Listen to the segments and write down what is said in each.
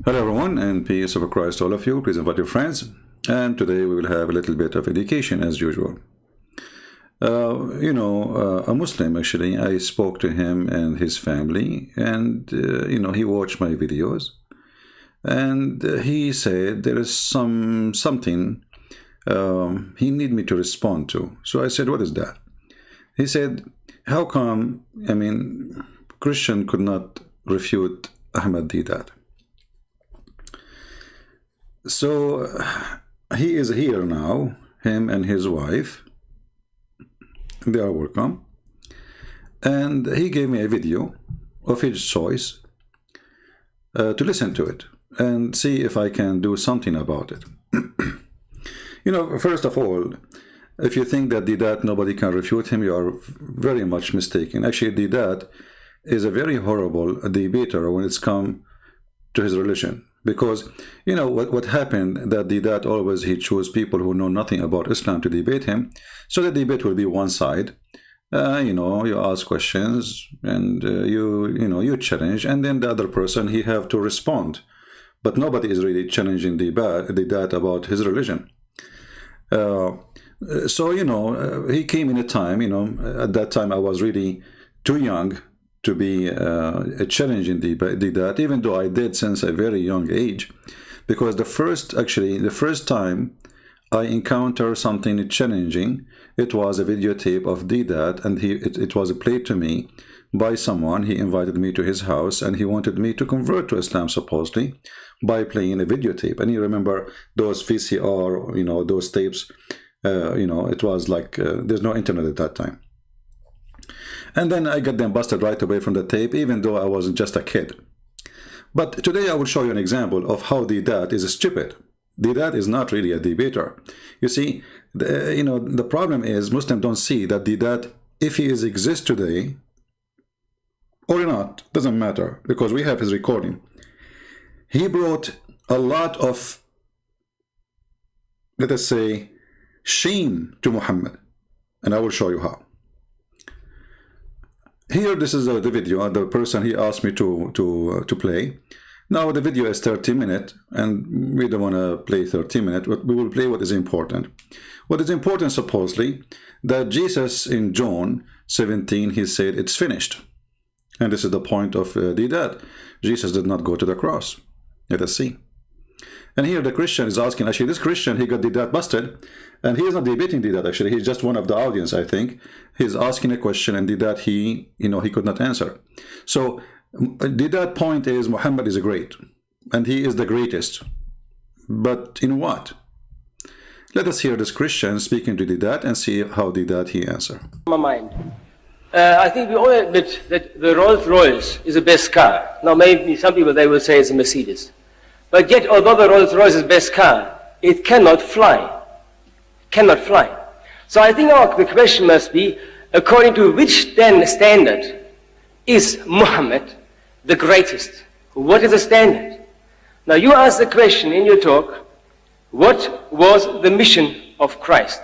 Hello everyone, and peace of Christ to all of you. Please invite your friends. And today we will have a little bit of education as usual. A Muslim actually, I spoke to him and his family, and he watched my videos, and he said there is something he need me to respond to. So I said, what is that? He said, how come, Christian could not refute Ahmad Deedat? So he is here now, him and his wife, they are welcome, and he gave me a video of his choice to listen to it and see if I can do something about it. First of all, if you think that Deedat nobody can refute him, you are very much mistaken. Actually, Deedat is a very horrible debater when it's come to his religion. Because, what happened, that Deedat always, he chose people who know nothing about Islam to debate him. So the debate will be one side. You ask questions and you challenge, and then the other person, he have to respond. But nobody is really challenging Deedat about his religion. He came in a time, at that time I was really too young to be a challenging Deedat, even though I did since a very young age, because the first time I encountered something challenging, it was a videotape of Deedat, and it was played to me by someone. He invited me to his house, and he wanted me to convert to Islam supposedly by playing a videotape. And you remember those VCR, those tapes, it was like there's no internet at that time. And then I got them busted right away from the tape, even though I was just a kid. But today I will show you an example of how Deedat is stupid. Deedat is not really a debater. You see, the problem is Muslims don't see that Deedat, if he exists today or not, doesn't matter, because we have his recording. He brought a lot of, let us say, shame to Muhammad, and I will show you how. Here, this is the video, the person he asked me to play. Now the video is 30 minutes, and we don't want to play 30 minutes, but we will play what is important. What is important, supposedly, that Jesus in John 17, he said, it's finished. And this is the point of Deedat. Jesus did not go to the cross. Let us see. And here the Christian is asking, actually this Christian, he got Deedat busted, and he is not debating Deedat, actually, he's just one of the audience, I think. He's asking a question, and Deedat, he could not answer. So Deedat point is Muhammad is great, and he is the greatest. But in what? Let us hear this Christian speaking to Deedat and see how Deedat he answer. My mind. I think we all admit that the Rolls-Royce is the best car. Now maybe some people, they will say it's a Mercedes. But yet, although the Rolls-Royce is the best car, it cannot fly. Cannot fly. So I think the question must be, according to which then standard is Muhammad the greatest? What is the standard? Now you ask the question in your talk, what was the mission of Christ?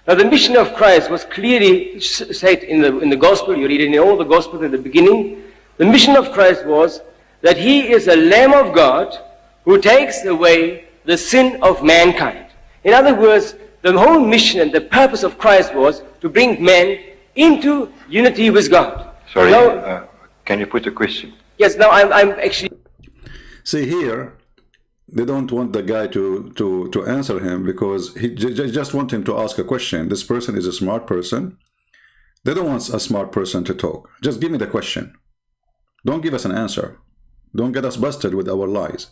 Now the mission of Christ was clearly said in the gospel. You read it in all the gospels in the beginning. The mission of Christ was that he is a Lamb of God who takes away the sin of mankind. In other words, the whole mission and the purpose of Christ was to bring man into unity with God. Sorry, can you put a question? Yes, now I'm actually... See here, they don't want the guy to answer him, because he just want him to ask a question. This person is a smart person. They don't want a smart person to talk. Just give me the question. Don't give us an answer. Don't get us busted with our lies.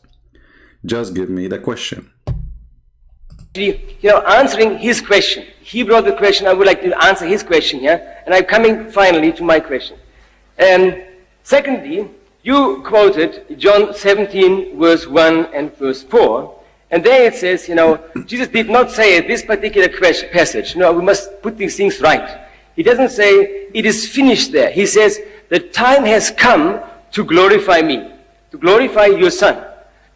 Just give me the question. Answering his question. He brought the question. I would like to answer his question here, and I'm coming finally to my question. Secondly, you quoted John 17, verse 1 and verse 4, and there it says, Jesus did not say this particular passage, no, we must put these things right. He doesn't say it is finished there. He says the time has come to glorify me, to glorify your Son.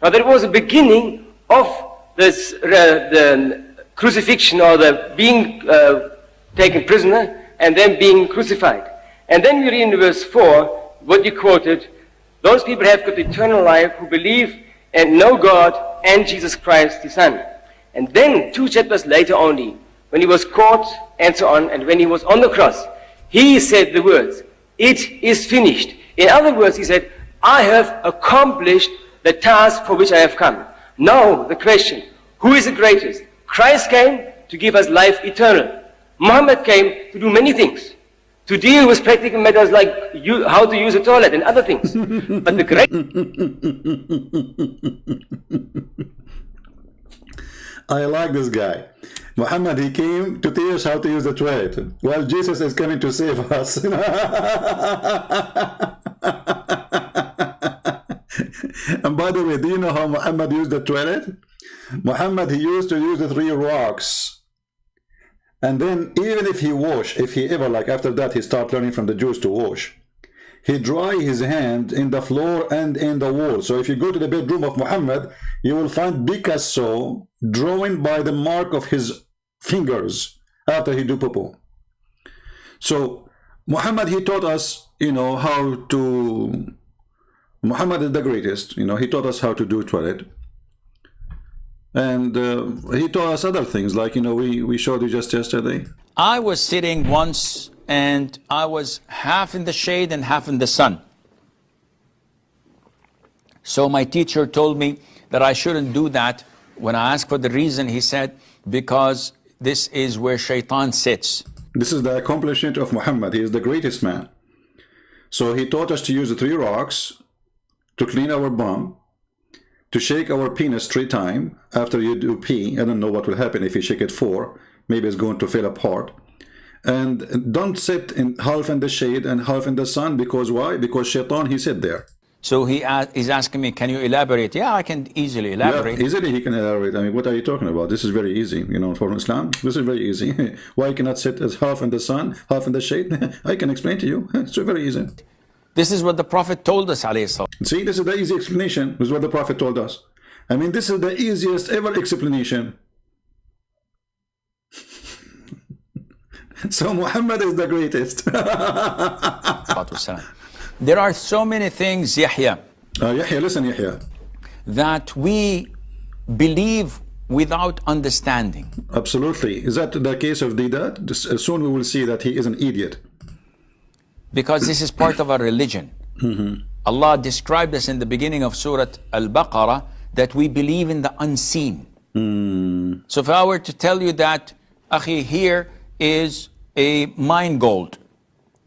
Now there was a beginning of this, the crucifixion, or the being taken prisoner and then being crucified. And then you read in verse 4, what you quoted, those people have got eternal life who believe and know God and Jesus Christ, his Son. And then 2 chapters later only, when he was caught and so on, and when he was on the cross, he said the words, "It is finished." In other words, he said, "I have accomplished the task for which I have come." Now the question, who is the greatest? Christ came to give us life eternal. Muhammad came to do many things, to deal with practical matters like how to use a toilet and other things. But the great I like this guy. Muhammad, he came to teach us how to use the toilet, while Jesus is coming to save us. And by the way, do you know how Muhammad used the toilet? Muhammad, he used to use the 3 rocks. And then even if he ever, like after that, he started learning from the Jews to wash, he dry his hand in the floor and in the wall. So if you go to the bedroom of Muhammad, you will find Picasso drawing by the mark of his fingers after he do poo. So Muhammad, he taught us, how to. Muhammad is the greatest. He taught us how to do toilet. And he taught us other things, like, we showed you just yesterday. I was sitting once and I was half in the shade and half in the sun. So my teacher told me that I shouldn't do that. When I asked for the reason, he said, because this is where Shaitan sits. This is the accomplishment of Muhammad. He is the greatest man. So he taught us to use the 3 rocks to clean our bum, to shake our penis 3 times after you do pee. I don't know what will happen if you shake it 4. Maybe it's going to fall apart. And don't sit half in the shade and half in the sun. Because why? Because Shaitan, he sit there. So he's asking me, can you elaborate? Yeah, I can easily elaborate. Yeah, easily he can elaborate. I mean, what are you talking about? This is very easy, for Islam. This is very easy. Why you cannot sit as half in the sun, half in the shade? I can explain to you. It's very easy. This is what the Prophet told us, alayhi salam. See, this is the easy explanation. This is what the Prophet told us. I mean, this is the easiest ever explanation. So Muhammad is the greatest. There are so many things, Yahya, Yahya, listen, Yahya, that we believe without understanding. Absolutely. Is that the case of Deedat? Soon we will see that he is an idiot. Because this is part of our religion. Allah described us in the beginning of Surah Al-Baqarah that we believe in the unseen. So if I were to tell you that, Akhi, here is a mine gold.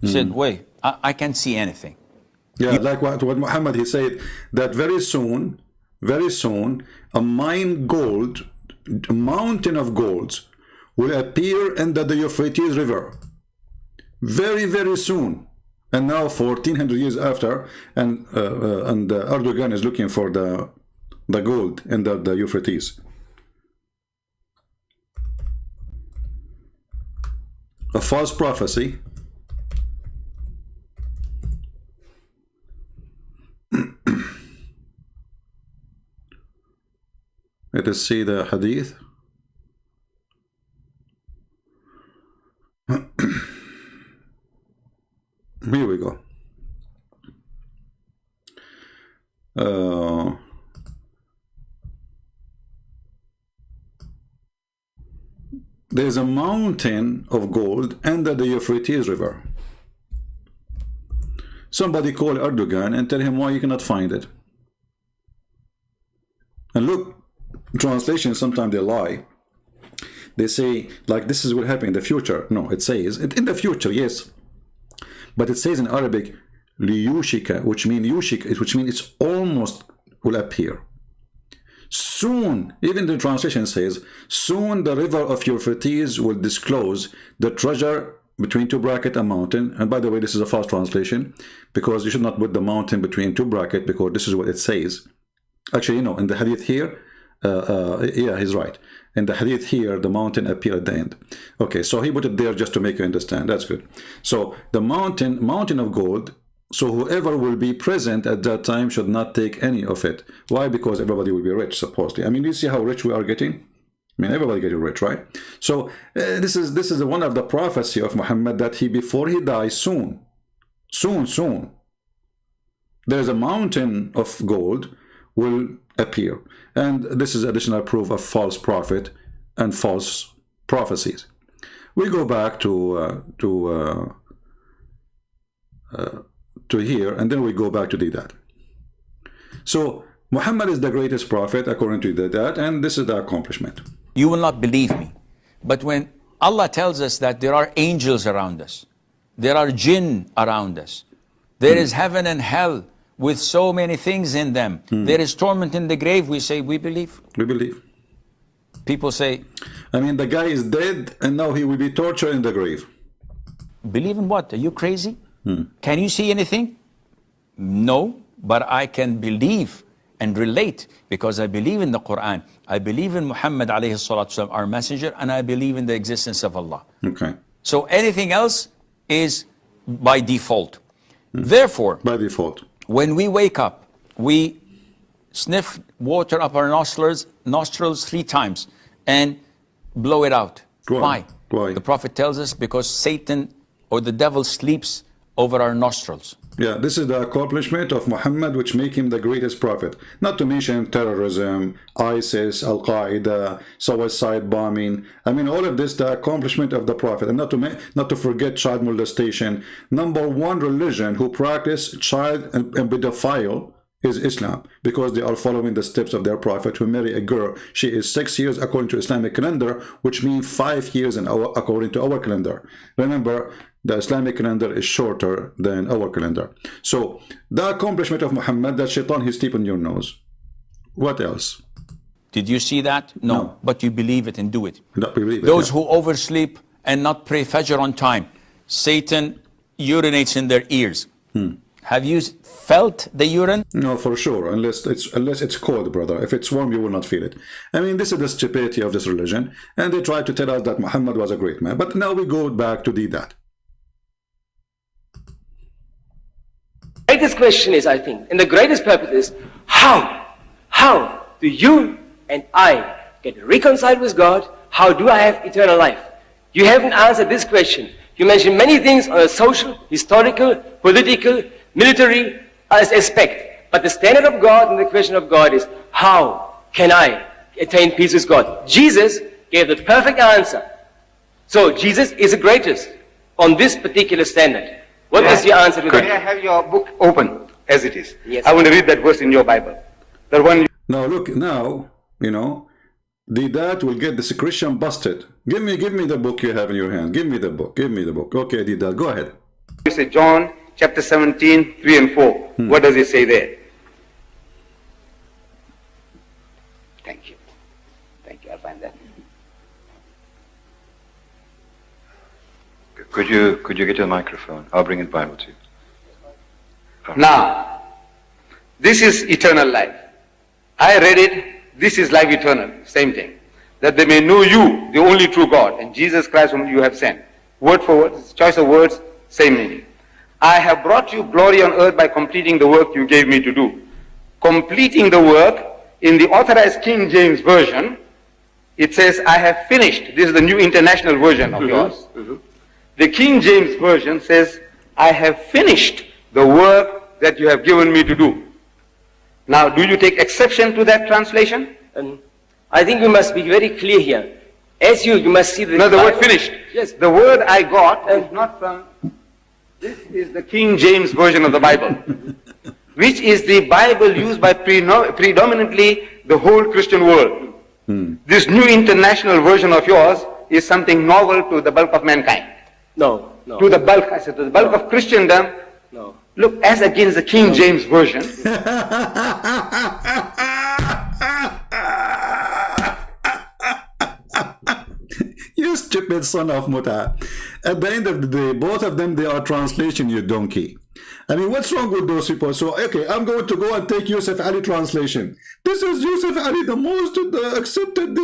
He said, wait, I can't see anything. Yeah, like what Muhammad, he said that very soon, a mountain of golds will appear under the Euphrates River. Very, very soon. And now 1400 years after, and Erdogan is looking for the gold under the Euphrates. A false prophecy. Let us see the hadith. Here we go. There's a mountain of gold under the Euphrates River. Somebody call Erdogan and tell him why you cannot find it. And look, translations, sometimes they lie. They say, like, this is what happened in the future. No, it says, in the future, yes. But it says in Arabic, liyushika, which means it's almost will appear. Soon, even the translation says, soon the river of Euphrates will disclose the treasure between 2 brackets a mountain. And by the way, this is a false translation, because you should not put the mountain between 2 brackets, because this is what it says. Actually, in the hadith here, yeah, he's right. In the hadith here, the mountain appeared at the end. Okay, so he put it there just to make you understand. That's good. So the mountain of gold. So whoever will be present at that time should not take any of it. Why? Because everybody will be rich, supposedly. I mean, you see how rich we are getting? I mean, everybody getting rich, right? So this is one of the prophecy of Muhammad, that before he dies, soon, there's a mountain of gold will appear. And this is additional proof of false prophet and false prophecies. We go back to here, and then we go back to Deedat. So Muhammad is the greatest prophet according to Deedat, and this is the accomplishment. You will not believe me, but when Allah tells us that there are angels around us, there are jinn around us, there is heaven and hell with so many things in them, there is torment in the grave, we say we believe. We believe. People say, I mean, the guy is dead and now he will be tortured in the grave. believe in what? Are you crazy? Can you see anything? No, but I can believe and relate because I believe in the Qur'an. I believe in Muhammad alayhi salatu wasalam, our messenger, and I believe in the existence of Allah. Okay. So anything else is by default. Therefore, By default. when we wake up, we sniff water up our nostrils 3 times and blow it out. Why? Why? Why? The Prophet tells us because Satan or the devil sleeps over our nostrils. Yeah, this is the accomplishment of Muhammad, which make him the greatest prophet. Not to mention terrorism, ISIS, al-Qaeda, suicide bombing. I mean, all of this, the accomplishment of the prophet. And not to forget child molestation. Number 1 religion who practice child and pedophile is Islam, because they are following the steps of their prophet, who marry a girl. She is 6 years according to Islamic calendar, which means 5 years according to our calendar. Remember, the Islamic calendar is shorter than our calendar. So the accomplishment of Muhammad, that shaitan, he sleep on your nose. What else? Did you see that? No. But you believe it and do it. Not believe it, Those yeah. who oversleep and not pray Fajr on time, Satan urinates in their ears. Have you felt the urine? No, for sure, unless it's cold, brother. If it's warm, you will not feel it. I mean, this is the stupidity of this religion, and they try to tell us that Muhammad was a great man. But now we go back to Deedat. The greatest question is, I think, and the greatest purpose is, how do you and I get reconciled with God? How do I have eternal life? You haven't answered this question. You mentioned many things on a social, historical, political, military aspect. But the standard of God and the question of God is, how can I attain peace with God? Jesus gave the perfect answer. So Jesus is the greatest on this particular standard. What is your answer to May I that? have your book open as it is? Yes. I want to read that verse in your Bible. That one. Now look, now, you know, Deedat will get this Christian busted. Give me the book you have in your hand. Give me the book. Give me the book. Okay, Deedat, go ahead. You say John chapter 17, 3 and 4. What does it say there? Thank you. Thank you. I'll find that. Could you get your microphone? I'll bring the Bible to you. Now, this is eternal life. I read it. This is life eternal. Same thing. That they may know you, the only true God, and Jesus Christ whom you have sent. Word for word, choice of words, same meaning. I have brought you glory on earth by completing the work you gave me to do. Completing the work, in the authorized King James Version, it says, I have finished. This is the New International Version of yours. The King James Version says, I have finished the work that you have given me to do. Now, do you take exception to that translation? I think we must be very clear here. As you must see the... No, the word finished. Yes. The word I got is not from... This is the King James Version of the Bible, which is the Bible used by predominantly the whole Christian world. This New International Version of yours is something novel to the bulk of mankind. No. To the bulk, I said, to the bulk of Christendom. No. Look, as against the King James Version, You stupid son of Muta. At the end of the day, both of them, they are translation, you donkey. I mean, what's wrong with those people? So, okay, I'm going to go and take Yusuf Ali translation. This is Yusuf Ali, the most accepted.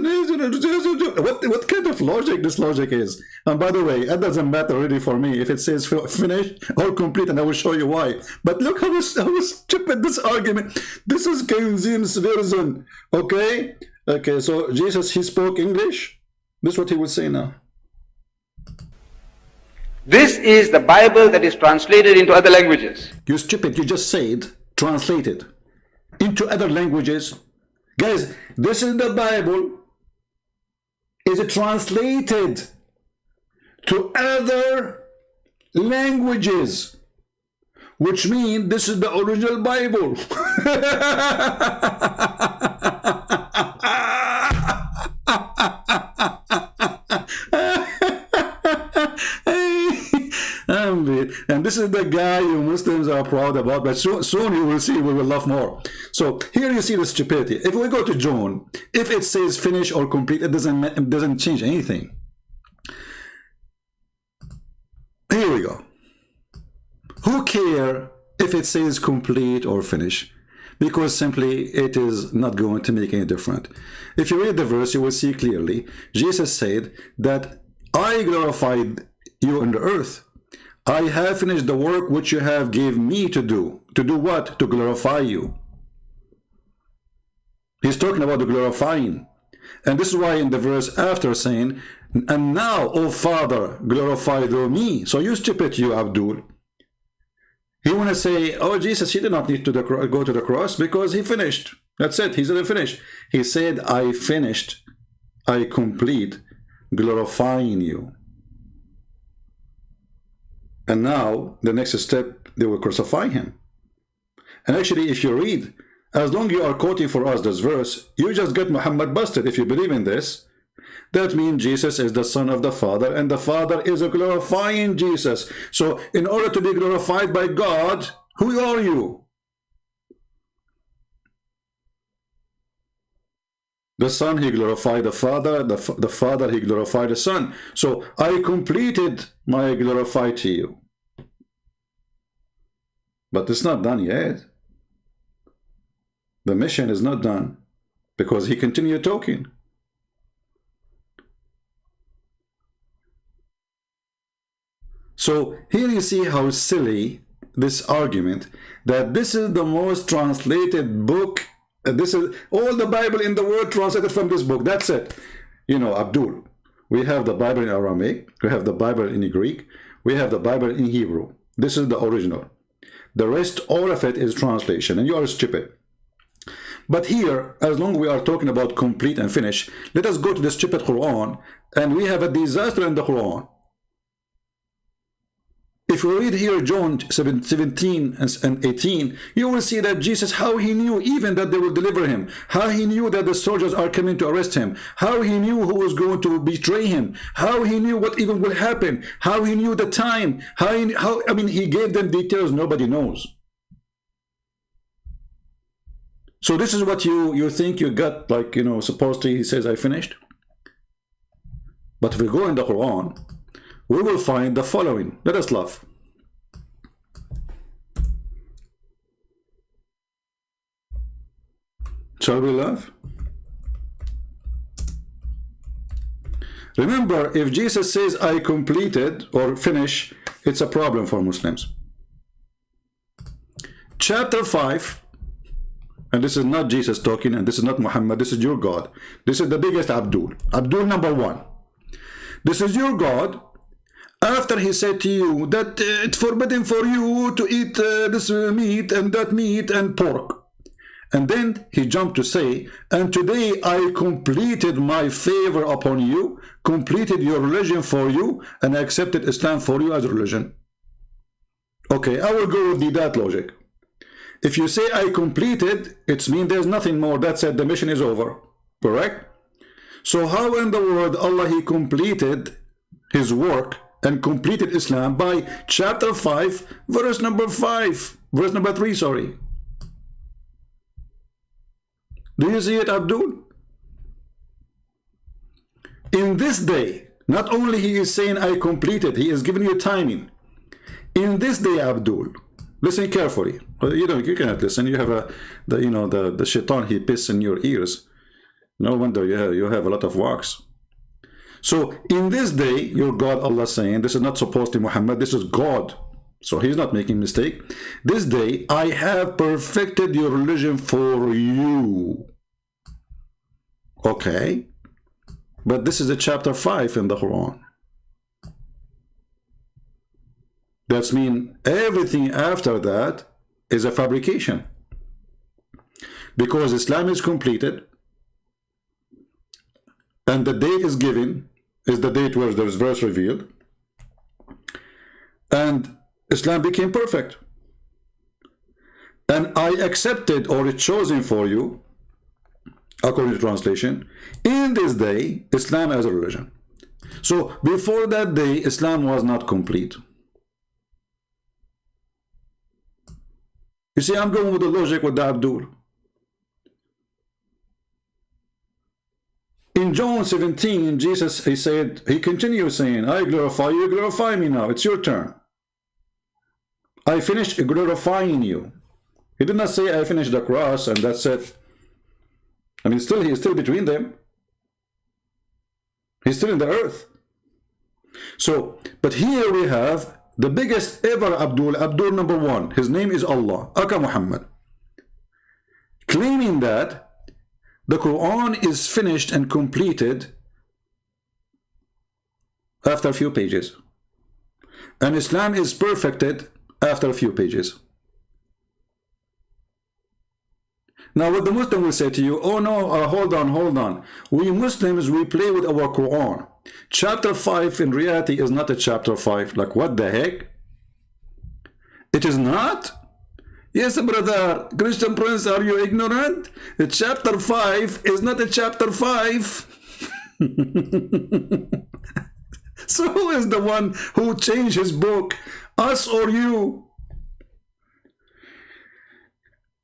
What kind of logic this logic is? And by the way, that doesn't matter really for me if it says finished or complete, and I will show you why. But look how stupid this argument. This is King James Version. Okay? Okay, so Jesus, he spoke English. This is what he would say now. this is the Bible that is translated into other languages. You stupid, you just said translated. into other languages. Guys, this is the Bible. Is it translated to other languages? Which means this is the original Bible. And this is the guy you Muslims are proud about, but soon you will see we will laugh more. So here you see the stupidity. If we go to John, if it says finish or complete, it doesn't change anything. Here we go. Who care if it says complete or finish? Because simply it is not going to make any difference. If you read the verse, you will see clearly Jesus said that I glorified you on the earth. I have finished the work which you have gave me to do. To do what? To glorify you. He's talking about the glorifying. And this is why in the verse after saying, and now, O Father, glorify thou me. So you stupid, you Abdul. He want to say, oh, Jesus, he did not need to go to the cross because he finished. That's it. He said, finish. He said, I finished. I complete glorifying you. And now, the next step, they will crucify him. And actually, if you read, as long as you are quoting for us this verse, you just get Muhammad busted. If you believe in this, that means Jesus is the Son of the Father, and the Father is a glorifying Jesus. So, in order to be glorified by God, who are you? The Son, he glorified the Father. The Father, he glorified the Son. So, I completed my glorify to you. But it's not done yet. The mission is not done because he continued talking. So here you see how silly this argument that this is the most translated book. This is all the Bible in the world translated from this book. That's it. You know, Abdul, we have the Bible in Aramaic, we have the Bible in Greek, we have the Bible in Hebrew. This is the original. The rest, all of it is translation, and you are stupid. But here, as long as we are talking about complete and finish, let us go to the stupid Quran, and we have a disaster in the Quran. If we read here John 17 and 18, you will see that Jesus, how he knew even that they will deliver him, how he knew that the soldiers are coming to arrest him, how he knew who was going to betray him, how he knew what even will happen, how he knew the time, I mean, he gave them details nobody knows. So this is what you think you got, like, you know, supposedly he says, I finished. But if we go in the Quran, we will find the following. Let us laugh. Shall we laugh? Remember, if Jesus says, I completed or finish, it's a problem for Muslims. Chapter 5, and this is not Jesus talking, and this is not Muhammad, this is your God. This is the biggest Abdul. Abdul number 1. This is your God. After he said to you that it's forbidden for you to eat this meat and that meat and pork. And then he jumped to say, and today I completed my favor upon you, completed your religion for you, and accepted Islam for you as a religion. Okay, I will go with that logic. If you say I completed, it means there's nothing more. That's it, the mission is over. Correct? So how in the world Allah, he completed his work and completed Islam by chapter 5, verse number 3, sorry. Do you see it, Abdul? In this day, not only he is saying I completed, he is giving you timing. In this day, Abdul, listen carefully. You know, you cannot listen. You have the shaitan, he pisses in your ears. No wonder you have a lot of wax. So in this day, your God Allah saying, this is not supposed to Muhammad, this is God. So he's not making mistake. This day, I have perfected your religion for you. Okay. But this is a chapter 5 in the Quran. That means everything after that is a fabrication. because Islam is completed, and the date is given, is the date where there's verse revealed, and Islam became perfect. And I accepted, or it's chosen for you, according to translation, in this day, Islam as a religion. So before that day, Islam was not complete. You see, I'm going with the logic with the Abdul. In John 17, Jesus, he continues saying, I glorify you, glorify me now. It's your turn. I finished glorifying you. He did not say I finished the cross and that's it. I mean, he is still between them. He's still in the earth. So, but here we have the biggest ever Abdul number one. His name is Allah, Aka Muhammad, claiming that the Quran is finished and completed after a few pages, and Islam is perfected after a few pages. Now what the Muslim will say to you, oh no, hold on. We Muslims, we play with our Quran. Chapter 5 in reality is not a chapter 5. Like, what the heck? It is not? Yes, brother. Christian Prince, are you ignorant? The chapter 5 is not a chapter 5. So who is the one who changed his book? Us or you?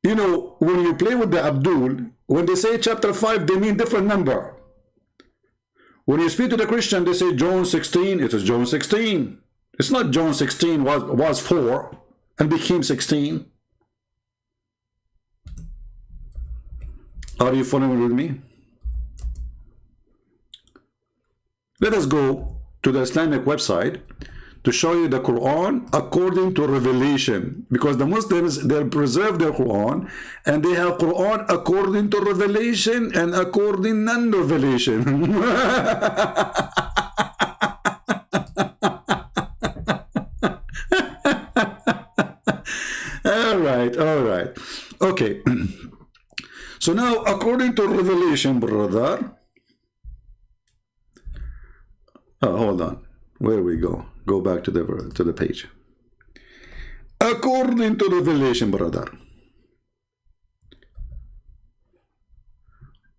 You know, when you play with the Abdul, when they say chapter 5, they mean different number. When you speak to the Christian, they say John 16, it is John 16. It's not John 16 was 4 and became 16. Are you following with me? Let us go to the Islamic website to show you the Quran according to revelation, because the Muslims, they preserve their Quran and they have Quran according to revelation and according non-revelation. all right, okay. So now according to revelation, brother, hold on, where we go? Go back to the page. According to revelation, brother,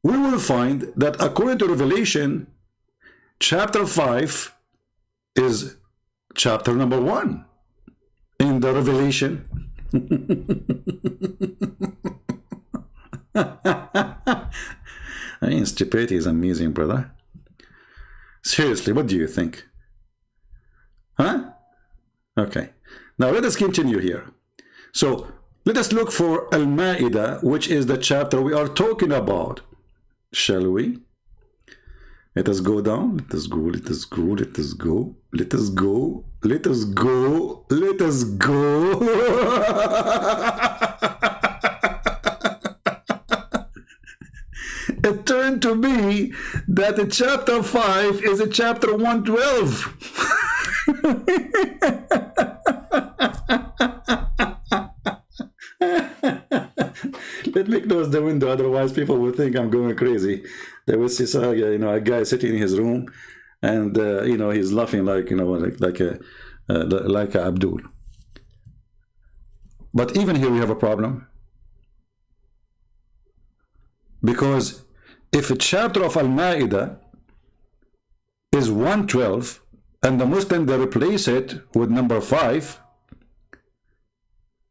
we will find that according to revelation, chapter 5 is chapter number 1 in the revelation. I mean, stupidity is amazing, brother. Seriously, what do you think? Huh? Okay. Now let us continue here. So let us look for Al-Ma'idah, which is the chapter we are talking about. Shall we? Let us go down. Let us go. Let us go. Let us go. Let us go. Let us go. Let us go. It turned to be that the chapter 5 is a chapter 112. Let me close the window, otherwise people will think I'm going crazy. They will see, a guy sitting in his room, and he's laughing like a Abdul. But even here we have a problem, because if a chapter of Al-Ma'idah is 112 and the Muslim, they replace it with number 5,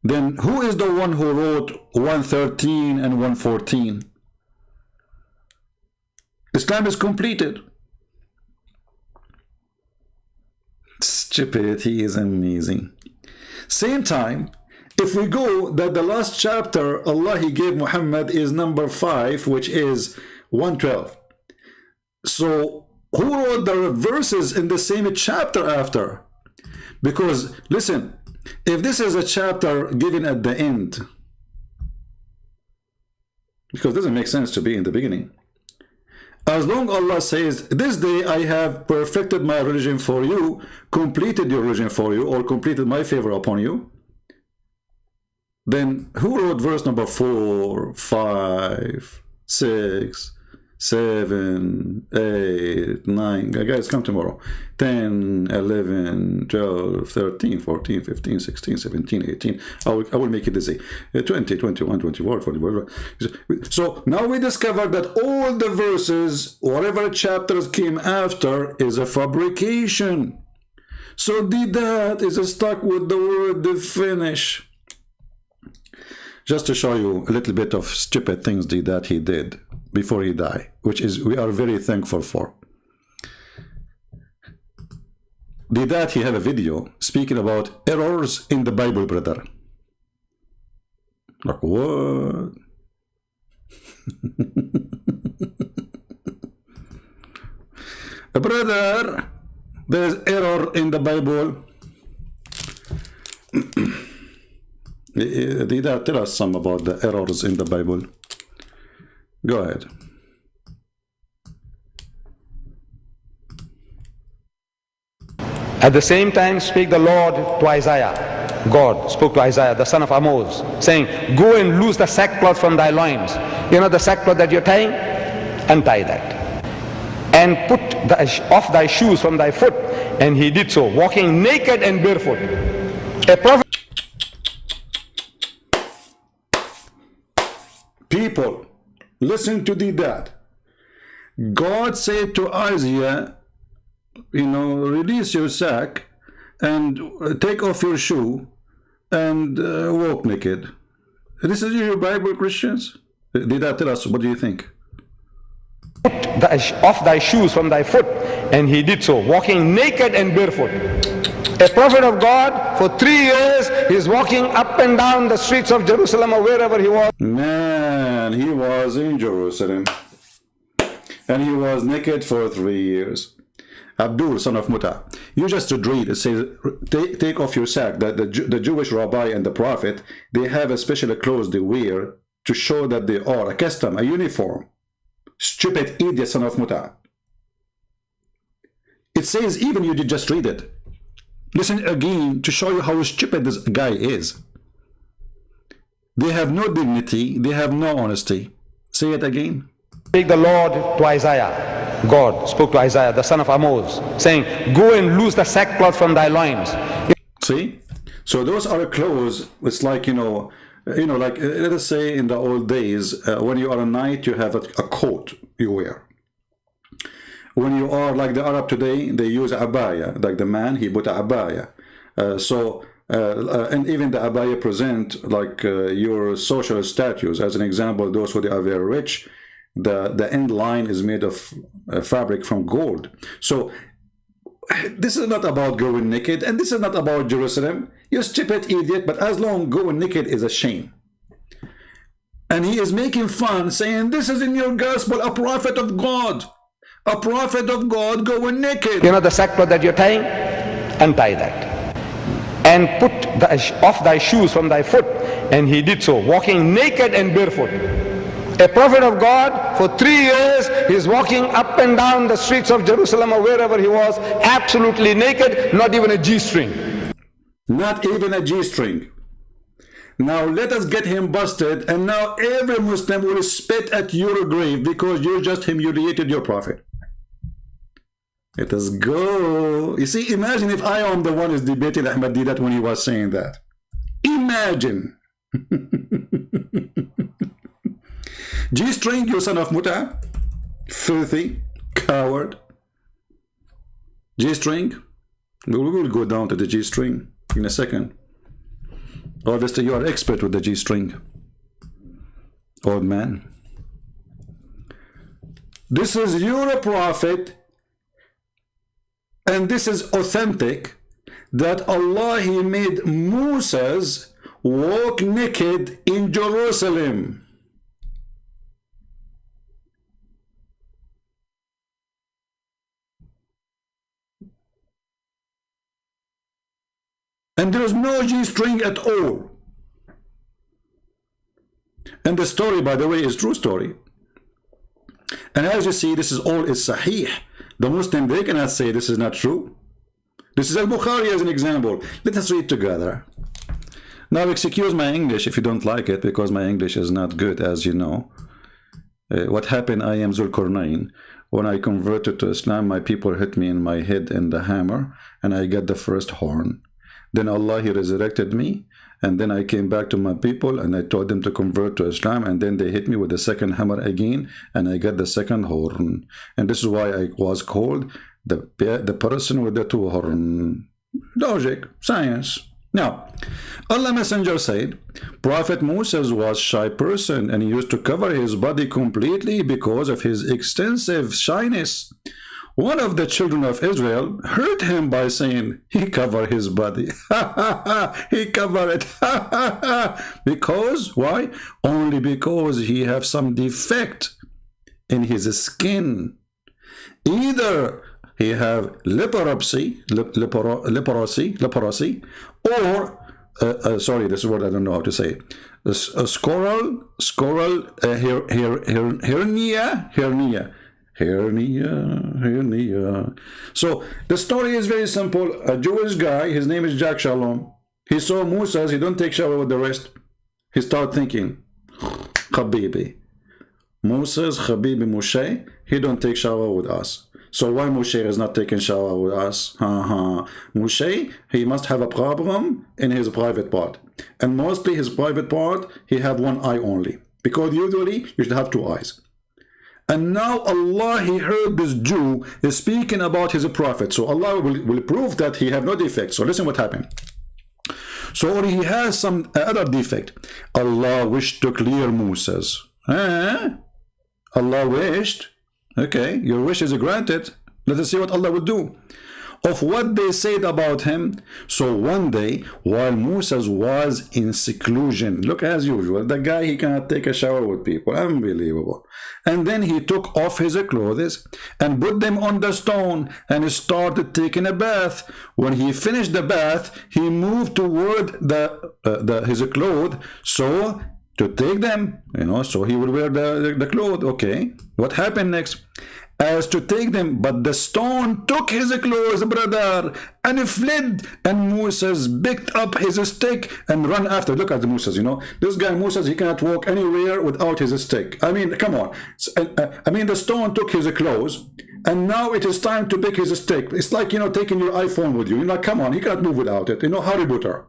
then who is the one who wrote 113 and 114? Islam is completed. Stupidity is amazing. Same time, if we go that the last chapter Allah He gave Muhammad is number 5, which is 112. So who wrote the verses in the same chapter after? Because listen, if this is a chapter given at the end, because it doesn't make sense to be in the beginning. As long Allah says, this day I have perfected my religion for you, completed your religion for you, or completed my favor upon you, then who wrote verse number 4, 5, 6, 7, 8, 9? Guys, come tomorrow. 10, 11, 12, 13, 14, 15, 16, 17, 18. I will make it easy. 20, 21, 24, 24. So now we discovered that all the verses, whatever chapters came after, is a fabrication. So Deedat is stuck with the word "the finish." Just to show you a little bit of stupid things that he did before he died, which is we are very thankful for. Deedat, he have a video speaking about errors in the Bible, brother. Like what? Brother, there's error in the Bible. Deedat, tell us some about the errors in the Bible. Go ahead. At the same time spake the Lord to Isaiah. God spoke to Isaiah, the son of Amos, saying, go and loose the sackcloth from thy loins. You know the sackcloth that you're tying? Untie that. And put off thy shoes from thy foot. And he did so, walking naked and barefoot. A prophet. People, listen to Deedat. God said to Isaiah, you know, release your sack and take off your shoe and walk naked. This is your Bible, Christians? Deedat, tell us, what do you think? Put off thy shoes from thy foot. And he did so, walking naked and barefoot. A prophet of God, for 3 years, he's walking up and down the streets of Jerusalem or wherever he was. Man, he was in Jerusalem. And he was naked for 3 years. Abdul, son of Muta, you just read it says, take off your sack. The Jewish rabbi and the prophet, they have a special clothes they wear to show that they are a custom, a uniform. Stupid idiot, son of Muta. It says, even you did just read it. Listen again to show you how stupid this guy is. They have no dignity, they have no honesty. Say it again. Take the Lord to Isaiah. God spoke to Isaiah, the son of Amos, saying, go and loose the sackcloth from thy loins. See? So those are clothes. It's like, like, let us say in the old days, when you are a knight, you have a coat you wear. When you are like the Arab today, they use abaya. Like the man, he put a abaya. And even the abaya present like your social status. As an example, those who are very rich, the end line is made of fabric from gold. So this is not about going naked, and this is not about Jerusalem. You stupid idiot, but as long going naked is a shame. And he is making fun, saying, this is in your gospel, a prophet of God. A prophet of God going naked. You know the sackcloth that you're tying? Untie that. And put off thy shoes from thy foot. And he did so, walking naked and barefoot. A prophet of God, for 3 years, he's walking up and down the streets of Jerusalem or wherever he was, absolutely naked, not even a G-string. Not even a G-string. Now let us get him busted, and now every Muslim will spit at your grave because you just humiliated your prophet. Let us go. You see, imagine if I am the one who's debating Ahmad Deedat when he was saying that. Imagine. G-string, you son of Muta. Filthy. Coward. G-string. We will go down to the G-string in a second. Obviously, you are expert with the G-string. Old man. This is your prophet. And this is authentic, that Allah, he made Moses walk naked in Jerusalem. And there is no G-string at all. And the story, by the way, is true story. And as you see, this is all is Sahih. The Muslim, they cannot say this is not true. This is al-Bukhari as an example. Let us read together. Now, excuse my English if you don't like it, because my English is not good, as you know. What happened, I am Zulkarnain. When I converted to Islam, my people hit me in my head in the hammer, and I got the first horn. Then Allah, He resurrected me, and then I came back to my people, and I told them to convert to Islam, and then they hit me with the second hammer again, and I got the second horn. And this is why I was called the person with the two horns. Logic, science. Now, Allah Messenger said, Prophet Moses was a shy person, and he used to cover his body completely because of his extensive shyness. One of the children of Israel hurt him by saying, he covered his body. He covered it. Because, why? Only because he have some defect in his skin. Either he have leprosy, or sorry, this word I don't know how to say. A hernia. So the story is very simple. A Jewish guy, his name is Jack Shalom. He saw Moses. He don't take shower with the rest. He started thinking, Habibi, Moses, Habibi, Moshe, he don't take shower with us. So why Moshe is not taking shower with us? Moshe, he must have a problem in his private part. And mostly his private part, he have one eye only. Because usually you should have two eyes. And now Allah, He heard this Jew is speaking about his prophet. So Allah will prove that he have no defect. So listen what happened. So he has some other defect. Allah wished to clear Moses. Allah wished. Okay, your wish is granted. Let us see what Allah will do. Of what they said about him. So one day, while Moses was in seclusion, look, as usual, the guy, he cannot take a shower with people. Unbelievable. And then he took off his clothes and put them on the stone and started taking a bath. When he finished the bath, he moved toward his clothes, so to take them, so he would wear the clothes. Okay, what happened next? As to take them, but the stone took his clothes, brother, and fled. And Moses picked up his stick and ran after. Look at Moses, this guy Moses, he cannot walk anywhere without his stick. I mean, come on. I mean, the stone took his clothes, and now it is time to pick his stick. It's like, taking your iPhone with you. Come on, he cannot move without it. Harry Potter.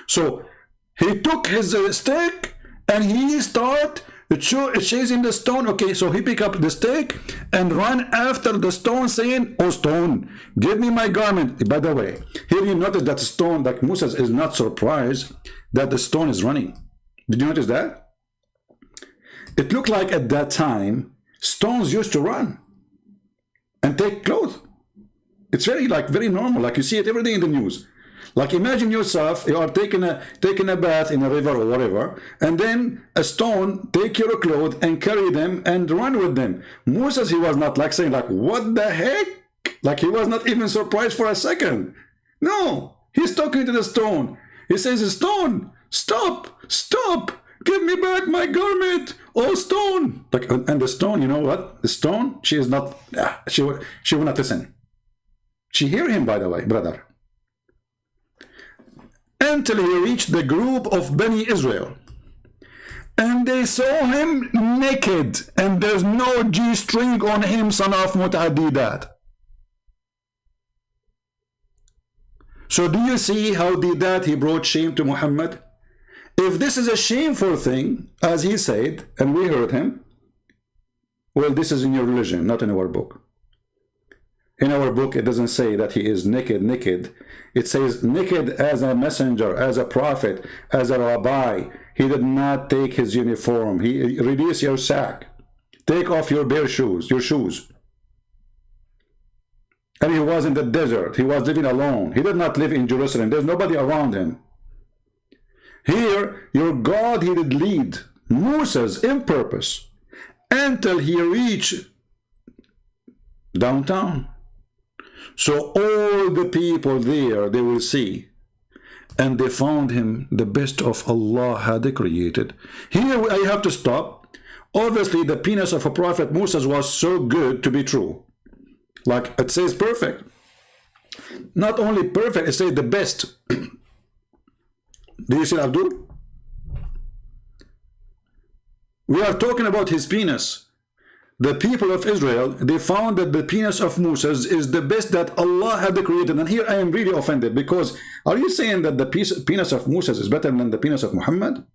So he took his stick and he started chasing the stone. Okay, so he picked up the stick and ran after the stone, saying, "Oh stone, give me my garment." By the way, here you notice that stone, that Moses is not surprised that the stone is running. Did you notice that? It looked like at that time stones used to run and take clothes. It's very normal, like you see it every day in the news. Like imagine yourself, you are taking a bath in a river or whatever, and then a stone take your clothes and carry them and run with them. Moses, he was not saying what the heck? He was not even surprised for a second. No, he's talking to the stone. He says, "Stone, stop, give me back my garment, oh stone." And the stone, you know what? The stone, she is not, she will not listen. She hear him, by the way, brother. Until he reached the group of Bani Israel. And they saw him naked, and there's no G-string on him, son of Ahmad Deedat. So do you see how Deedat, he brought shame to Muhammad? If this is a shameful thing, as he said, and we heard him, well, this is in your religion, not in our book. In our book, it doesn't say that he is naked. It says naked as a messenger, as a prophet, as a rabbi. He did not take his uniform. He release your sack. Take off your bare shoes, your shoes. And he was in the desert. He was living alone. He did not live in Jerusalem. There's nobody around him. Here, your God, he did lead Moses in purpose until he reached downtown. So all the people there, they will see, and they found him the best of Allah had created. Here I have to stop. Obviously, the penis of a prophet Moses was so good to be true. Like it says perfect. Not only perfect, it says the best. Do you see Abdul? We are talking about his penis. The people of Israel, they found that the penis of Moses is the best that Allah had created. And here I am really offended, because are you saying that the penis of Moses is better than the penis of Muhammad?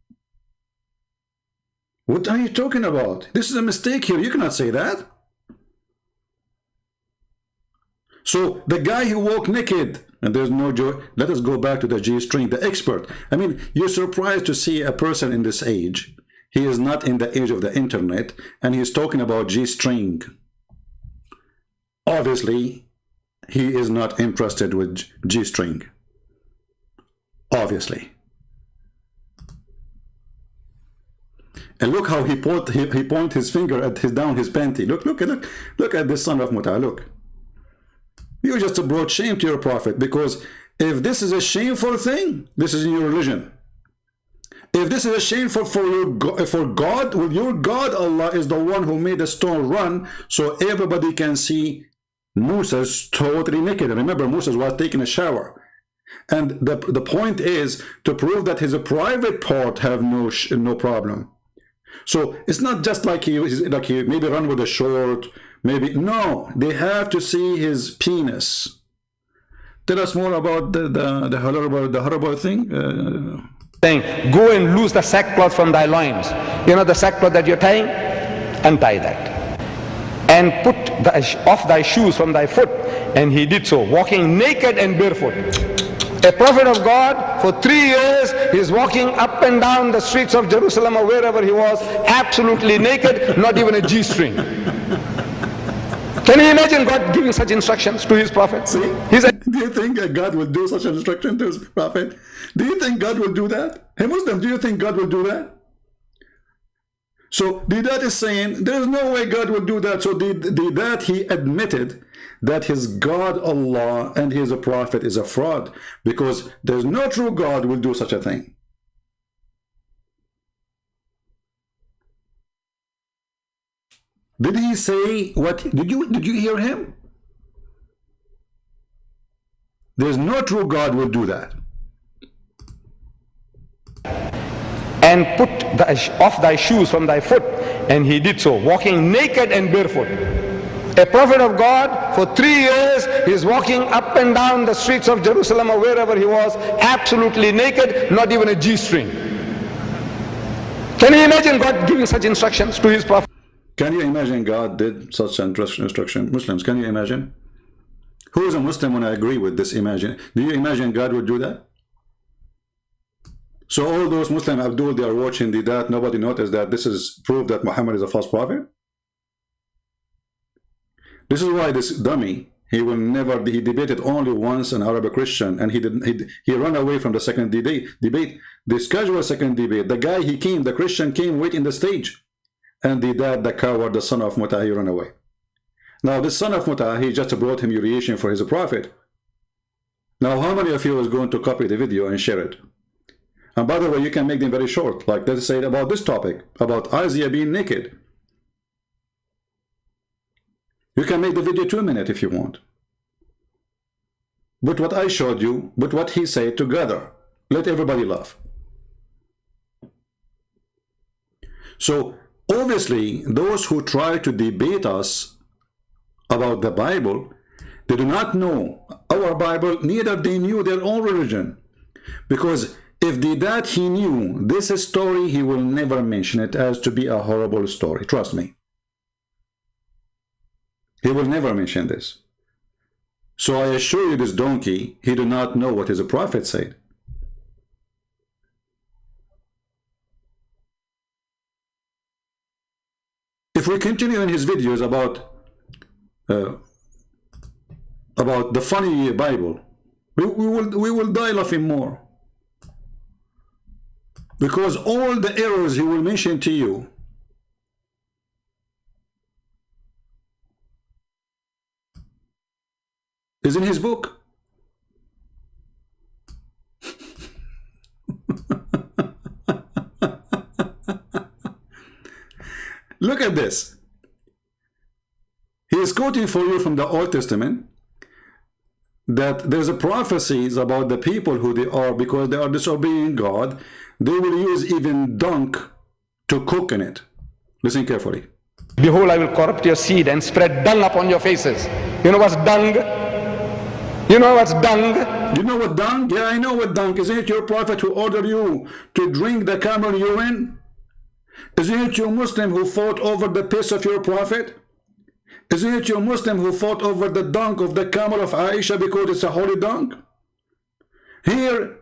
What are you talking about? This is a mistake here. You cannot say that. So the guy who walked naked, and there's no joy. Let us go back to the G-string, the expert. I mean, you're surprised to see a person in this age. He is not in the age of the internet, and he's talking about G-string. Obviously, he is not interested with G-string. Obviously. And look how he point his finger at down his panty. Look at this son of Muta. Look. You just brought shame to your prophet, because if this is a shameful thing, this is in your religion. If this is a shameful for God, well, your God Allah is the one who made the stone run so everybody can see Moses totally naked. Remember, Moses was taking a shower. And the point is to prove that his private part have no problem. So it's not just like he maybe run with a short, maybe. No, they have to see his penis. Tell us more about the horrible thing. Saying, go and loose the sackcloth from thy loins. You know the sackcloth that you're tying? Untie that. And put off thy shoes from thy foot. And he did so, walking naked and barefoot. A prophet of God, for 3 years, he's walking up and down the streets of Jerusalem or wherever he was, absolutely naked, not even a G-string. Can you imagine God giving such instructions to his prophet? See? Do you think God will do such an instruction to his prophet? Do you think God will do that? Hey Muslim, do you think God will do that? So Deedat is saying there is no way God will do that. So Deedat, he admitted that his God Allah and his prophet is a fraud, because there's no true God will do such a thing. Did he say what? Did you hear him? There's no true God will do that. And put off thy shoes from thy foot. And he did so, walking naked and barefoot. A prophet of God, for 3 years, he's walking up and down the streets of Jerusalem or wherever he was, absolutely naked, not even a G-string. Can you imagine God giving such instructions to his prophet? Can you imagine God did such an instruction? Muslims, can you imagine? Who is a Muslim when I agree with this? Imagine. Do you imagine God would do that? So all those Muslim Abdul, they are watching that. Nobody noticed that this is proof that Muhammad is a false prophet. This is why this dummy, he will never be. He debated only once an Arabic Christian, and he ran away from the second debate. This casual second debate. The guy the Christian came wait in the stage, and the coward, the son of Muta, he ran away. Now the son of Muta, he just brought humiliation for his prophet. Now how many of you is going to copy the video and share it? And by the way, you can make them very short, like let's say about this topic, about Isaiah being naked. You can make the video 2 minutes if you want. But what I showed you, but what he said together, let everybody laugh. So obviously, those who try to debate us about the Bible, they do not know our Bible, neither they knew their own religion. Because if Deedat, he knew this story, he will never mention it as to be a horrible story. Trust me. He will never mention this. So I assure you, this donkey, he do not know what his prophet said. If we continue in his videos about the funny Bible, we will die laughing more. Because all the errors he will mention to you is in his book. Look at this. He is quoting for you from the Old Testament. that there's a prophecies about the people who they are, because they are disobeying God, they will use even dung to cook in it. Listen carefully. Behold, I will corrupt your seed and spread dung upon your faces. You know what's dung? You know what's dung? You know what dung? Yeah, I know what dung. Isn't it your prophet who ordered you to drink the camel urine? Isn't it your Muslim who fought over the piss of your prophet? Isn't it your Muslim who fought over the dung of the camel of Aisha because it's a holy dung? Here,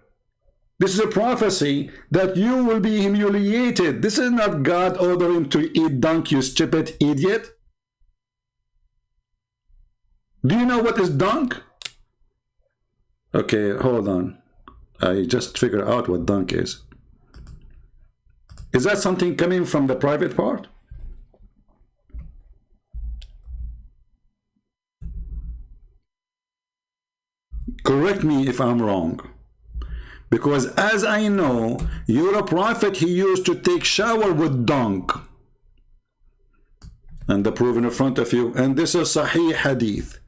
this is a prophecy that you will be humiliated. This is not God ordering to eat dung, you stupid idiot. Do you know what is dung? Okay, hold on. I just figured out what dung is. Is that something coming from the private part? Correct me if I'm wrong. Because as I know, you're a prophet, he used to take shower with dung. And the proof in front of you. And this is Sahih Hadith.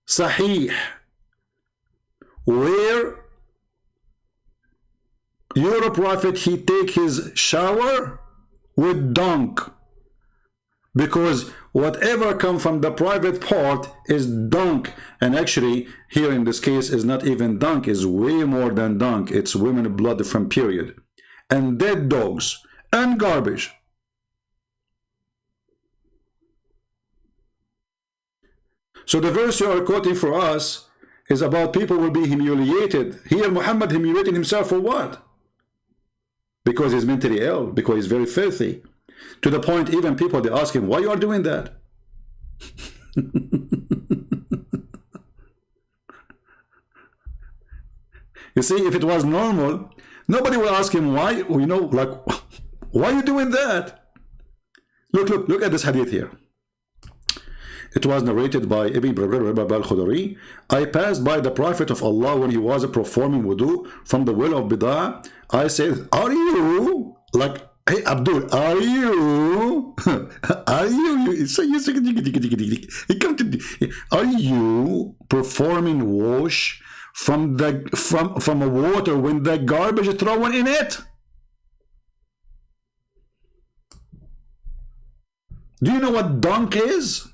Sahih. Where you're a prophet, he take his shower with dung. Because whatever come from the private part is dung. And actually, here in this case, is not even dung, is way more than dung. It's women blood from period. And dead dogs. And garbage. So the verse you are quoting for us is about people will be humiliated. Here Muhammad humiliating himself for what? Because he's mentally ill. Because he's very filthy. To the point even people, they ask him, why you are doing that? You see, if it was normal, nobody will ask him why, you know, like, why are you doing that? Look at this hadith here. It was narrated by Ibn al-Khudri. I passed by the Prophet of Allah when he was performing wudu from the well of Bid'ah. I said, are you, like, hey Abdul, are you? Are you? Are you performing wash from a water when the garbage is thrown in it? Do you know what dung is?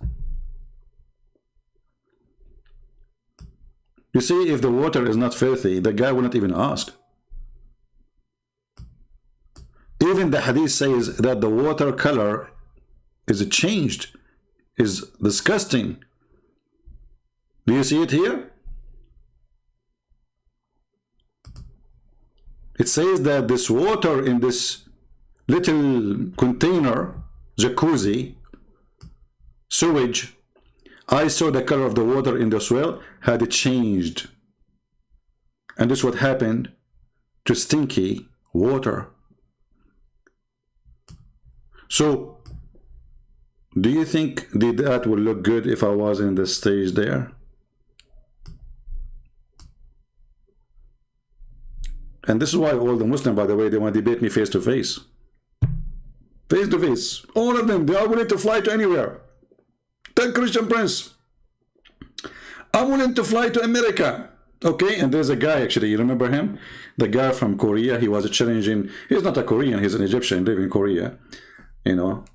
You see, if the water is not filthy, the guy will not even ask. Even the hadith says that the water color is changed, is disgusting. Do you see it here? It says that this water in this little container, jacuzzi, sewage, I saw the color of the water in the well had changed. And this is what happened to stinky water. So, do you think that would look good if I was in the stage there? And this is why all the Muslims, by the way, they want to debate me face to face. Face to face. All of them, they are willing to fly to anywhere. Tell Christian Prince, I'm willing to fly to America. Okay, and there's a guy, actually, you remember him? The guy from Korea, he was challenging, he's not a Korean, he's an Egyptian living in Korea. You know,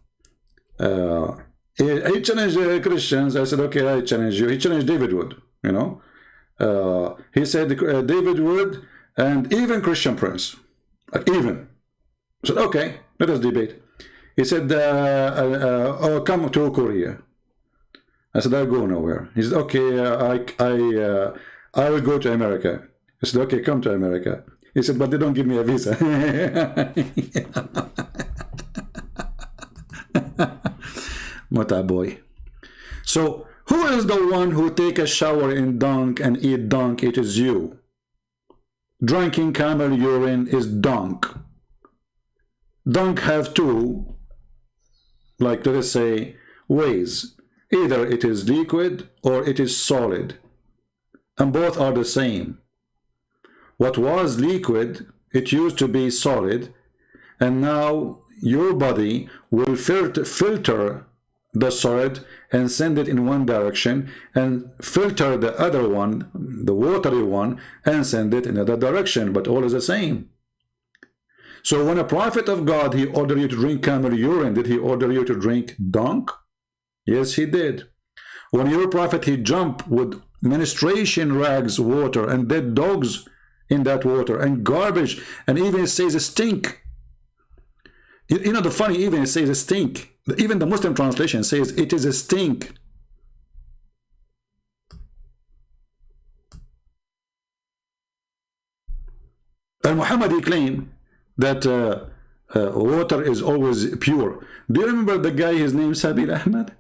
he challenged Christians. I said, okay, I challenge you. He challenged David Wood, you know. He said David Wood and even Christian Prince, like even. I said, okay, let us debate. He said, oh, come to Korea. I said, I'll go nowhere. He said, okay, I will go to America. I said, okay, come to America. He said, but they don't give me a visa. Mota boy. So, who is the one who take a shower in dung and eat dung? It is you. Drinking camel urine is dung. Dung have two, like let us say, ways. Either it is liquid or it is solid. And both are the same. What was liquid, it used to be solid, and now your body will filter the solid and send it in one direction, and filter the other one, the watery one, and send it in another direction, but all is the same. So when a prophet of God, he ordered you to drink camel urine, did he order you to drink dung? Yes, he did. When your prophet, he jumped with menstruation rags water and dead dogs in that water and garbage, and even it says a stink. You know the funny, even it says a stink. Even the Muslim translation says it is a stink. And Muhammad, he claimed that water is always pure. Do you remember the guy, his name Sabil Ahmad?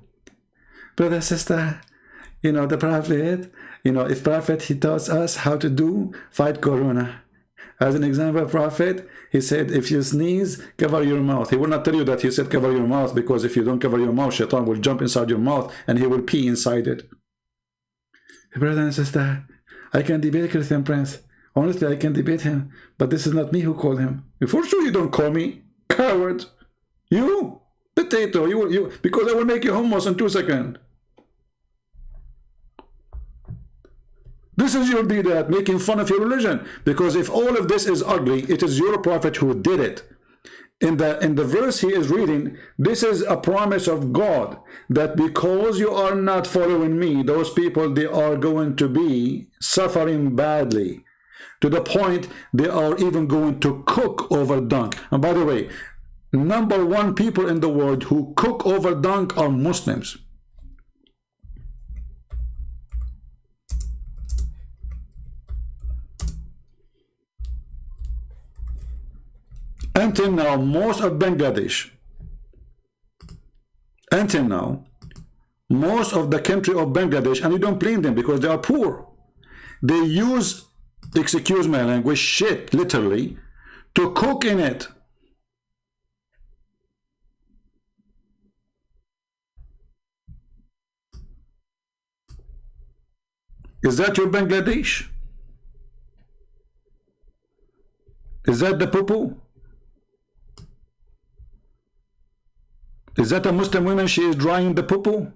Brother, sister, you know, the prophet, you know, if prophet, he taught us how to fight corona. As an example, prophet, he said, if you sneeze, cover your mouth. He will not tell you that he said cover your mouth, because if you don't cover your mouth, shaitan will jump inside your mouth and he will pee inside it. Brother and sister, I can debate Christian Prince. Honestly, I can debate him, but this is not me who called him. For sure you don't call me coward. You, potato, you, because I will make you hummus in 2 seconds. This is your Deedat, making fun of your religion. Because if all of this is ugly, it is your prophet who did it. In the verse he is reading, this is a promise of God, that because you are not following me, those people, they are going to be suffering badly, to the point they are even going to cook over dung. And by the way, #1 people in the world who cook over dung are Muslims. Until now, most of Bangladesh, until now, most of the country of Bangladesh, and you don't blame them because they are poor, they use, excuse my language, shit, literally, to cook in it. Is that your Bangladesh? Is that the poo-poo? Is that a Muslim woman, she is drying the poo-poo?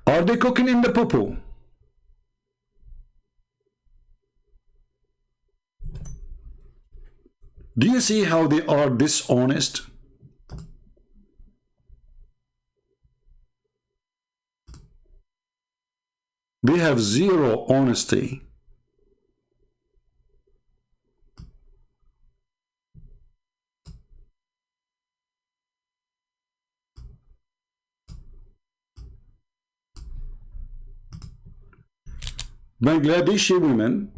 Are they cooking in the poo-poo? Do you see how they are dishonest? They have zero honesty. Bangladeshi women,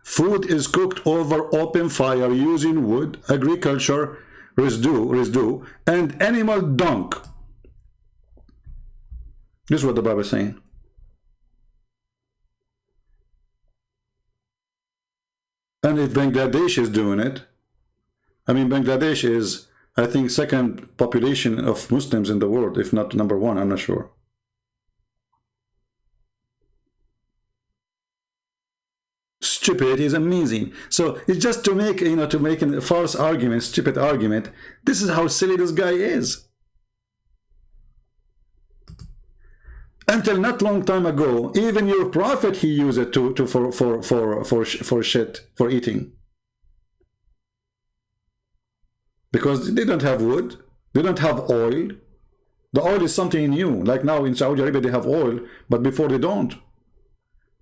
food is cooked over open fire using wood, agriculture, residue, and animal dung. This is what the Bible is saying. And if Bangladesh is doing it, I mean, Bangladesh is, I think, second population of Muslims in the world, if not #1, I'm not sure. Stupid is amazing. So it's just to make, you know, to make a false argument, stupid argument. This is how silly this guy is. Until not long time ago, even your prophet, he used it for shit, for eating. Because they don't have wood, they don't have oil. The oil is something new. Like now in Saudi Arabia they have oil, but before they don't.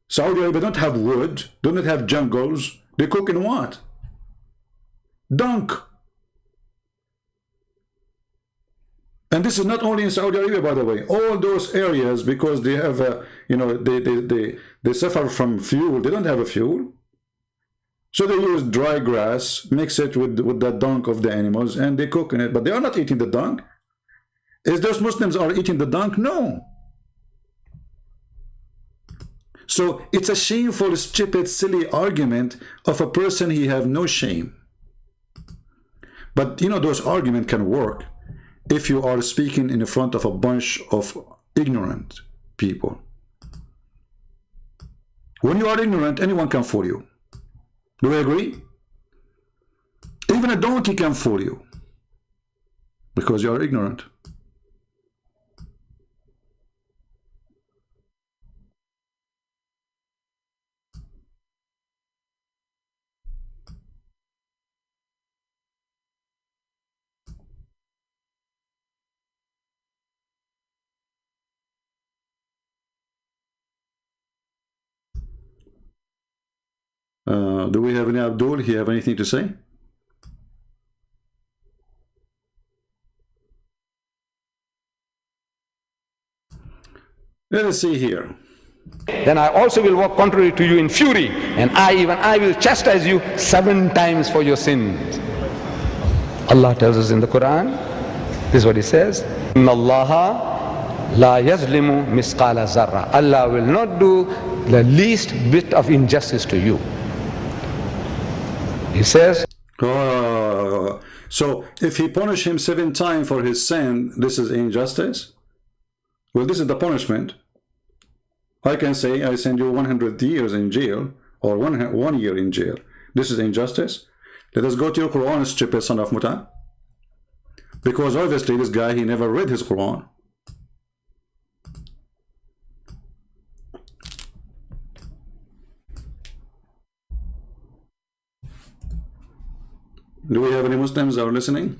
Saudi Arabia don't have wood, do not have jungles. They cook in what? Dung. And this is not only in Saudi Arabia, by the way. All those areas, because they have, you know, they suffer from fuel. They don't have a fuel. So they use dry grass, mix it with the dung of the animals, and they cook in it. But they are not eating the dung. Is those Muslims are eating the dung? No. So it's a shameful, stupid, silly argument of a person he have no shame. But you know, those arguments can work if you are speaking in front of a bunch of ignorant people. When you are ignorant, anyone can fool you. Do we agree? Even a donkey can fool you. because you are ignorant. Do we have any Abdul? He have anything to say? Let us see here. Then I also will walk contrary to you in fury, and I will chastise you 7 times for your sins. Allah tells us in the Qur'an, this is what He says, Inna Allaha la yazlimu misqala zarra. Allah will not do the least bit of injustice to you. He says, so if he punish him 7 times for his sin, this is injustice? Well, this is the punishment. I can say I send you 100 years in jail, or 1 year in jail. This is injustice. Let us go to your Quran, stupid son of Muta. Because obviously this guy, he never read his Quran. Do we have any Muslims that are listening?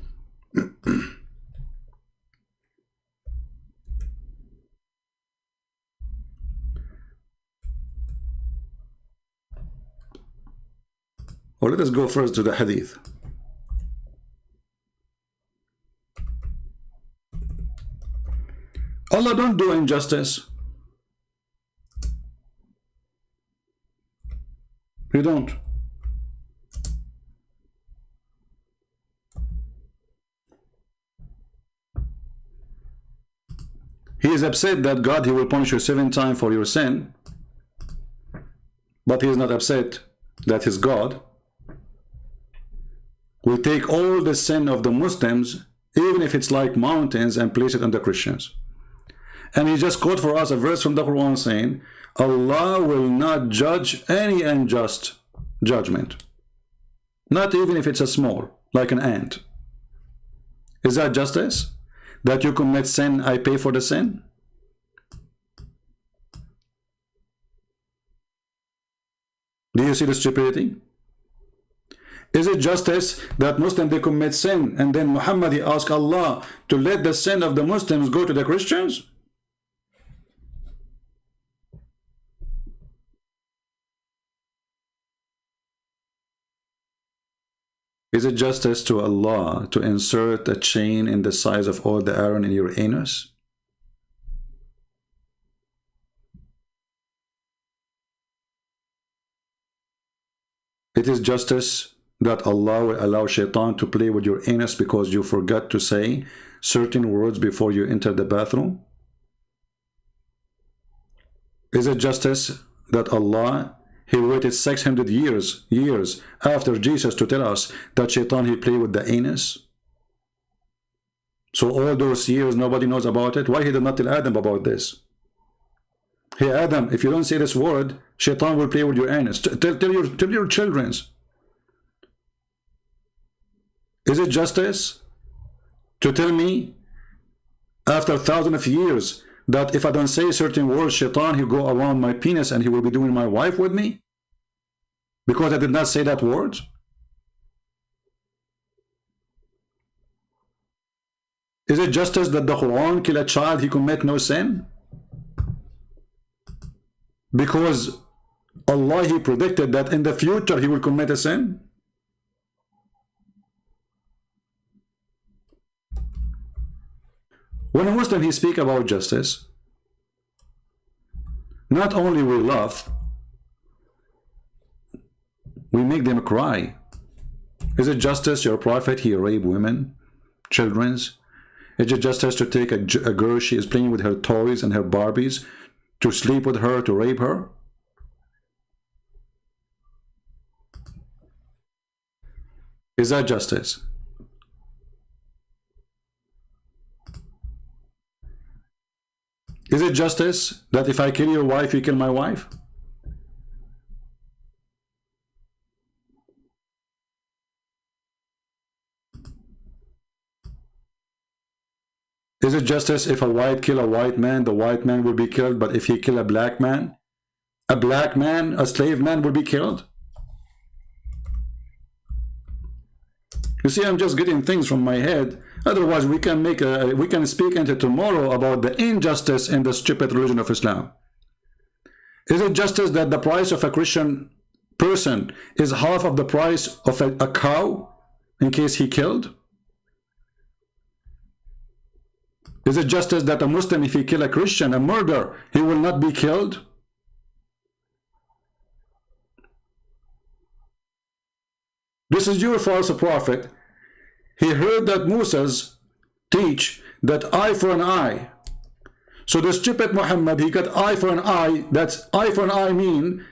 Or let us go first to the Hadith. Allah don't do injustice. He don't. He is upset that God, He will punish you 7 times for your sin, but He is not upset that His God will take all the sin of the Muslims, even if it's like mountains, and place it on the Christians. And He just quote for us a verse from the Quran saying, Allah will not judge any unjust judgment, not even if it's a small, like an ant. Is that justice? That you commit sin, I pay for the sin? Do you see the stupidity? Is it justice that Muslims, they commit sin, and then Muhammad, he asked Allah to let the sin of the Muslims go to the Christians? Is it justice to Allah to insert a chain in the size of all the iron in your anus? It is justice that Allah will allow shaitan to play with your anus because you forgot to say certain words before you enter the bathroom? Is it justice that Allah, He waited 600 years after Jesus to tell us that shaitan, he played with the anus? So all those years nobody knows about it. Why He did not tell Adam about this? Hey Adam, if you don't say this word, shaitan will play with your anus. Tell your children. Is it justice to tell me after thousands of years that if I don't say certain words, shaitan, he'll go around my penis and he will be doing my wife with me? Because I did not say that word? Is it justice that the Quran kill a child, he commit no sin? Because Allah, He predicted that in the future he will commit a sin? When a Muslim, he speak about justice, not only we laugh, we make them cry. Is it justice your prophet, he rape women, children's? Is it justice to take a girl, she is playing with her toys and her Barbies, to sleep with her, to rape her? Is that justice? Is it justice that if I kill your wife, you kill my wife? Is it justice if a white kill a white man, the white man will be killed, but if he kill a black man, a slave man will be killed? You see, I'm just getting things from my head. Otherwise, we can speak into tomorrow about the injustice in the stupid religion of Islam. Is it justice that the price of a Christian person is half of the price of a cow in case he killed? Is it justice that a Muslim, if he kill a Christian, a murderer, he will not be killed? This is your false prophet. He heard that Moses teach that eye for an eye. So the stupid Muhammad, he got eye for an eye. That's eye for an eye mean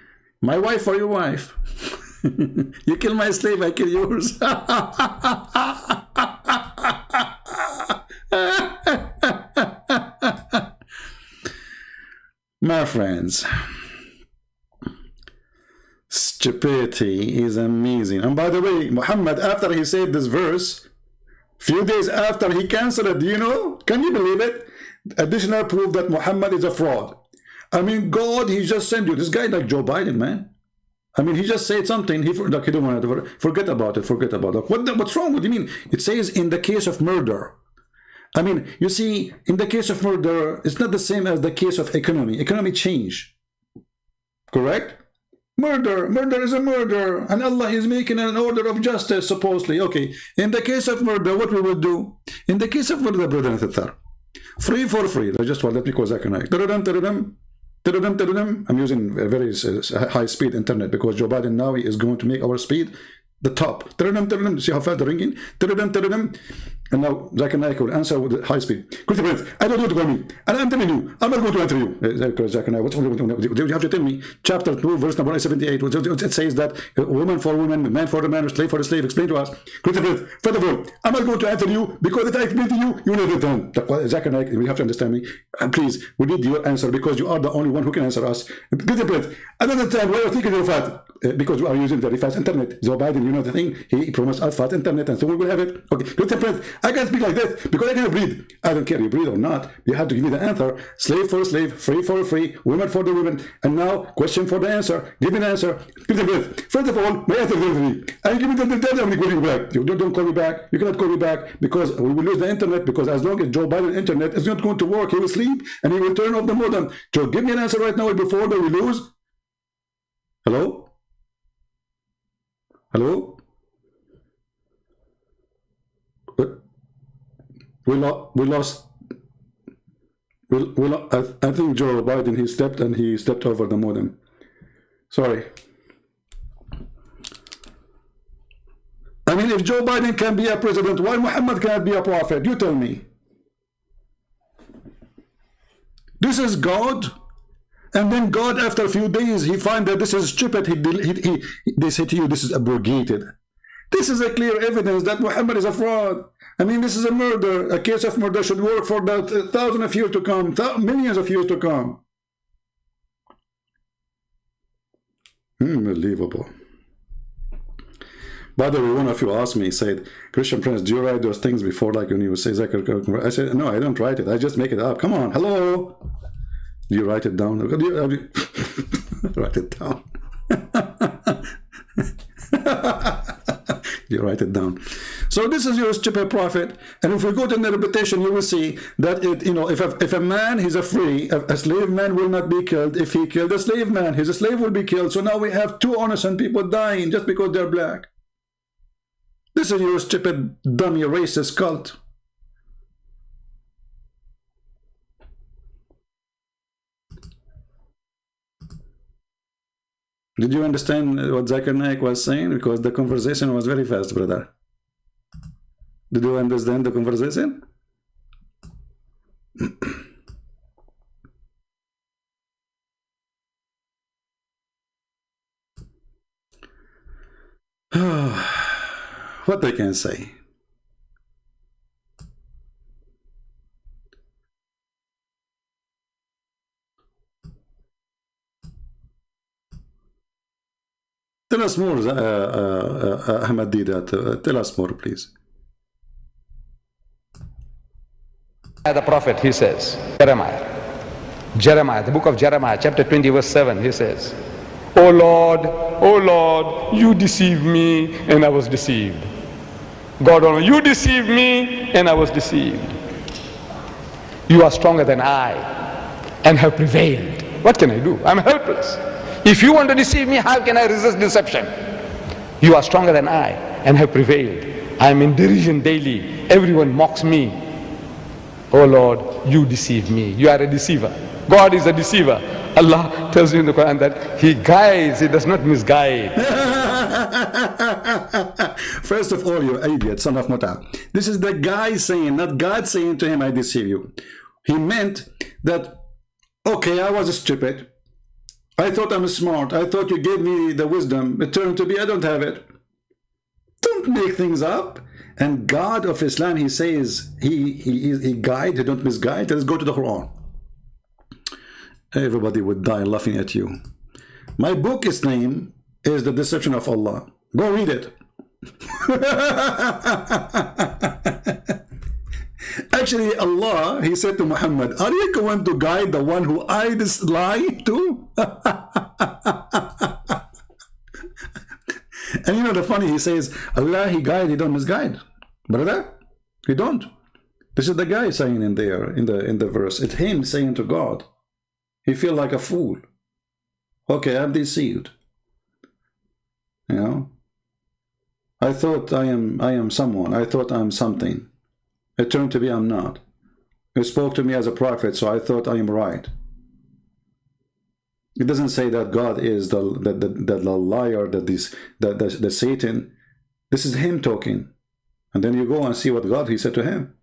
my wife for your wife. You kill my slave, I kill yours. My friends, stupidity is amazing. And by the way, Muhammad, after he said this verse, few days after, he canceled it. Do you know? Can you believe it? Additional proof that Muhammad is a fraud. I mean, God, he just sent you. This guy like Joe Biden, man. I mean, he just said something. He don't want to forget about it. Forget about it. What's wrong? What do you mean? It says in the case of murder. I mean, you see, in the case of murder, it's not the same as the case of economy. Economy change. Correct? Murder is a murder, and Allah is making an order of justice, supposedly. Okay, in the case of murder, what we will do? In the case of murder, brother and sister, free for free. Just let me call Zachariah. I'm using a very high speed internet because Joe Biden now is going to make our speed the top. See how fast the ringing? And now Zachariah will answer with the high speed. I don't want to call me. And I'm telling you, I'm not going to answer you. Zachariah, what you have to tell me? Chapter 2, verse number 78. It says that woman for woman, man for the man, slave for the slave. Explain to us. First of all, I'm not going to answer you because if I explain to you, you will never done. Zachariah, you have to understand me. And please, we need your answer because you are the only one who can answer us. Another time, we are thinking of fast because we are using very fast internet. Joe Biden, you know the thing, he promised us fast internet, and so we will have it. Okay, I can't speak like this because I cannot breathe. I don't care you breathe or not. You have to give me the answer. Slave for slave, free for free, women for the women. And now, question for the answer. Give me the answer. First of all, my answer is free. And give me the data. I'm calling you back. You don't call me back. You cannot call me back because we will lose the internet. Because as long as Joe Biden internet is not going to work, he will sleep and he will turn off the modem. So give me an answer right now before we lose. Hello? Hello? We lost. I think Joe Biden, he stepped over the modem. Sorry. I mean, if Joe Biden can be a president, why Muhammad can't be a prophet? You tell me. This is God. And then God, after a few days, he find that this is stupid. They say to you, this is abrogated. This is a clear evidence that Muhammad is a fraud. I mean, this is a murder. A case of murder should work for the thousands of years to come, millions of years to come. Unbelievable. By the way, one of you asked me, said, Christian Prince, do you write those things before, like when you say Zachariah? I said, no, I don't write it. I just make it up. Come on, hello. Do you write it down? Write it down. You write it down. So this is your stupid prophet. And if we go to the reputation, you will see that if a man is a slave man will not be killed. If he killed a slave man, his slave will be killed. So now we have two innocent people dying just because they're black. This is your stupid, dummy, racist cult. Did you understand what Zakir Naik was saying? Because the conversation was very fast, brother. Did you understand the conversation? What they can say? Tell us more, Ahmad Deedat. Tell us more, please. The prophet, he says, Jeremiah, the book of Jeremiah, chapter 20, verse 7, he says, O Lord, you deceived me and I was deceived. God Almighty, you deceived me and I was deceived. You are stronger than I and have prevailed. What can I do? I'm helpless. If you want to deceive me, how can I resist deception? You are stronger than I and have prevailed. I am in derision daily. Everyone mocks me. Oh Lord, you deceive me. You are a deceiver. God is a deceiver. Allah tells you in the Quran that He guides, He does not misguide. First of all, you idiot, son of Muta. This is the guy saying, not God saying to him, I deceive you. He meant that, okay, I was stupid. I thought I'm smart. I thought you gave me the wisdom. It turned to be I don't have it. Don't make things up. And God of Islam, he says, he guide, he don't misguide. Let's go to the Quran. Everybody would die laughing at you. My book's name is The Deception of Allah. Go read it. Actually, Allah, he said to Muhammad, are you going to guide the one who I lie to? And you know the funny, he says, Allah, he guide, he don't misguide. Brother, he don't. This is the guy saying in there, in the verse. It's him saying to God. He feel like a fool. Okay, I'm deceived. You know? I thought I am someone. I thought I'm something. It turned to be I'm not. You spoke to me as a prophet, so I thought I am right. It doesn't say that God is the liar, the Satan. This is him talking. And then you go and see what God, he said to him.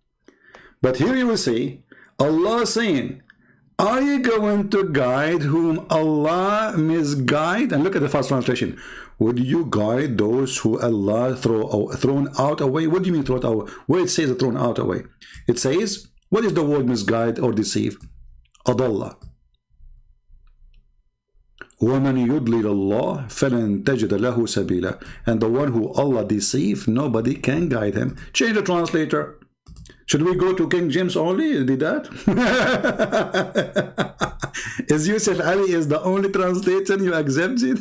But here you will see Allah saying, are you going to guide whom Allah misguide? And look at the first translation. Would you guide those who Allah thrown out away? What do you mean thrown out? Where it says thrown out away? It says, what is the word misguide or deceive? Adalla. وَمَنْ يُضْلِلَ اللَّهِ فَلَنْ تَجِدَ لَهُ سَبِيلًا. And the one who Allah deceive, nobody can guide him. Change the translator. Should we go to King James only? Did that? Is Yusuf Ali is the only translator you accept it?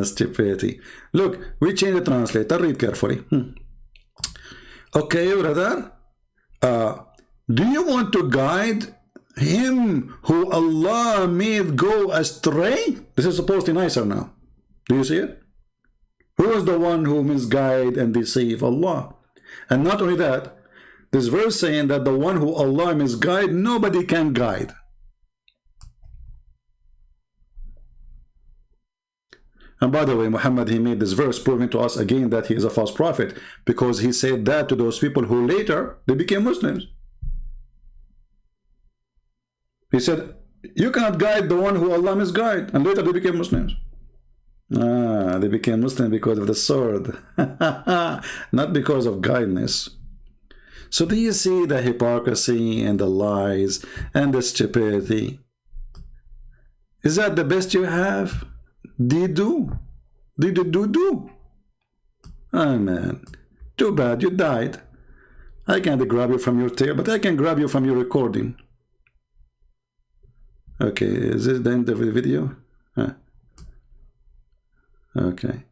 Stupidity. Look, we change the translator. Read carefully. Okay, brother. Do you want to guide him who Allah made go astray? This is supposed to be nicer now. Do you see it? Who is the one who misguide and deceive? Allah. And not only that, this verse saying that the one who Allah misguide, nobody can guide. And by the way, Muhammad, he made this verse proving to us again that he is a false prophet, because he said that to those people who later, they became Muslims. He said, you cannot guide the one who Allah misguide, and later they became Muslims. They became Muslim because of the sword, not because of guidance. So do you see the hypocrisy and the lies and the stupidity? Is that the best you have? Did you do? Oh man, too bad you died. I can't grab you from your tail, but I can grab you from your recording. Okay, is this the end of the video? Okay.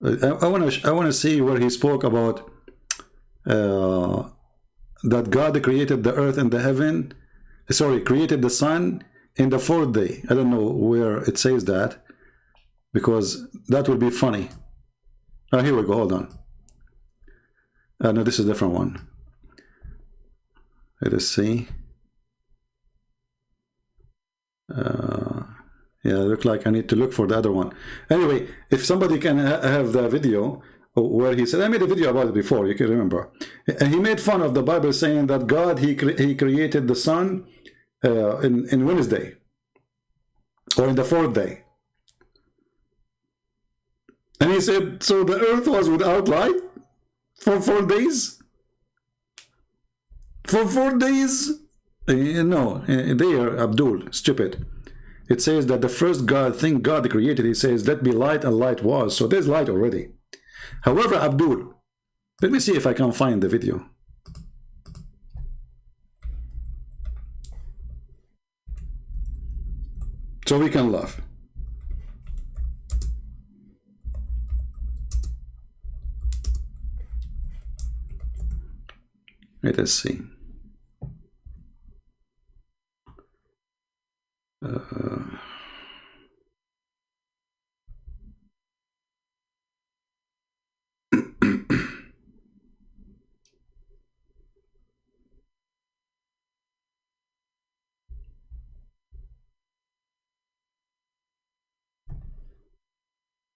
I want to see where he spoke about that God created the earth and the heaven. Sorry, created the sun in the fourth day. I don't know where it says that, because that would be funny. Oh, here we go. Hold on. No, this is a different one. Let us see. Yeah, look like I need to look for the other one. Anyway, if somebody can have the video where he said, I made a video about it before, you can remember. And he made fun of the Bible saying that God, he created the sun in Wednesday, or in the fourth day. And he said, so the earth was without light for 4 days? For 4 days? No, they are Abdul, stupid. it says that the first thing God created, he says, let be light, and light was. So there's light already. However, Abdul, let me see if I can find the video. So we can laugh. Let us see.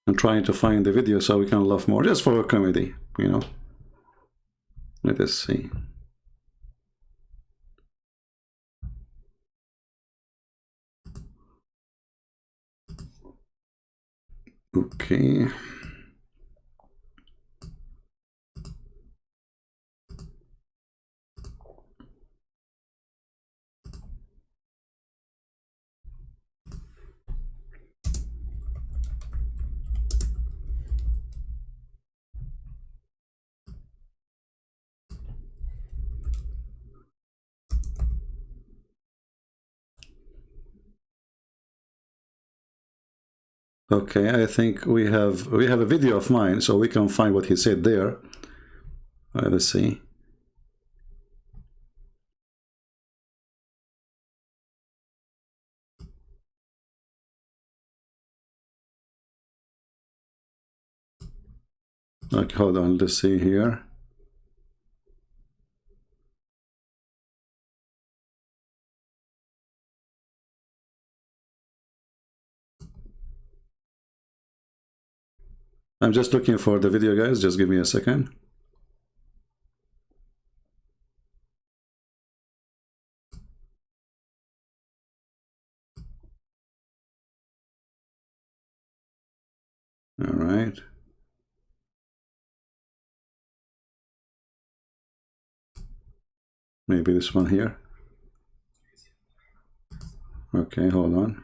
I'm trying to find the video so we can laugh more, just for a comedy, you know. Let us see. Okay. Okay, I think we have a video of mine, so we can find what he said there. Let's see. Okay, hold on, let's see here. I'm just looking for the video, guys. Just give me a second. All right. Maybe this one here. Okay, hold on.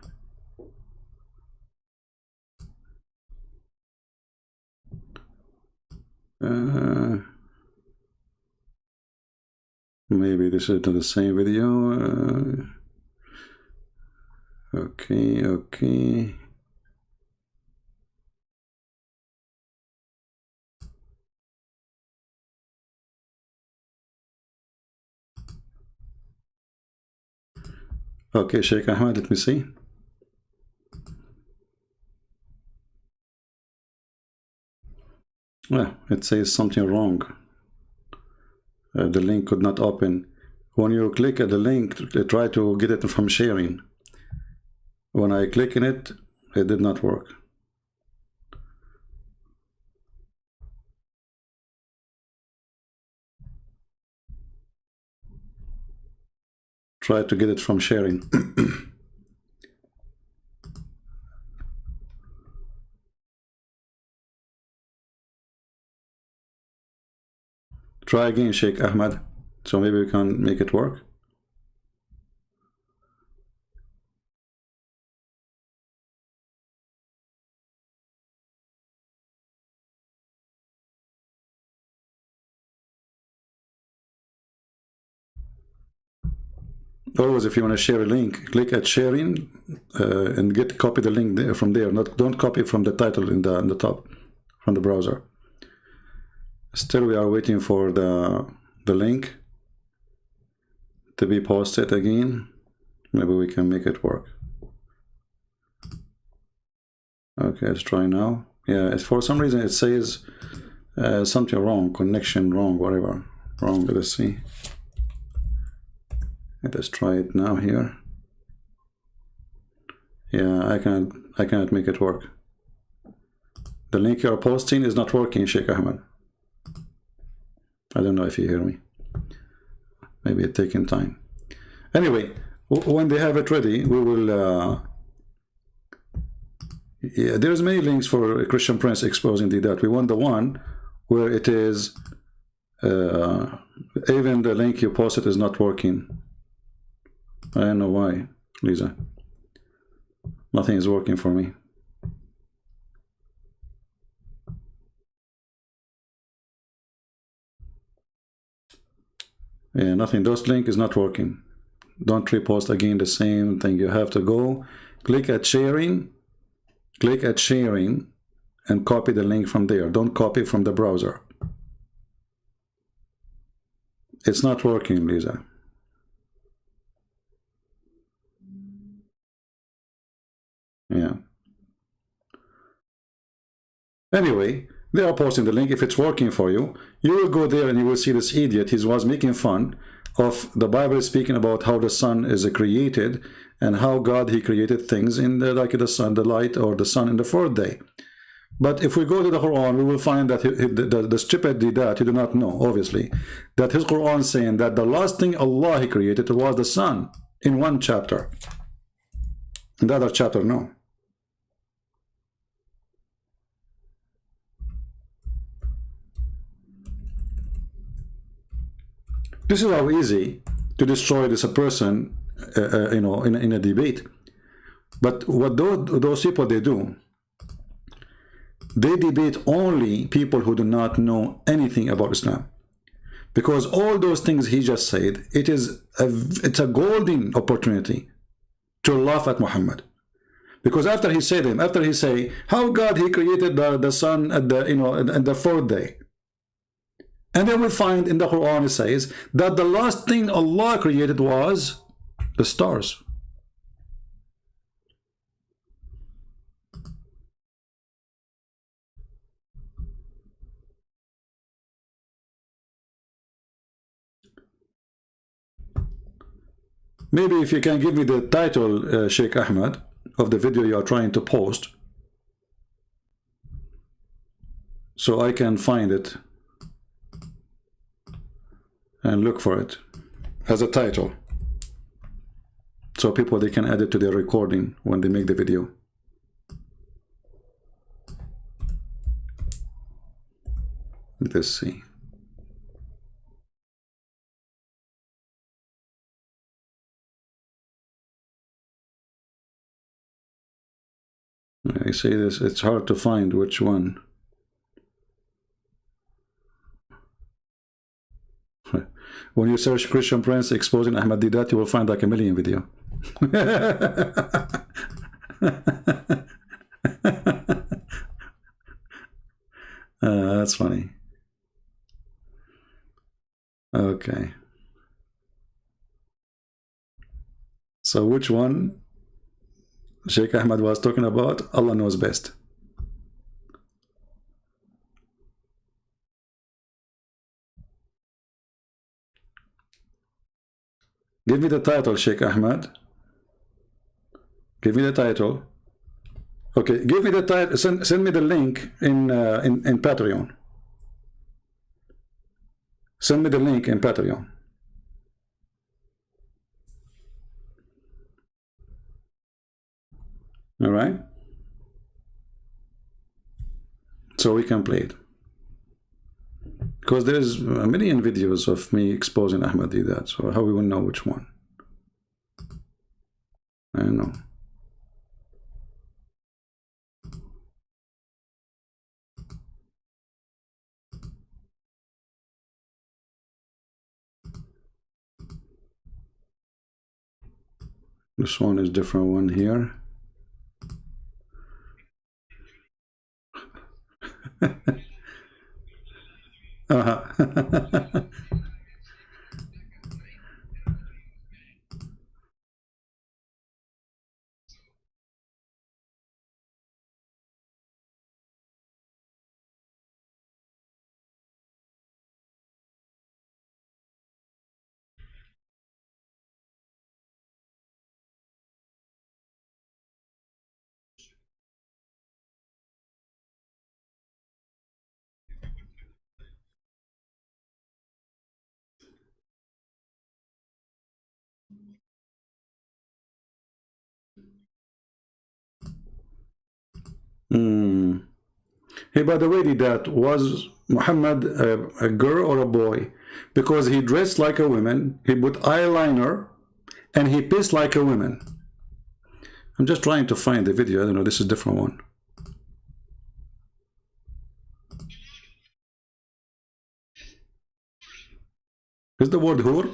Maybe this is not the same video. Okay. Okay, Sheikh Ahmad, let me see. Well, it says something wrong. The link could not open. When you click at the link, try to get it from sharing. When I click in it, it did not work. Try to get it from sharing. Try again, Sheikh Ahmad, so maybe we can make it work. Always, if you want to share a link, click at sharing and copy the link there from there. Don't copy from the title in the top from the browser. Still, we are waiting for the link to be posted again. Maybe we can make it work. Okay, let's try now. Yeah, for some reason it says something wrong, connection wrong, whatever wrong. Let's see. Let's try it now here. Yeah, I cannot make it work. The link you're posting is not working, Sheikh Ahmad. I don't know if you hear me. Maybe it's taking time. Anyway, when they have it ready, we will. Yeah, there's many links for Christian Prince exposing Deedat. We want the one where it is even the link you posted is not working. I don't know why, Lisa. Nothing is working for me. Yeah, nothing. Those link is not working. Don't repost again the same thing. You have to go click at sharing, and copy the link from there. Don't copy from the browser. It's not working, Lisa. Yeah. Anyway, they are posting the link. If it's working for you, you will go there and you will see this idiot. He was making fun of the Bible, speaking about how the sun is created and how God, he created things in the, like the sun, the light, or the sun in the fourth day. But if we go to the Quran, we will find that the stupid Deedat, he do not know, obviously, that his Quran is saying that the last thing Allah he created was the sun in one chapter. In the other chapter, no. This is how easy to destroy this a person, you know, in a debate. But what those people, they do, they debate only people who do not know anything about Islam. Because all those things he just said, it's a golden opportunity to laugh at Muhammad. Because after he said him, after he say how God he created the sun at the, you know, at the fourth day. And then we find in the Quran it says that the last thing Allah created was the stars. Maybe if you can give me the title, Sheikh Ahmad, of the video you are trying to post, so I can find it and look for it as a title, so people, they can add it to their recording when they make the video. Let's see. I say this, it's hard to find which one. When you search Christian Prince exposing Ahmad Deedat, you will find like a million video. That's funny. Okay. So which one Sheikh Ahmad was talking about? Allah knows best. Give me the title, Sheikh Ahmad. Give me the title. Okay, give me the title. Send me the link in Patreon. Send me the link in Patreon. All right. So we can play it. Because there's a million videos of me exposing Ahmad Deedat, so how we will know which one? I don't know. This one is different one here. Hey, by the way, Deedat, was Muhammad a girl or a boy? Because he dressed like a woman, he put eyeliner, and he pissed like a woman. I'm just trying to find the video. I don't know, this is a different one. Is the word whore?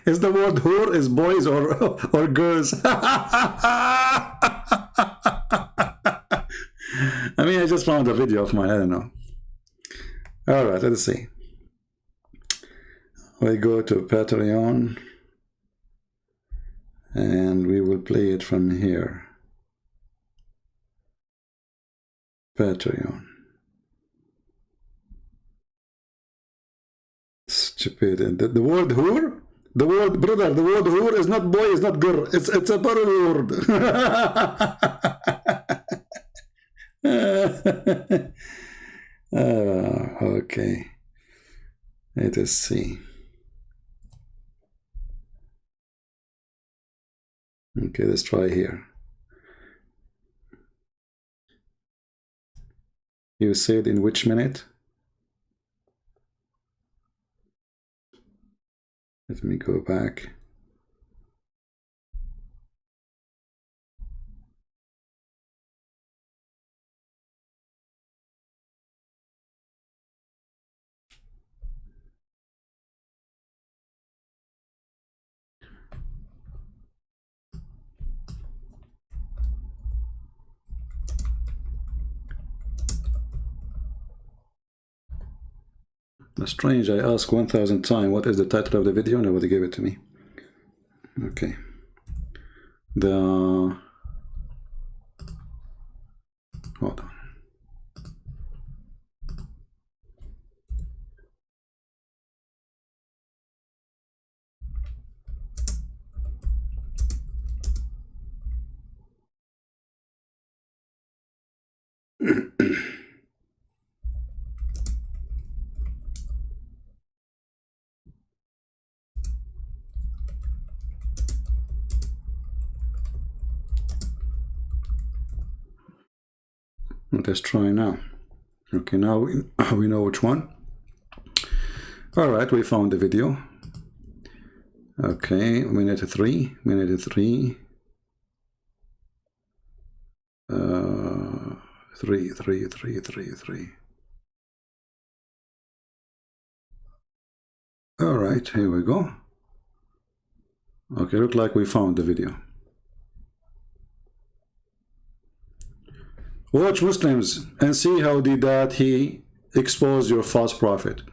Is the word whore is boys or girls? I mean, I just found a video of mine. I don't know. All right, let's see. We go to Patreon and we will play it from here. Patreon. Stupid. And the word whore? The word, brother, the word whore is not boy, it's not girl. It's a plural word. Okay. Let us see. Okay, let's try here. You said in which minute? Let me go back. That's strange. I asked 1,000 times what is the title of the video. Nobody gave it to me. Okay. Hold on. Let's try now. Okay, now we know which one. All right, we found the video. Okay, minute 3. Three. All right, here we go. Okay, look like we found the video. Watch Muslims and see how Deedat he exposed your false prophet.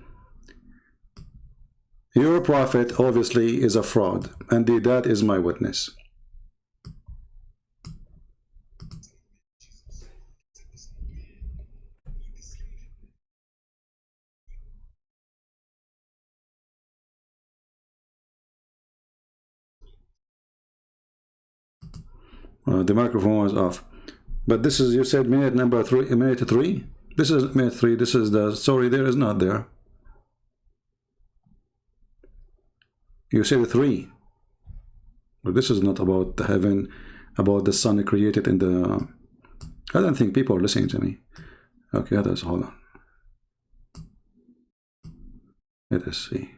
Your prophet obviously is a fraud, and Deedat is my witness. The microphone was off. But this is, you said minute number 3, minute 3? This is minute 3, this is the story there is not there. You said 3. But this is not about the heaven, about the sun created in the... I don't think people are listening to me. Okay, others, hold on. Let us see.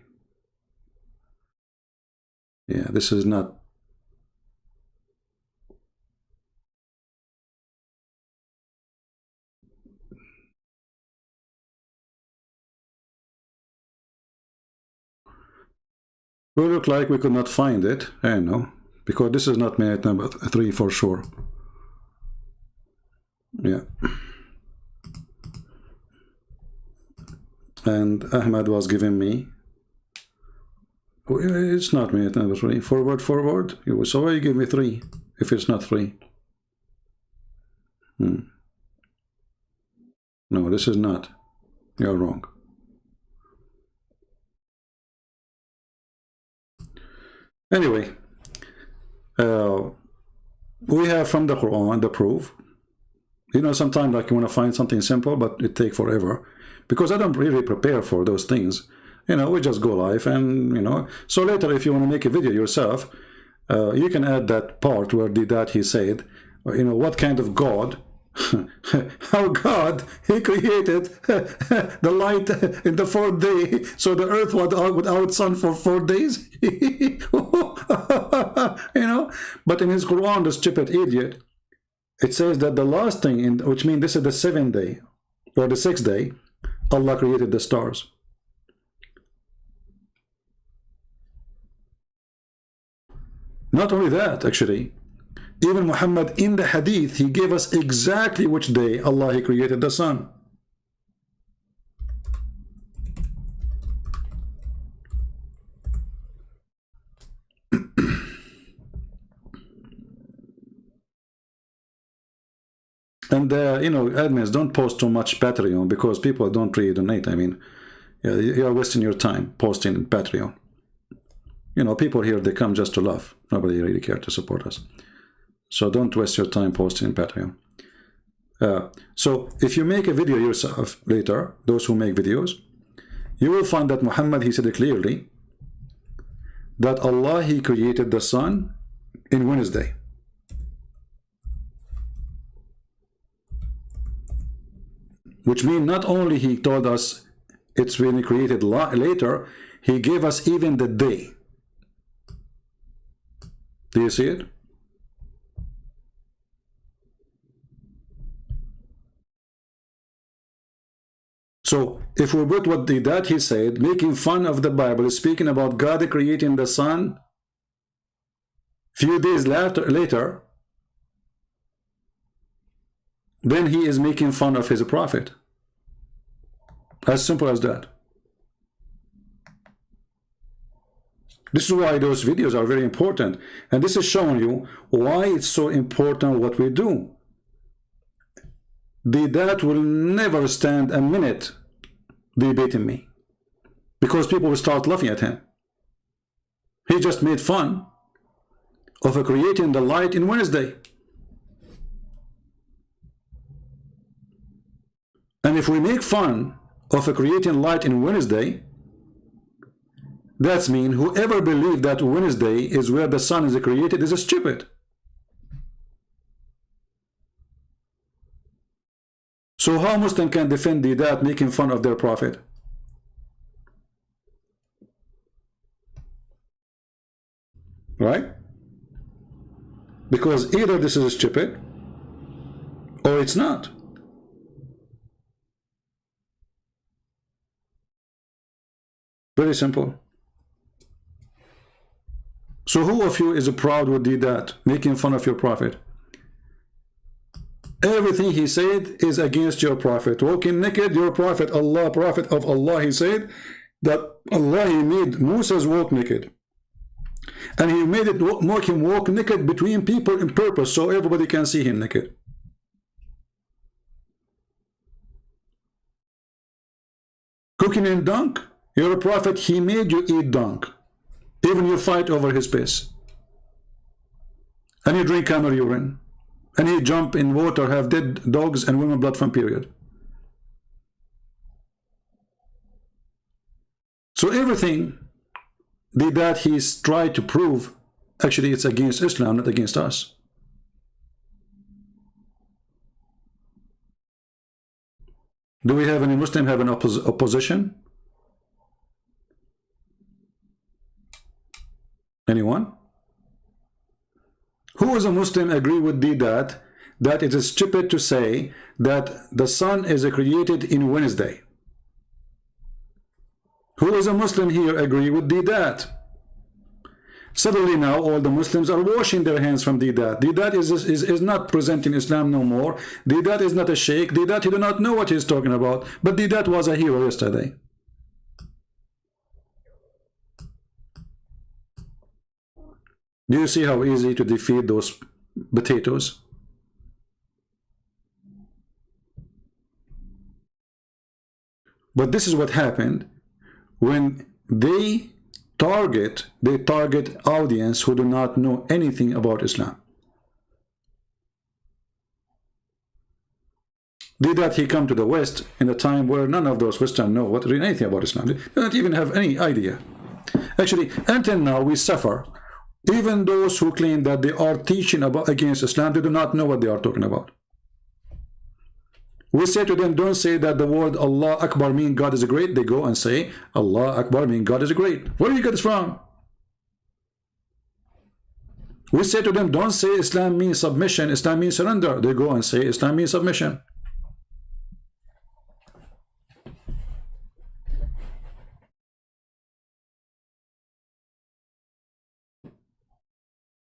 Yeah, this is not... We look like we could not find it. I know, because this is not minute number 3 for sure. Yeah. And Ahmad was giving me. It's not minute number 3. Forward. So why you give me 3 if it's not 3? No, this is not. You're wrong. Anyway, we have from the Qur'an the proof. You know, sometimes like you want to find something simple, but it takes forever because I don't really prepare for those things. You know, we just go live and, you know, so later if you want to make a video yourself, you can add that part where Deedat he said, you know, what kind of God how God, he created the light in the fourth day, so the earth was without sun for 4 days. You know, but in his Quran, the stupid idiot, it says that the last thing, which means this is the 7th day or the 6th day, Allah created the stars. Not only that, actually, even Muhammad in the hadith, he gave us exactly which day Allah he created the sun. And you know, admins, don't post too much Patreon, because people don't really donate. I mean, you are wasting your time posting in Patreon. You know, people here, they come just to laugh. Nobody really cares to support us. So don't waste your time posting in Patreon. So if you make a video yourself later, those who make videos, you will find that Muhammad, he said it clearly, that Allah, he created the sun in Wednesday. Which means not only he told us it's been created later, he gave us even the day. Do you see it? So if we put what Deedat he said, making fun of the Bible, speaking about God creating the sun few days later, then he is making fun of his prophet. As simple as that. This is why those videos are very important, and this is showing you why it's so important what we do. Deedat will never stand a minute debating me, because people will start laughing at him. He just made fun of creating the light in Wednesday. And if we make fun of creating light in Wednesday, that's mean whoever believes that Wednesday is where the sun is created is stupid. So how Muslim can defend that making fun of their prophet? Right? Because either this is stupid or it's not. Very simple. So who of you is proud with Deedat, making fun of your prophet? Everything he said is against your prophet. Walking naked, your prophet, Allah, prophet of Allah, he said that Allah, he made Moses walk naked. And he made it make him walk naked between people in purpose, so everybody can see him naked. Cooking in dung, your prophet, he made you eat dung. Even you fight over his piss. And you drink camel urine. And he jump in water, have dead dogs and women blood from period. So everything that he's tried to prove, actually it's against Islam, not against us. Do we have any Muslim have an opposition? Anyone? Who is a Muslim agree with Deedat that it is stupid to say that the sun is created in Wednesday? Who is a Muslim here agree with Deedat? Suddenly now all the Muslims are washing their hands from Deedat. Deedat is not presenting Islam no more. Deedat is not a sheikh. Deedat, he do not know what he's talking about. But Deedat was a hero yesterday. Do you see how easy to defeat those potatoes? But this is what happened when they target audience who do not know anything about Islam. Did that he come to the West in a time where none of those Western know anything about Islam. They don't even have any idea. Actually, until now we suffer. Even those who claim that they are teaching against Islam, they do not know what they are talking about. We say to them, don't say that the word Allah Akbar means God is great. They go and say Allah Akbar means God is great. Where do you get this from? We say to them, don't say Islam means submission, Islam means surrender. They go and say Islam means submission.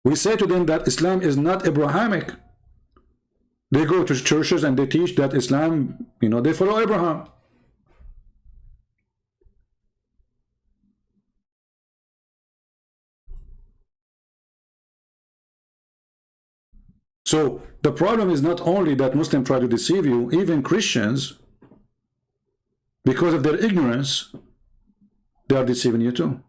We say to them that Islam is not Abrahamic. They go to churches and they teach that Islam, they follow Abraham. So the problem is not only that Muslims try to deceive you, even Christians, because of their ignorance, they are deceiving you too.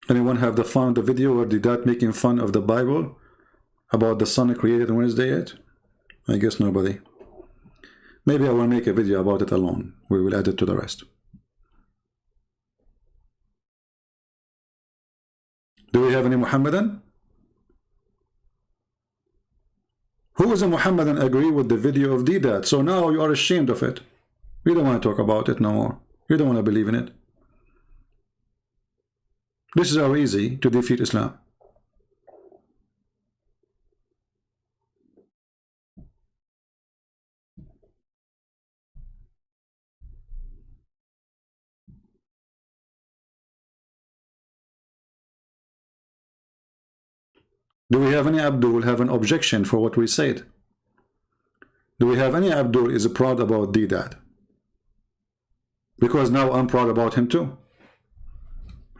Anyone have found the video where Deedat making fun of the Bible about the sun created on Wednesday yet? I guess nobody. Maybe I will make a video about it alone. We will add it to the rest. Do we have any Muhammadan? Who is a Muhammadan agree with the video of Deedat? So now you are ashamed of it. We don't want to talk about it no more. We don't want to believe in it. This is how easy to defeat Islam. Do we have any Abdul have an objection for what we said? Do we have any Abdul is proud about Deedat? Because now I'm proud about him too.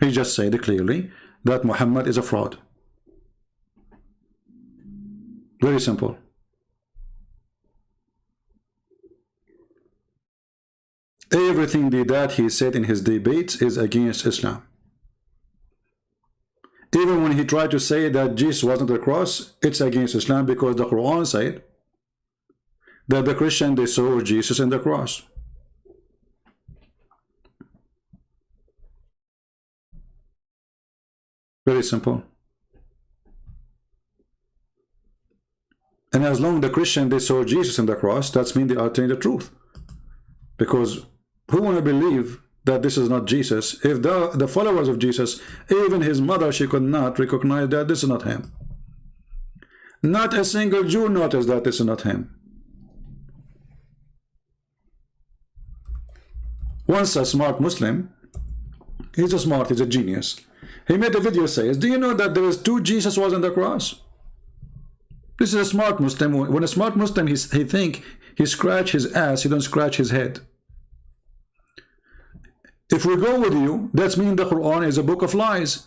He just said clearly that Muhammad is a fraud. Very simple. Everything that he said in his debates is against Islam. Even when he tried to say that Jesus wasn't the cross, it's against Islam because the Qur'an said that the Christian, they saw Jesus in the cross. Very simple. And as long as the Christian, they saw Jesus in the cross, that means they are telling the truth. Because who want to believe that this is not Jesus? If the followers of Jesus, even his mother, she could not recognize that this is not him. Not a single Jew noticed that this is not him. Once a smart Muslim, he's a genius. He made a video says, do you know that there is two Jesus was on the cross? This is a smart Muslim. When a smart Muslim, he think he scratch his ass, he don't scratch his head. If we go with you, that means the Quran is a book of lies.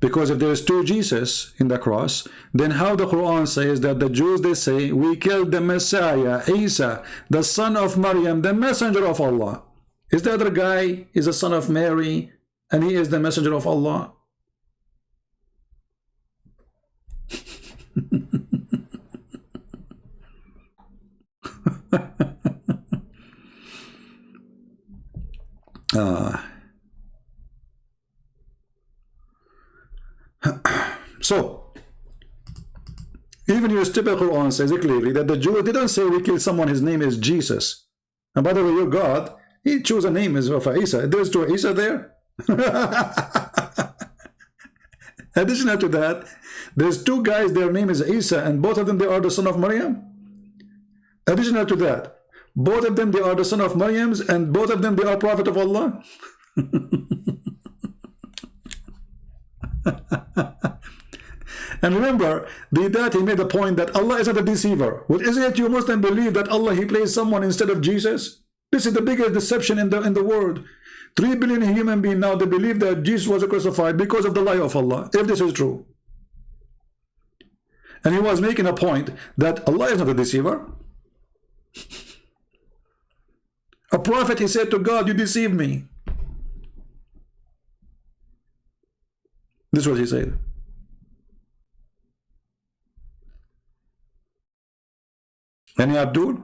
Because if there is two Jesus in the cross, then how the Quran says that the Jews, they say, we killed the Messiah, Isa, the son of Maryam, the messenger of Allah. Is the other guy is the son of Mary, and he is the messenger of Allah? So, even your stupid Quran says it clearly that the Jews didn't say we killed someone, his name is Jesus. And by the way, your God, he chose a name of Isa. There's two Isa there. Additional to that, there's two guys, their name is Isa, and both of them, they are the son of Maryam. Additional to that, both of them, they are the son of Maryam, and both of them, they are prophet of Allah. And remember, Deedat, he made the point that Allah is not a deceiver. What is it you Muslims believe that Allah, he placed someone instead of Jesus? This is the biggest deception in the world. 3 billion human beings now, they believe that Jesus was crucified because of the lie of Allah, if this is true. And he was making a point that Allah is not a deceiver. A prophet, he said to God, you deceived me. This is what he said. Any Abdul?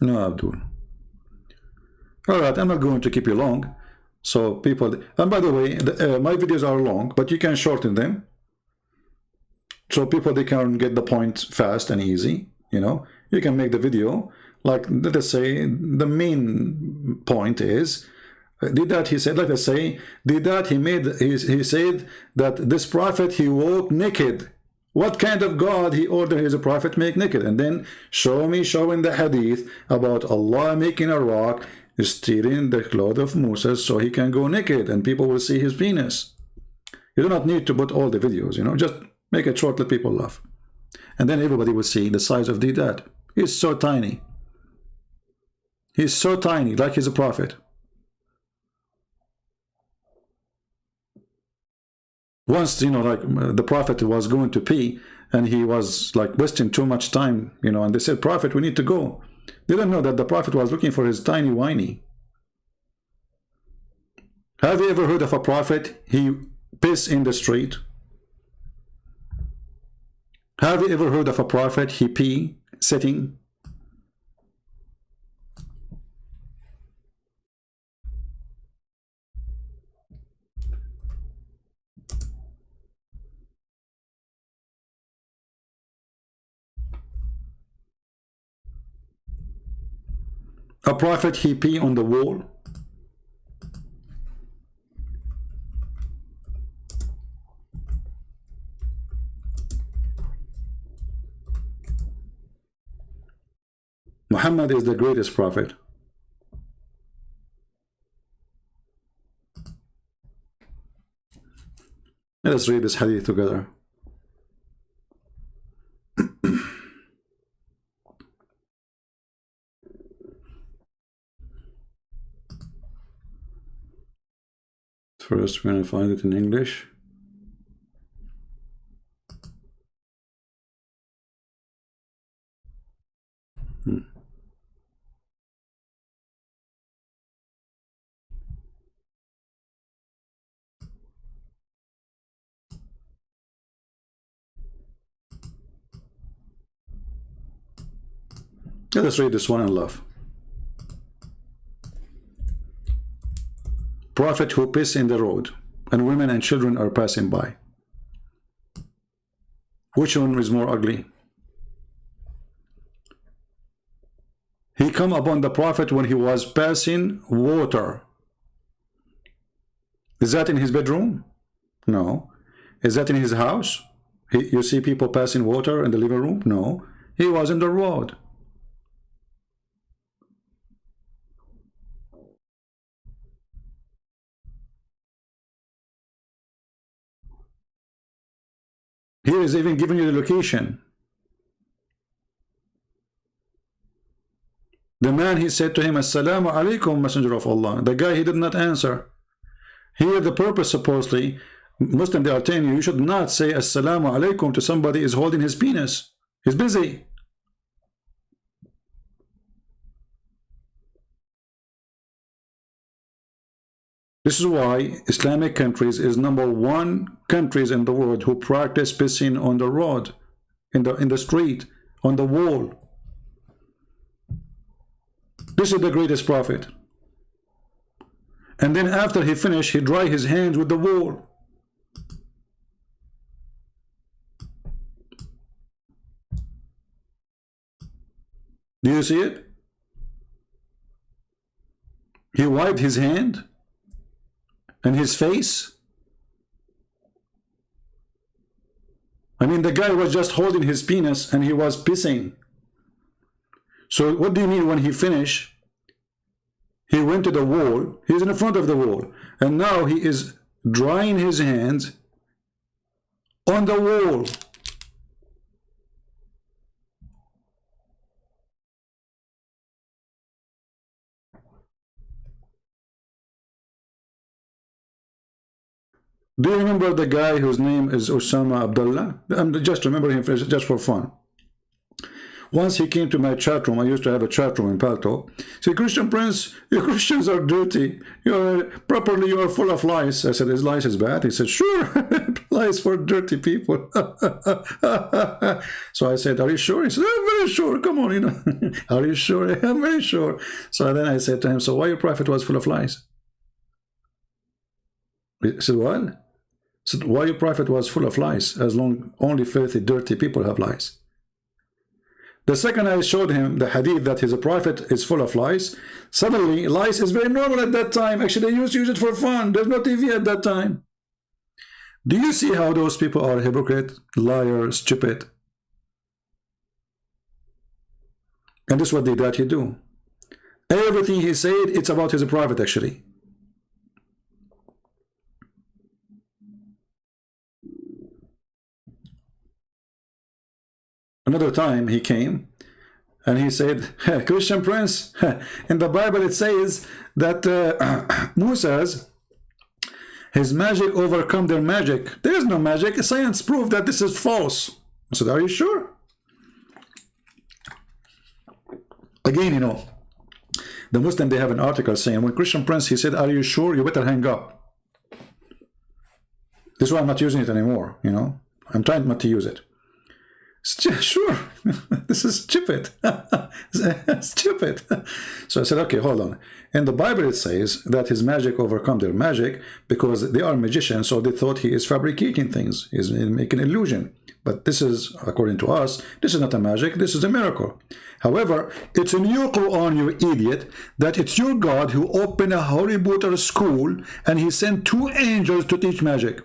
No, Abdul. All right, I'm not going to keep you long. So people, and by the way, my videos are long, but you can shorten them. So people, they can get the point fast and easy. You know, you can make the video, like, let us say, the main point is, Deedat, he said, let us say, Deedat, he said that this prophet, he walked naked. What kind of God he ordered his prophet make naked? And then showing the hadith about Allah making a rock, stealing the cloth of Moses so he can go naked and people will see his penis. You do not need to put all the videos, you know, just make it short, let people laugh. And then everybody will see the size of Deedat. He's so tiny. He's so tiny, like he's a prophet. Once, you know, like the prophet was going to pee and he was like wasting too much time, you know, and they said, prophet, we need to go. They didn't know that the prophet was looking for his tiny whiny. Have you ever heard of a prophet, he piss in the street? Have you ever heard of a prophet, he pee sitting? A prophet, he pee on the wall? Muhammad is the greatest prophet. Let us read this hadith together. First, we're going to find it in English. Let us read this one and laugh. Prophet who piss in the road, and women and children are passing by. Which one is more ugly? He come upon the prophet when he was passing water. Is that in his bedroom? No. Is that in his house? You see people passing water in the living room? No. He was in the road. Here is even giving you the location. The man, he said to him, Assalamu alaikum, messenger of Allah. The guy, he did not answer. Here the purpose, supposedly, Muslim, they are telling you, you should not say Assalamu alaikum to somebody who is holding his penis. He's busy. This is why Islamic countries is #1 countries in the world who practice pissing on the road, in the street, on the wall. This is the greatest prophet. And then after he finished, he dried his hands with the wall. Do you see it? He wiped his hand and his face. I mean, the guy was just holding his penis and he was pissing. So what do you mean when he finished? He went to the wall. He's in the front of the wall. And now he is drying his hands on the wall. Do you remember the guy whose name is Osama Abdullah? Just remember him just for fun. Once he came to my chat room. I used to have a chat room in Palto. He said, Christian Prince, you Christians are dirty. You are full of lies. I said, is lies is bad? He said, sure. lies for dirty people. So I said, are you sure? He said, I'm very sure. Come on, you know. Are you sure? I'm very sure. So then I said to him, so why your prophet was full of lies? He said, what? I said, why your prophet was full of lies, as long only filthy, dirty people have lies? The second I showed him the hadith that his prophet is full of lies, suddenly lies is very normal at that time. Actually, they used to use it for fun. There's no TV at that time. Do you see how those people are hypocrite, liar, stupid? And this is what Deedat he do. Everything he said, it's about his prophet actually. Another time he came and he said, hey, Christian Prince, in the Bible it says that Musa's his magic overcome their magic. There is no magic. Science proved that this is false. I said, are you sure? Again, you know, the Muslim, they have an article saying, when Christian Prince, he said, are you sure? You better hang up. This is why I'm not using it anymore, you know. I'm trying not to use it. Sure, this is stupid. Stupid. So I said, okay, hold on. In the Bible it says that his magic overcome their magic because they are magicians, so they thought he is fabricating things, he's making illusion. But this is, according to us, this is not a magic, this is a miracle. However, it's in your Qur'an, you idiot, that it's your God who opened a holy Buddha school and he sent 2 angels to teach magic.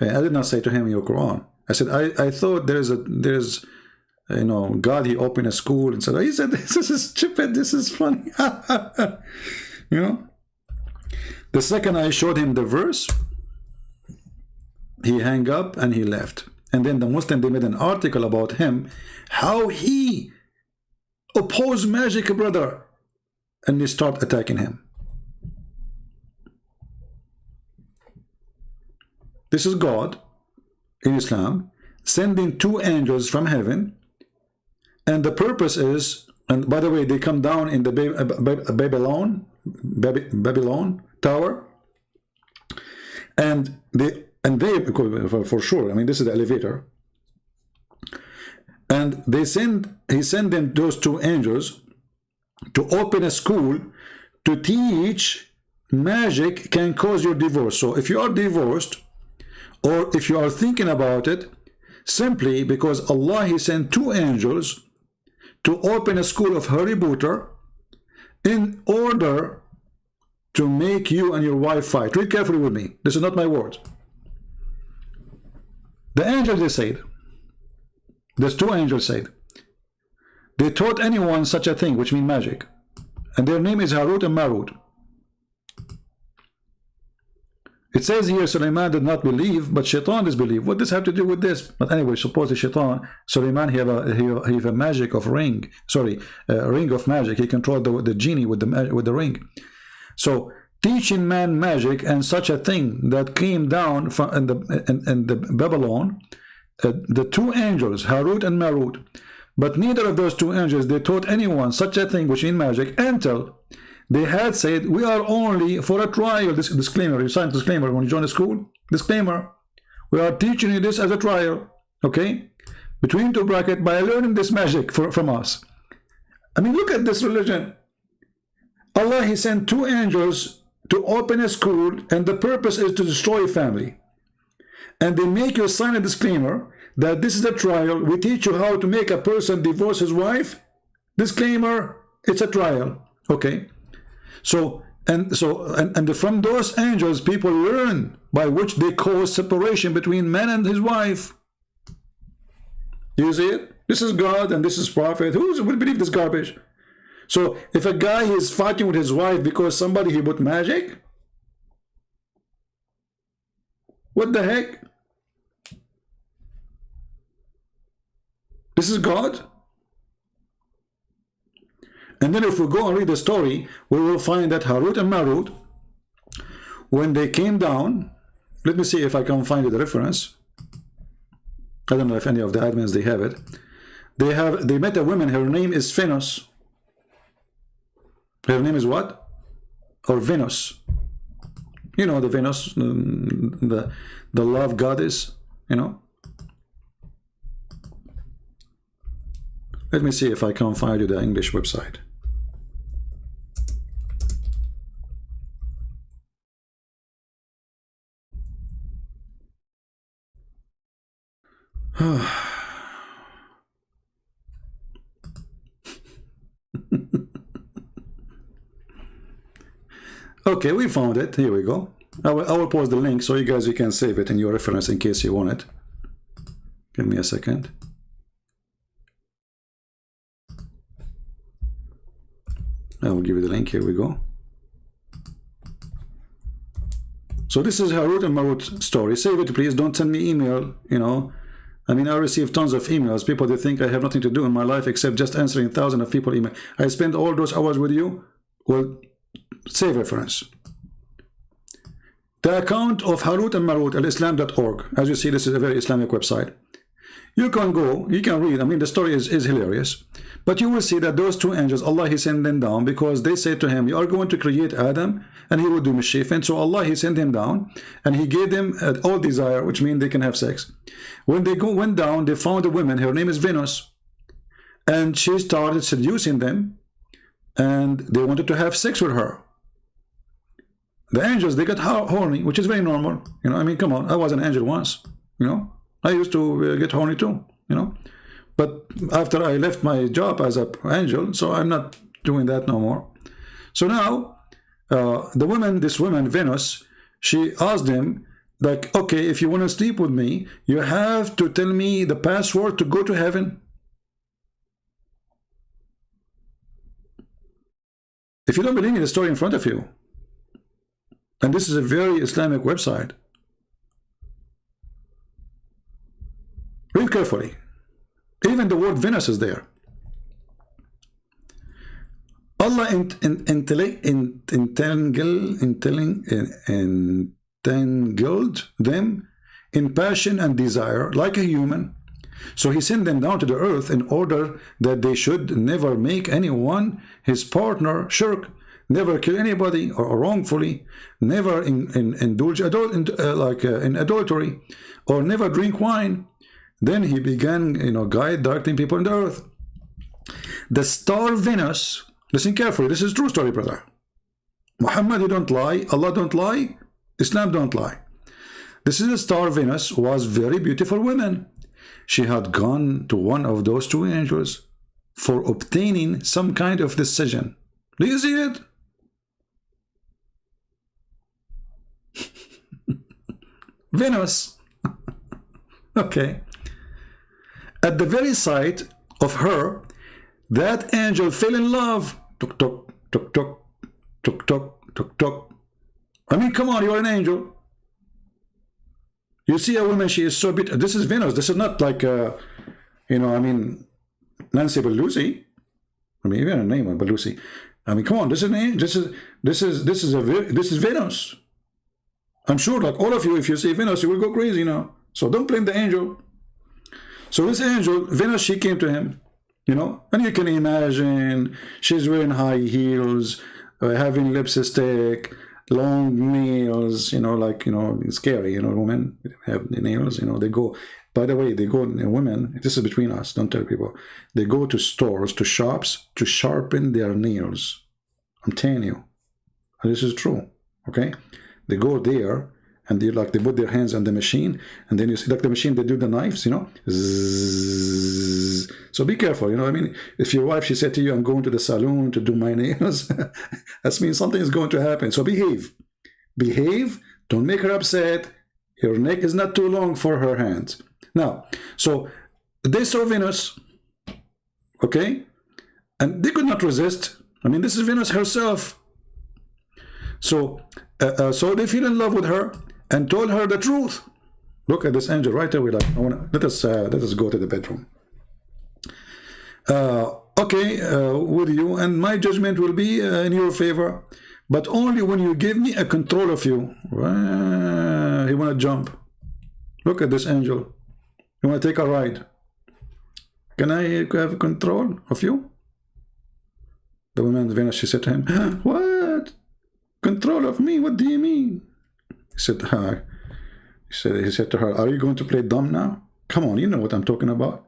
I did not say to him in your Quran. I said, I thought there's you know, God, he opened a school and said, he said, this is stupid, this is funny. You know. The second I showed him the verse, he hung up and he left. And then the Muslim, they made an article about him, how he opposed magic, brother. And they start attacking him. This is God in Islam sending 2 angels from heaven, and the purpose is, and by the way, they come down in the Babylon tower, and they for sure, I mean, this is the elevator, and he sent them, those 2 angels, to open a school to teach magic can cause your divorce. So if you are divorced, or if you are thinking about it, simply because Allah, he sent 2 angels to open a school of Harry Potter in order to make you and your wife fight. Read carefully with me. This is not my words. The angels, they said, there's 2 angels said, they taught anyone such a thing, which means magic. And their name is Harut and Marut. It says here Sulaiman did not believe, but Shaitan disbelieved. What does this have to do with this? But anyway, suppose the Shaitan, Sulaiman, he have a magic of ring. Sorry, ring of magic. He controlled the genie with the ring. So teaching man magic and such a thing that came down from in the Babylon, the 2 angels, Harut and Marut. But neither of those 2 angels, they taught anyone such a thing, which in magic, until they had said, we are only for a trial. This disclaimer, you sign disclaimer when you join the school. Disclaimer, we are teaching you this as a trial, okay? Between 2 brackets, by learning this magic from us. I mean, look at this religion. Allah, he sent 2 angels to open a school, and the purpose is to destroy a family. And they make you sign a disclaimer that this is a trial. We teach you how to make a person divorce his wife. Disclaimer, it's a trial, okay? So from those angels, people learn by which they cause separation between man and his wife. You see it? This is God and this is prophet. Who would believe this garbage? So if a guy is fighting with his wife because somebody he put magic, what the heck? This is God. And then if we go and read the story, we will find that Harut and Marut, when they came down, let me see if I can find the reference. I don't know if any of the admins, they have it. They met a woman, her name is Venus. Her name is what? Or Venus. You know, the Venus, the love goddess, you know. Let me see if I can find you the English website. Okay, we found it. Here we go. I will post the link so you can save it in your reference in case you want it. Give me a second. I will give you the link. Here we go. So this is Harut and Marut story. Save it, please. Don't send me email, you know. I mean, I receive tons of emails. People, they think I have nothing to do in my life except just answering thousands of people email. I spend all those hours with you. Well, save reference. The account of Harut and Marut, al-Islam.org. As you see, this is a very Islamic website. You can go, you can read. I mean, the story is hilarious. But you will see that those two angels, Allah, He sent them down because they said to him, you are going to create Adam and he will do mischief. And so Allah, He sent him down and He gave them all desire, which means they can have sex. When they went down, they found a woman, her name is Venus. And she started seducing them and they wanted to have sex with her. The angels, they got horny, which is very normal. You know, I mean, come on, I was an angel once, you know. I used to get horny too, you know. But after I left my job as an angel, so I'm not doing that no more. So now, this woman, Venus, she asked him, like, okay, if you want to sleep with me, you have to tell me the password to go to heaven. If you don't believe me, the story in front of you. And this is a very Islamic website. Read carefully. Even the word Venus is there. Allah entangled them in passion and desire like a human. So He sent them down to the earth in order that they should never make anyone his partner, shirk, never kill anybody or wrongfully, never indulge in adultery, or never drink wine. Then He began, you know, directing people on the earth. The star Venus, listen carefully, this is true story, brother. Muhammad, he don't lie, Allah don't lie, Islam don't lie. This is the star Venus, was very beautiful woman. She had gone to one of those two angels for obtaining some kind of decision. Do you see it? Venus. Okay. At the very sight of her, that angel fell in love. Tuk tuk tuk tuk tuk tuk tuk tuk. I mean, come on, you're an angel. You see a woman, she is so beautiful. This is Venus. This is not like, you know, I mean, Nancy Pelosi. I mean, even a name of Pelosi. I mean, come on, this is Venus. I'm sure, like all of you, if you see Venus, you will go crazy now. So don't blame the angel. So this angel, Venus, she came to him, you know, and you can imagine she's wearing high heels, having lipstick, long nails, you know, like, you know, it's scary, you know, women have the nails, you know, they go, by the way, they go, women, this is between us, don't tell people, they go to stores, to shops, to sharpen their nails. I'm telling you, this is true, okay? They go there, and they put their hands on the machine, and then you see like the machine, they do the knives, you know. Zzz. So be careful, you know. I mean, if your wife, she said to you, I'm going to the salon to do my nails, that means something is going to happen. So behave. Don't make her upset. Your neck is not too long for her hands. Now, so they saw Venus, okay, and they could not resist. I mean, this is Venus herself. So so they fell in love with her and told her the truth. Look at this angel right away. Like, let us go to the bedroom. Okay, with you, and my judgment will be in your favor, but only when you give me a control of you. He want to jump. Look at this angel. You want to take a ride? Can I have control of you? The woman Venus, she said to him, what? Control of me? What do you mean? He said, hi. He said to her, are you going to play dumb now? Come on, you know what I'm talking about.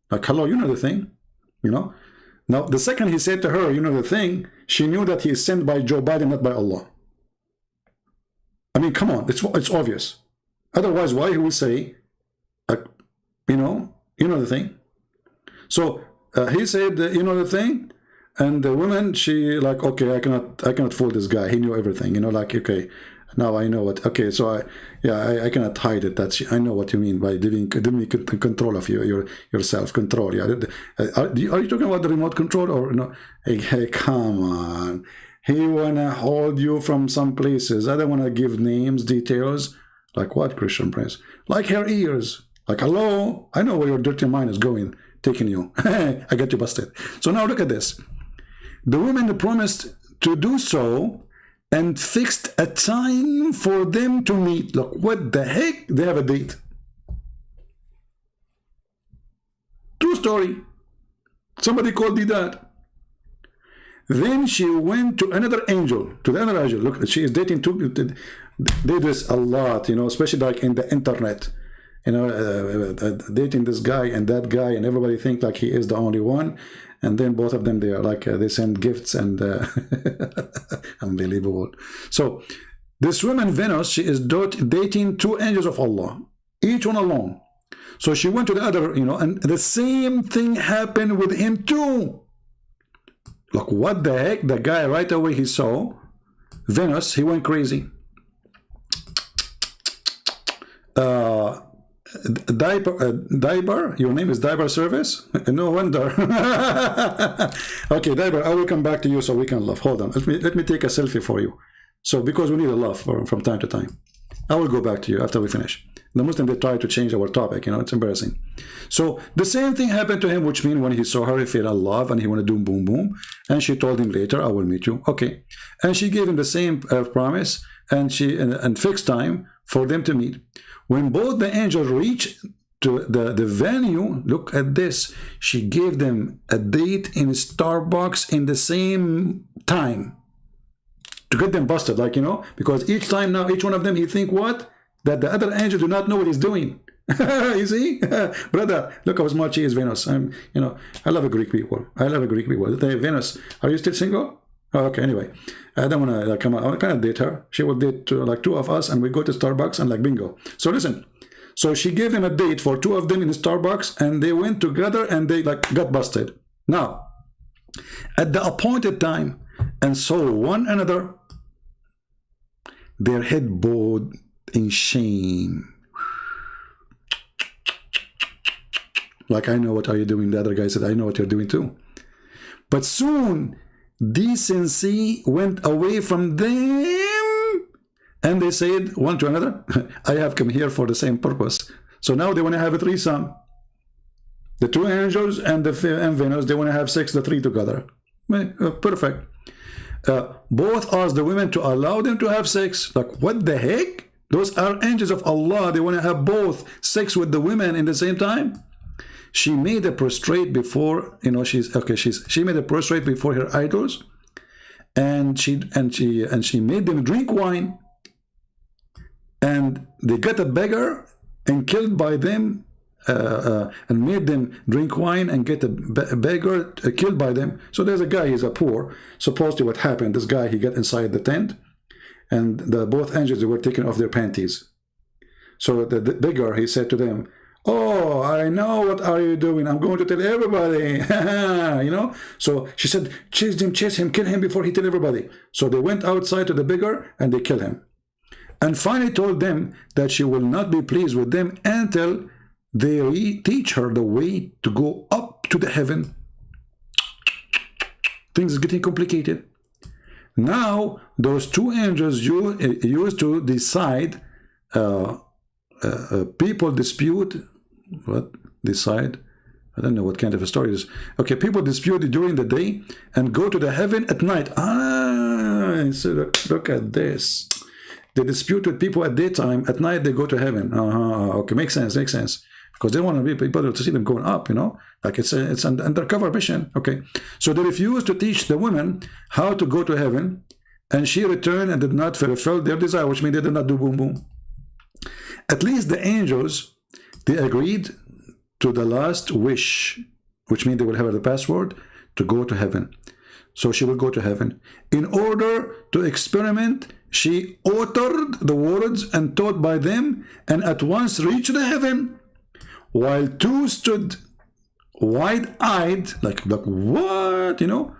Like, hello, you know the thing, you know? Now, the second he said to her, you know the thing, she knew that he is sent by Joe Biden, not by Allah. I mean, come on, it's obvious. Otherwise, why he would say, like, you know the thing. So he said, you know the thing, and the woman, she like, okay, I cannot fool this guy. He knew everything, you know, like, okay, now I know what. Okay, so I cannot hide it. I know what you mean by giving control of your self control. Yeah, are you talking about the remote control or no? Hey, come on. He wanna hold you from some places. I don't wanna give names, details. Like what, Christian Prince? Like her ears. Like, hello, I know where your dirty mind is going, taking you. I got you busted. So now look at this. The woman promised to do so and fixed a time for them to meet. Look, what the heck? They have a date. True story. Somebody called Deedat. Then she went to another angel, to the other angel. Look, she is dating two. They do this a lot, you know, especially like in the internet. You know, dating this guy and that guy, and everybody think like he is the only one. And then both of them, they are like, they send gifts and unbelievable. So this woman, Venus, she is dating two angels of Allah, each one alone. So she went to the other, you know, and the same thing happened with him too. Look, what the heck? The guy right away he saw Venus, he went crazy. Diaper, your name is Diaper Service? No wonder. Okay, Diaper, I will come back to you so we can laugh. Hold on, let me take a selfie for you. So because we need a laugh from time to time. I will go back to you after we finish. The Muslim, they try to change our topic, you know, it's embarrassing. So the same thing happened to him, which means when he saw her, he fell in love and he wanted to do boom boom. And she told him later, I will meet you. Okay. And she gave him the same promise and fixed time for them to meet. When both the angels reached to the venue, look at this. She gave them a date in Starbucks in the same time to get them busted, like, you know, because each time now, each one of them, he think what? That the other angel do not know what he's doing. You see? Brother, look how smart she is, Venus. You know, I love a Greek people. I love a Greek people. Venus, are you still single? Oh, okay, anyway. I don't want to come out. I can't date her. She will date like two of us and we go to Starbucks and like bingo. So listen. So she gave them a date for two of them in Starbucks and they went together and they like got busted. Now, at the appointed time and saw one another, their head bowed in shame. Like, I know what are you doing. The other guy said, I know what you're doing too. But soon decency went away from them and they said one to another, I have come here for the same purpose. So now they want to have a threesome. The two angels and Venus, they want to have sex, the three together. Perfect. Both asked the women to allow them to have sex. Like, what the heck? Those are angels of Allah. They want to have both sex with the women in the same time. She made a prostrate before, you know, she made a prostrate before her idols, and she made them drink wine, and they got a beggar and killed by them, and made them drink wine and get a beggar killed by them. So there's a guy, he's a poor. Supposedly what happened, this guy, he got inside the tent, and both angels, they were taking off their panties. So the beggar, he said to them, oh, I know what are you doing. I'm going to tell everybody. You know? So she said, chase him, kill him before he tell everybody. So they went outside to the beggar and they killed him. And finally told them that she will not be pleased with them until they teach her the way to go up to the heaven. Things are getting complicated. Now, those two angels used to decide people dispute. What? Decide? I don't know what kind of a story it is. Okay, people dispute during the day and go to the heaven at night. So look at this. They dispute with people at daytime. At night, they go to heaven. Okay, makes sense. Because they want to be people to see them going up, you know? Like it's an undercover mission. Okay. So they refuse to teach the women how to go to heaven. and she returned and did not fulfill their desire, which means they did not do boom boom. At least the angels, they agreed to the last wish, which means they will have the password to go to heaven. So she will go to heaven. In order to experiment, she uttered the words and taught by them, and at once reached the heaven, while two stood wide-eyed, like what, you know?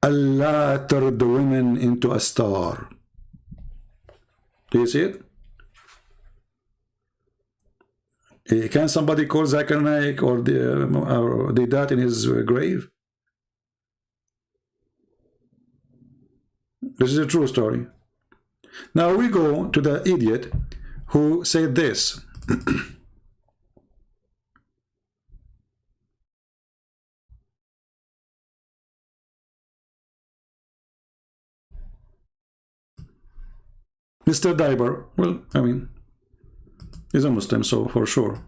Allah turned the women into a star. Do you see it? Can somebody call Zakir Naik or Deedat in his grave? This is a true story. Now we go to the idiot who said this. Mr. Diber, well, I mean, he's a Muslim, so for sure.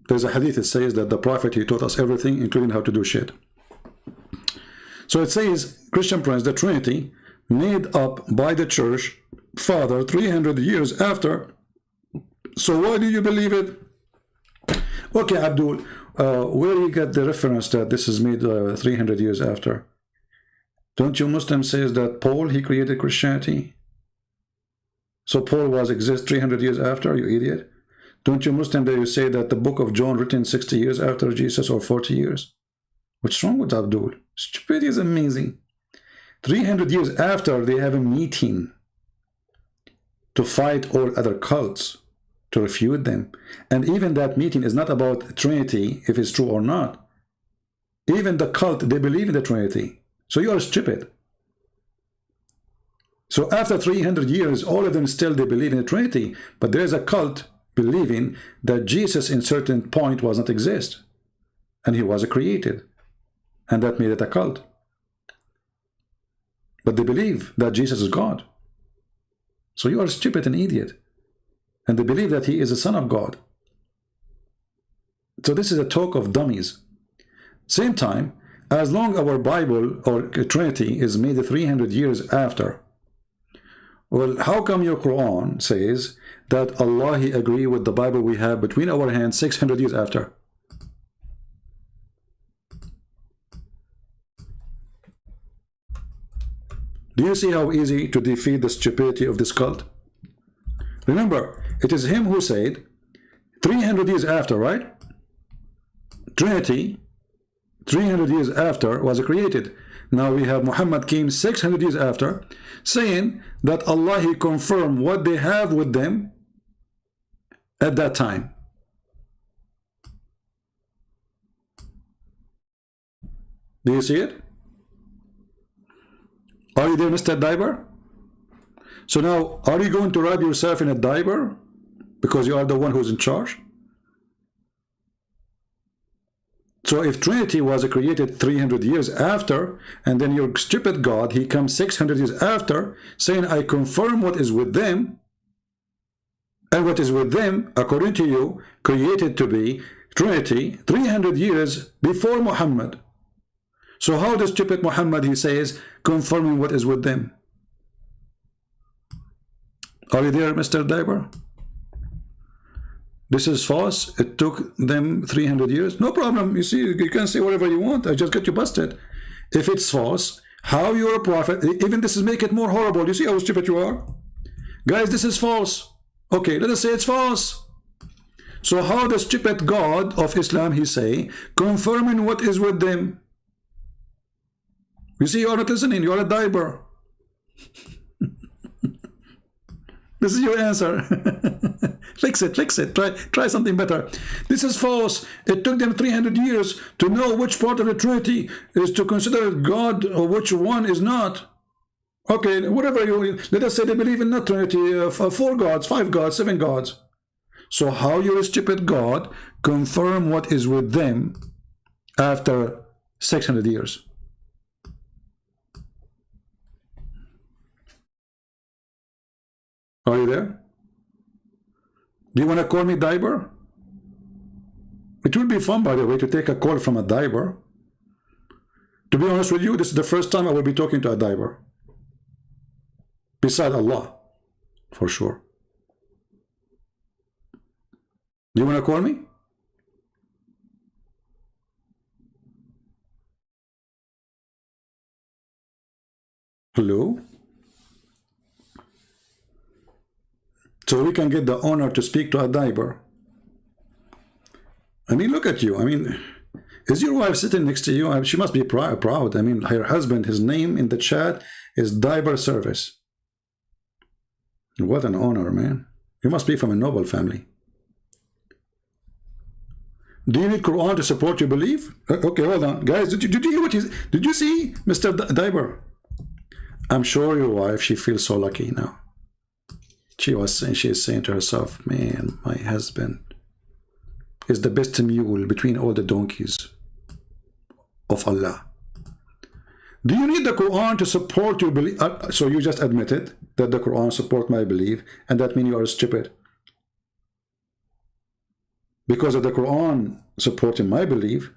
There's a hadith that says that the Prophet, he taught us everything, including how to do shit. So it says, Christian Prince, the Trinity, made up by the Church Father 300 years after. So why do you believe it? Okay, Abdul, where do you get the reference that this is made 300 years after? Don't you Muslims say that Paul, he created Christianity? So Paul was exist 300 years after, you idiot? Don't you Muslim that you say that the book of John written 60 years after Jesus or 40 years? What's wrong with Abdul? Stupidity is amazing. 300 years after, they have a meeting to fight all other cults, to refute them. And even that meeting is not about Trinity, if it's true or not. Even the cult, they believe in the Trinity. So you are stupid. So after 300 years, all of them still, they believe in the Trinity. But there is a cult believing that Jesus in certain point was not exist. And he was created. And that made it a cult. But they believe that Jesus is God. So you are stupid and idiot. And they believe that he is the Son of God. So this is a talk of dummies. Same time, as long our Bible or Trinity is made 300 years after, well, how come your Quran says that Allah, he agree with the Bible we have between our hands 600 years after? Do you see how easy to defeat the stupidity of this cult? Remember, it is him who said 300 years after, right? Trinity 300 years after was created. Now we have Muhammad came 600 years after, saying that Allah, he confirmed what they have with them at that time. Do you see it? Are you there, Mr. Diber? So now, are you going to wrap yourself in a diaper because you are the one who's in charge? So if Trinity was created 300 years after, and then your stupid God, he comes 600 years after, saying, I confirm what is with them, and what is with them, according to you, created to be Trinity 300 years before Muhammad. So how does stupid Muhammad, he says, confirming what is with them? Are you there, Mr. Diber? This is false. It took them 300 years. No problem. You see, you can say whatever you want. I just get you busted. If it's false, how you're a prophet, even this is make it more horrible. You see how stupid you are? Guys, this is false. Okay, let us say it's false. So how the stupid God of Islam, he say, confirming what is with them? You see, you are not listening. You are a diaper. This is your answer. Fix it, fix it. Try something better. This is false. It took them 300 years to know which part of the Trinity is to consider God or which one is not. Okay, whatever you, let us say they believe in not Trinity, 4 gods, 5 gods, 7 gods. So how your stupid God confirm what is with them after 600 years? Are you there? Do you want to call me Diber? It would be fun, by the way, to take a call from a Diber. To be honest with you, this is the first time I will be talking to a Diber. beside Allah, for sure. Do you want to call me? Hello? So we can get the honor to speak to a diaper. I mean, look at you. I mean, is your wife sitting next to you? She must be proud. I mean, her husband, his name in the chat is Diaper Service. What an honor, man. You must be from a noble family. Do you need Quran to support your belief? Okay, hold on. Guys, did you hear what did you see, Mr. Diaper? I'm sure your wife, she feels so lucky now. She is saying to herself, man, my husband is the best mule between all the donkeys of Allah. Do you need the Quran to support your belief? So you just admitted that the Quran support my belief, and that means you are stupid. Because of the Quran supporting my belief,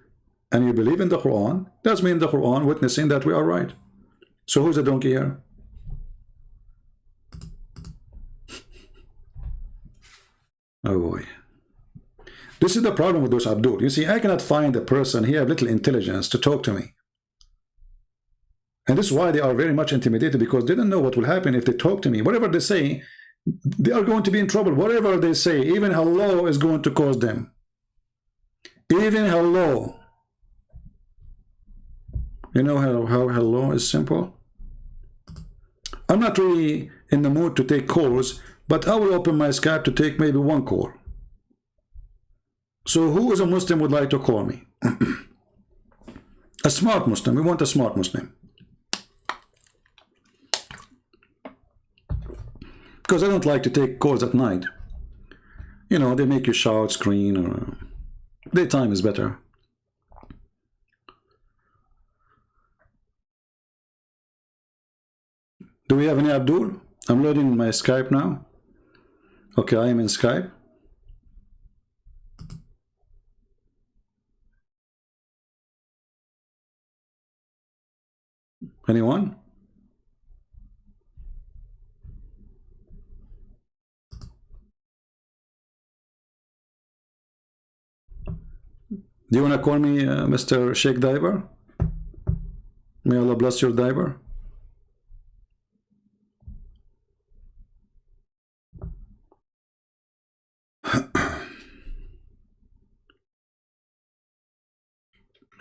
and you believe in the Quran, that means the Quran witnessing that we are right. So who's the donkey here? Oh boy. This is the problem with those Abdul. You see, I cannot find a person, he have little intelligence to talk to me. And this is why they are very much intimidated, because they don't know what will happen if they talk to me. Whatever they say, they are going to be in trouble. Whatever they say, even hello is going to cause them. Even hello. You know how hello is simple? I'm not really in the mood to take calls, but I will open my Skype to take maybe one call. So who is a Muslim would like to call me? A smart Muslim. We want a smart Muslim. Because I don't like to take calls at night. You know, they make you shout, scream, or daytime is better. Do we have any Abdul? I'm loading my Skype now. Okay, I am in Skype. Anyone? Do you want to call me Mr. Sheikh Diver? May Allah bless your diver.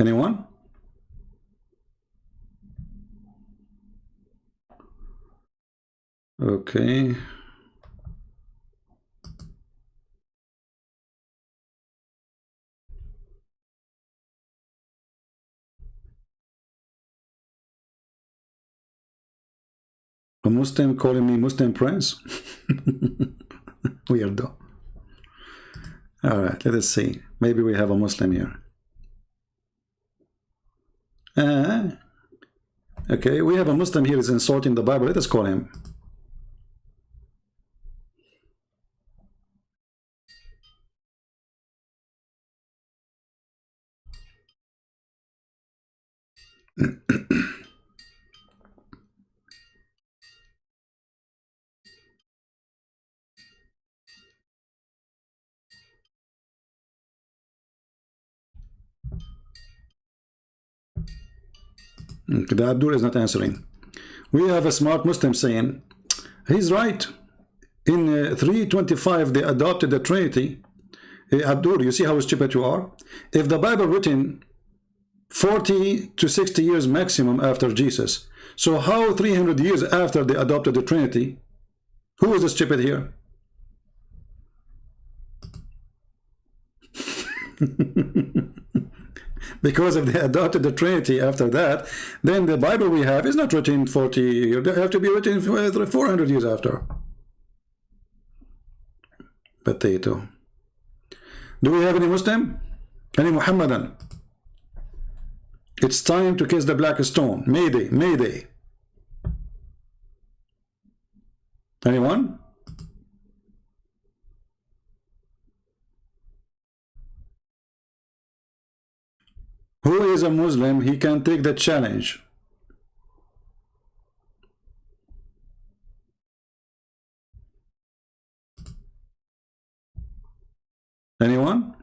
Anyone? Okay. A Muslim calling me Muslim Prince? Weirdo. All right, let us see. Maybe we have a Muslim here. Okay, we have a Muslim here is insulting the Bible. Let us call him. The Abdul is not answering. We have a smart Muslim saying, he's right. In 325, they adopted the Trinity. Abdul, you see how stupid you are? If the Bible written 40 to 60 years maximum after Jesus, so how 300 years after they adopted the Trinity? Who is the stupid here? Because if they adopted the Trinity after that, then the Bible we have is not written 40 years. They have to be written 400 years after. Potato. Do we have any Muslim? Any Muhammadan? It's time to kiss the black stone. Mayday, Mayday. Anyone? Who is a Muslim? He can take the challenge. Anyone?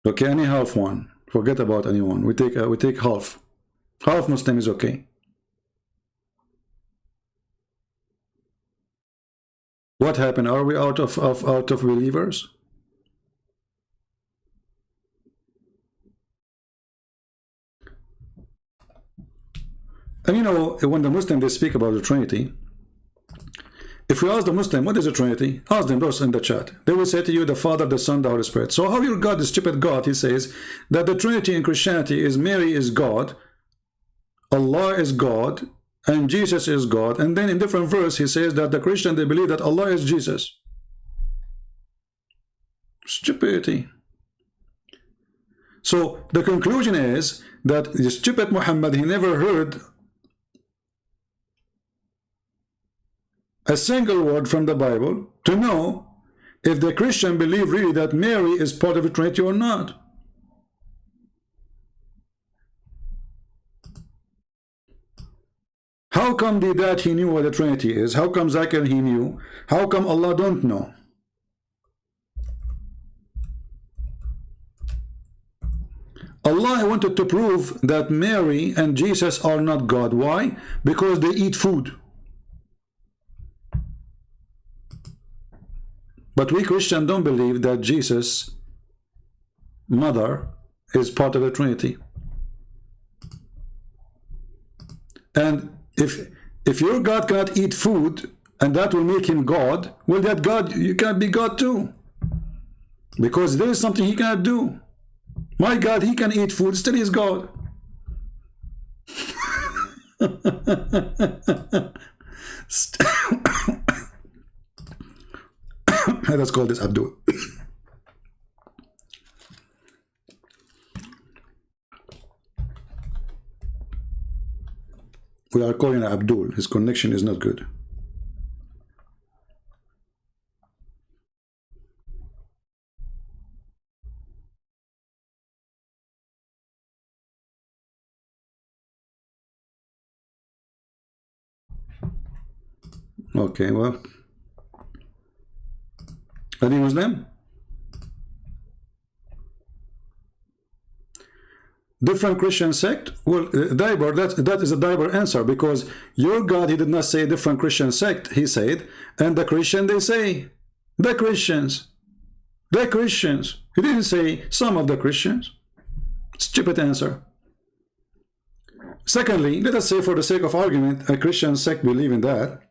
Okay, any half one. Forget about anyone. We take half. Half Muslim is okay. What happened? Are we out of believers? And you know, when the Muslim they speak about the Trinity, if we ask the Muslim, what is the Trinity? Ask them those in the chat. They will say to you, the Father, the Son, the Holy Spirit. So how you regard the stupid God? He says that the Trinity in Christianity is Mary is God, Allah is God, and Jesus is God. And then in different verse, he says that the Christian, they believe that Allah is Jesus. Stupidity. So the conclusion is that the stupid Muhammad, he never heard a single word from the Bible to know if the Christian believe really that Mary is part of the Trinity or not. How come Deedat he knew what the Trinity is? How come Zakir he knew? How come Allah don't know? Allah wanted to prove that Mary and Jesus are not God. Why? Because they eat food. But we Christians don't believe that Jesus' mother is part of the Trinity. And if your God cannot eat food and that will make him God, well, that God, you can't be God too. Because there is something he cannot do. My God, he can eat food, still is God. Let's call this Abdul. We are calling Abdul. His connection is not good. Okay, well, any Muslim? Different Christian sect? Well, Diber, that is a Diber answer, because your God, he did not say different Christian sect, he said, and the Christian, they say, the Christians. He didn't say some of the Christians. Stupid answer. Secondly, let us say for the sake of argument, a Christian sect believe in that.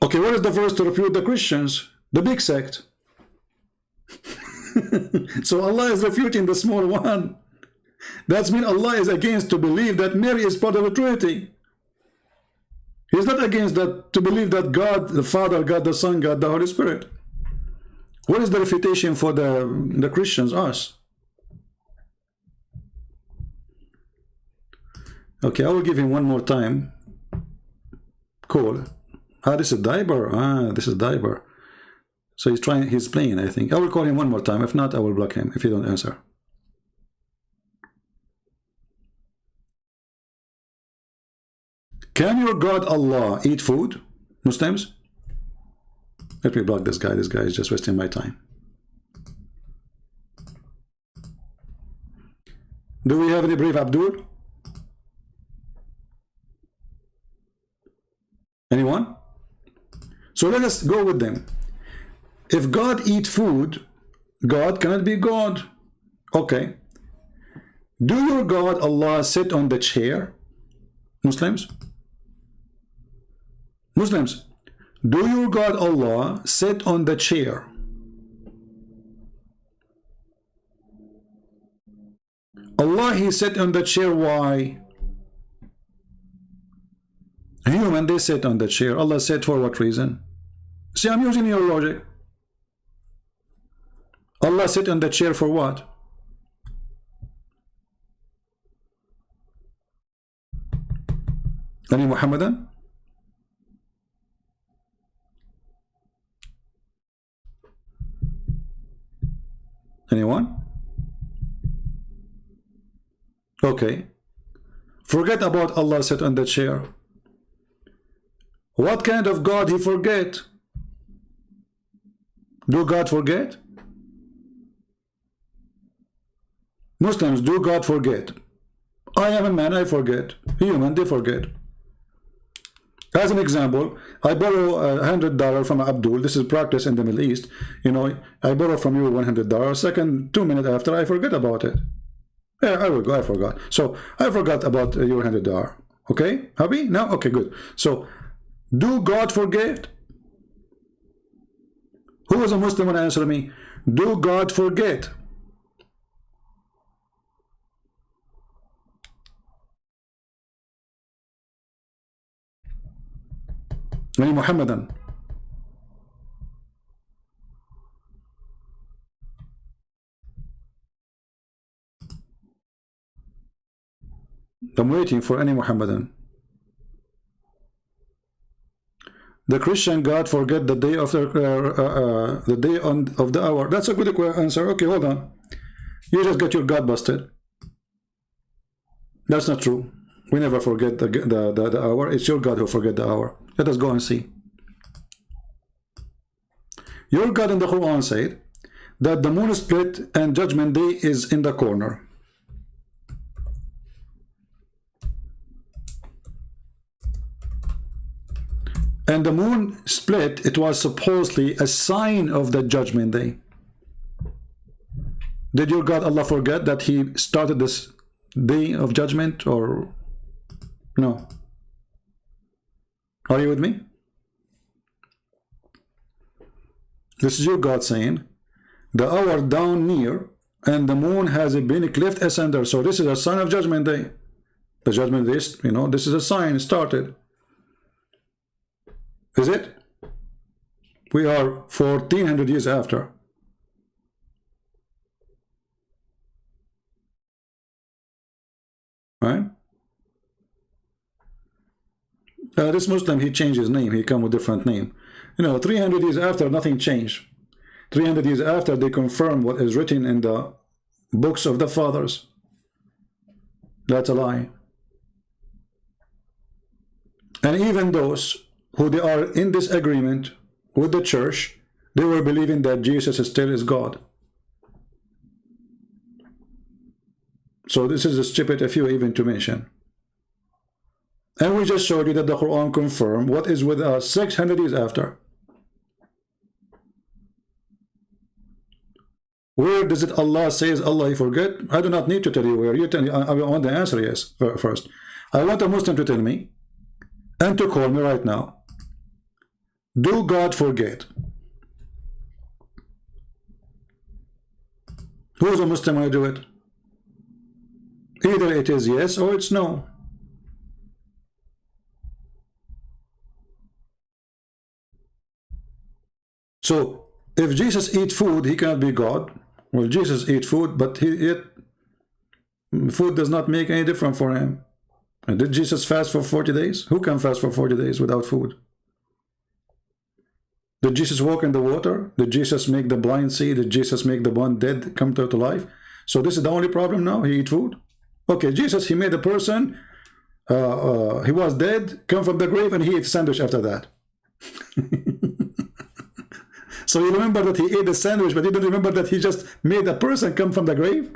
Okay, what is the verse to refute the Christians? The big sect. So Allah is refuting the small one. That means Allah is against to believe that Mary is part of the Trinity. He's not against that to believe that God the Father, God the Son, God the Holy Spirit. What is the refutation for the Christians? Us. Okay, I will give him one more time. Cool. Ah, this is Diber. Ah, this is Diber. So he's playing, I think. I will call him one more time. If not, I will block him if he don't answer. Can your God Allah eat food? Muslims? Let me block this guy. This guy is just wasting my time. Do we have any brave Abdul? Anyone? So let us go with them. If God eat food, God cannot be God. Okay. Do your God Allah sit on the chair? Muslims? Muslims, do your God Allah sit on the chair? Allah, he sit on the chair. Why? Human, they sit on the chair. Allah said for what reason? See, I'm using your logic. Allah sit on the chair for what? Any Muhammadan? Anyone? Okay. Forget about Allah sit on the chair. What kind of God he forget? Do God forget? Muslims, do God forget? I am a man, I forget. Human, they forget. As an example, I borrow $100 from Abdul. This is practice in the Middle East. You know, I borrow from you $100. Second, 2 minutes after, I forget about it. Yeah, I forgot. So I forgot about your $100. Okay, happy now? Okay, good. So, do God forget? Who is a Muslim when answer me? Do God forget? Any Muhammadan? I'm waiting for any Muhammadan. The Christian God forget the day of the day of the hour. That's a good answer. Okay, hold on. You just get your God busted. That's not true. We never forget the hour. It's your God who forget the hour. Let us go and see. Your God in the Quran said that the moon split and judgment day is in the corner. And the moon split, it was supposedly a sign of the judgment day. Did your God Allah forget that he started this day of judgment, or no? Are you with me? This is your God saying the hour down near and the moon has been cleft asunder. So this is a sign of judgment day. The judgment day, you know, this is a sign started. Is it? We are 1400 years after. Right? This Muslim, he changed his name. He come with a different name. You know, 300 years after, nothing changed. 300 years after, they confirm what is written in the books of the fathers. That's a lie. And even those who they are in disagreement with the church, they were believing that Jesus still is God. So this is a stupid if you even to mention. And we just showed you that the Quran confirmed what is with us 600 years after. Where does it Allah says Allah he forget? I do not need to tell you where. You tell me. I want the answer yes first. I want a Muslim to tell me and to call me right now. Do God forget? Who is a Muslim when I do it? Either it is yes or it's no. So if Jesus eat food, he cannot be God. Well, Jesus eat food, but food does not make any difference for him. And did Jesus fast for 40 days? Who can fast for 40 days without food? Did Jesus walk in the water? Did Jesus make the blind see? Did Jesus make the one dead come to life? So this is the only problem now? He eat food? Okay, Jesus, he made a person, he was dead, come from the grave, and he ate sandwich after that. So you remember that he ate the sandwich, but you don't remember that he just made a person come from the grave?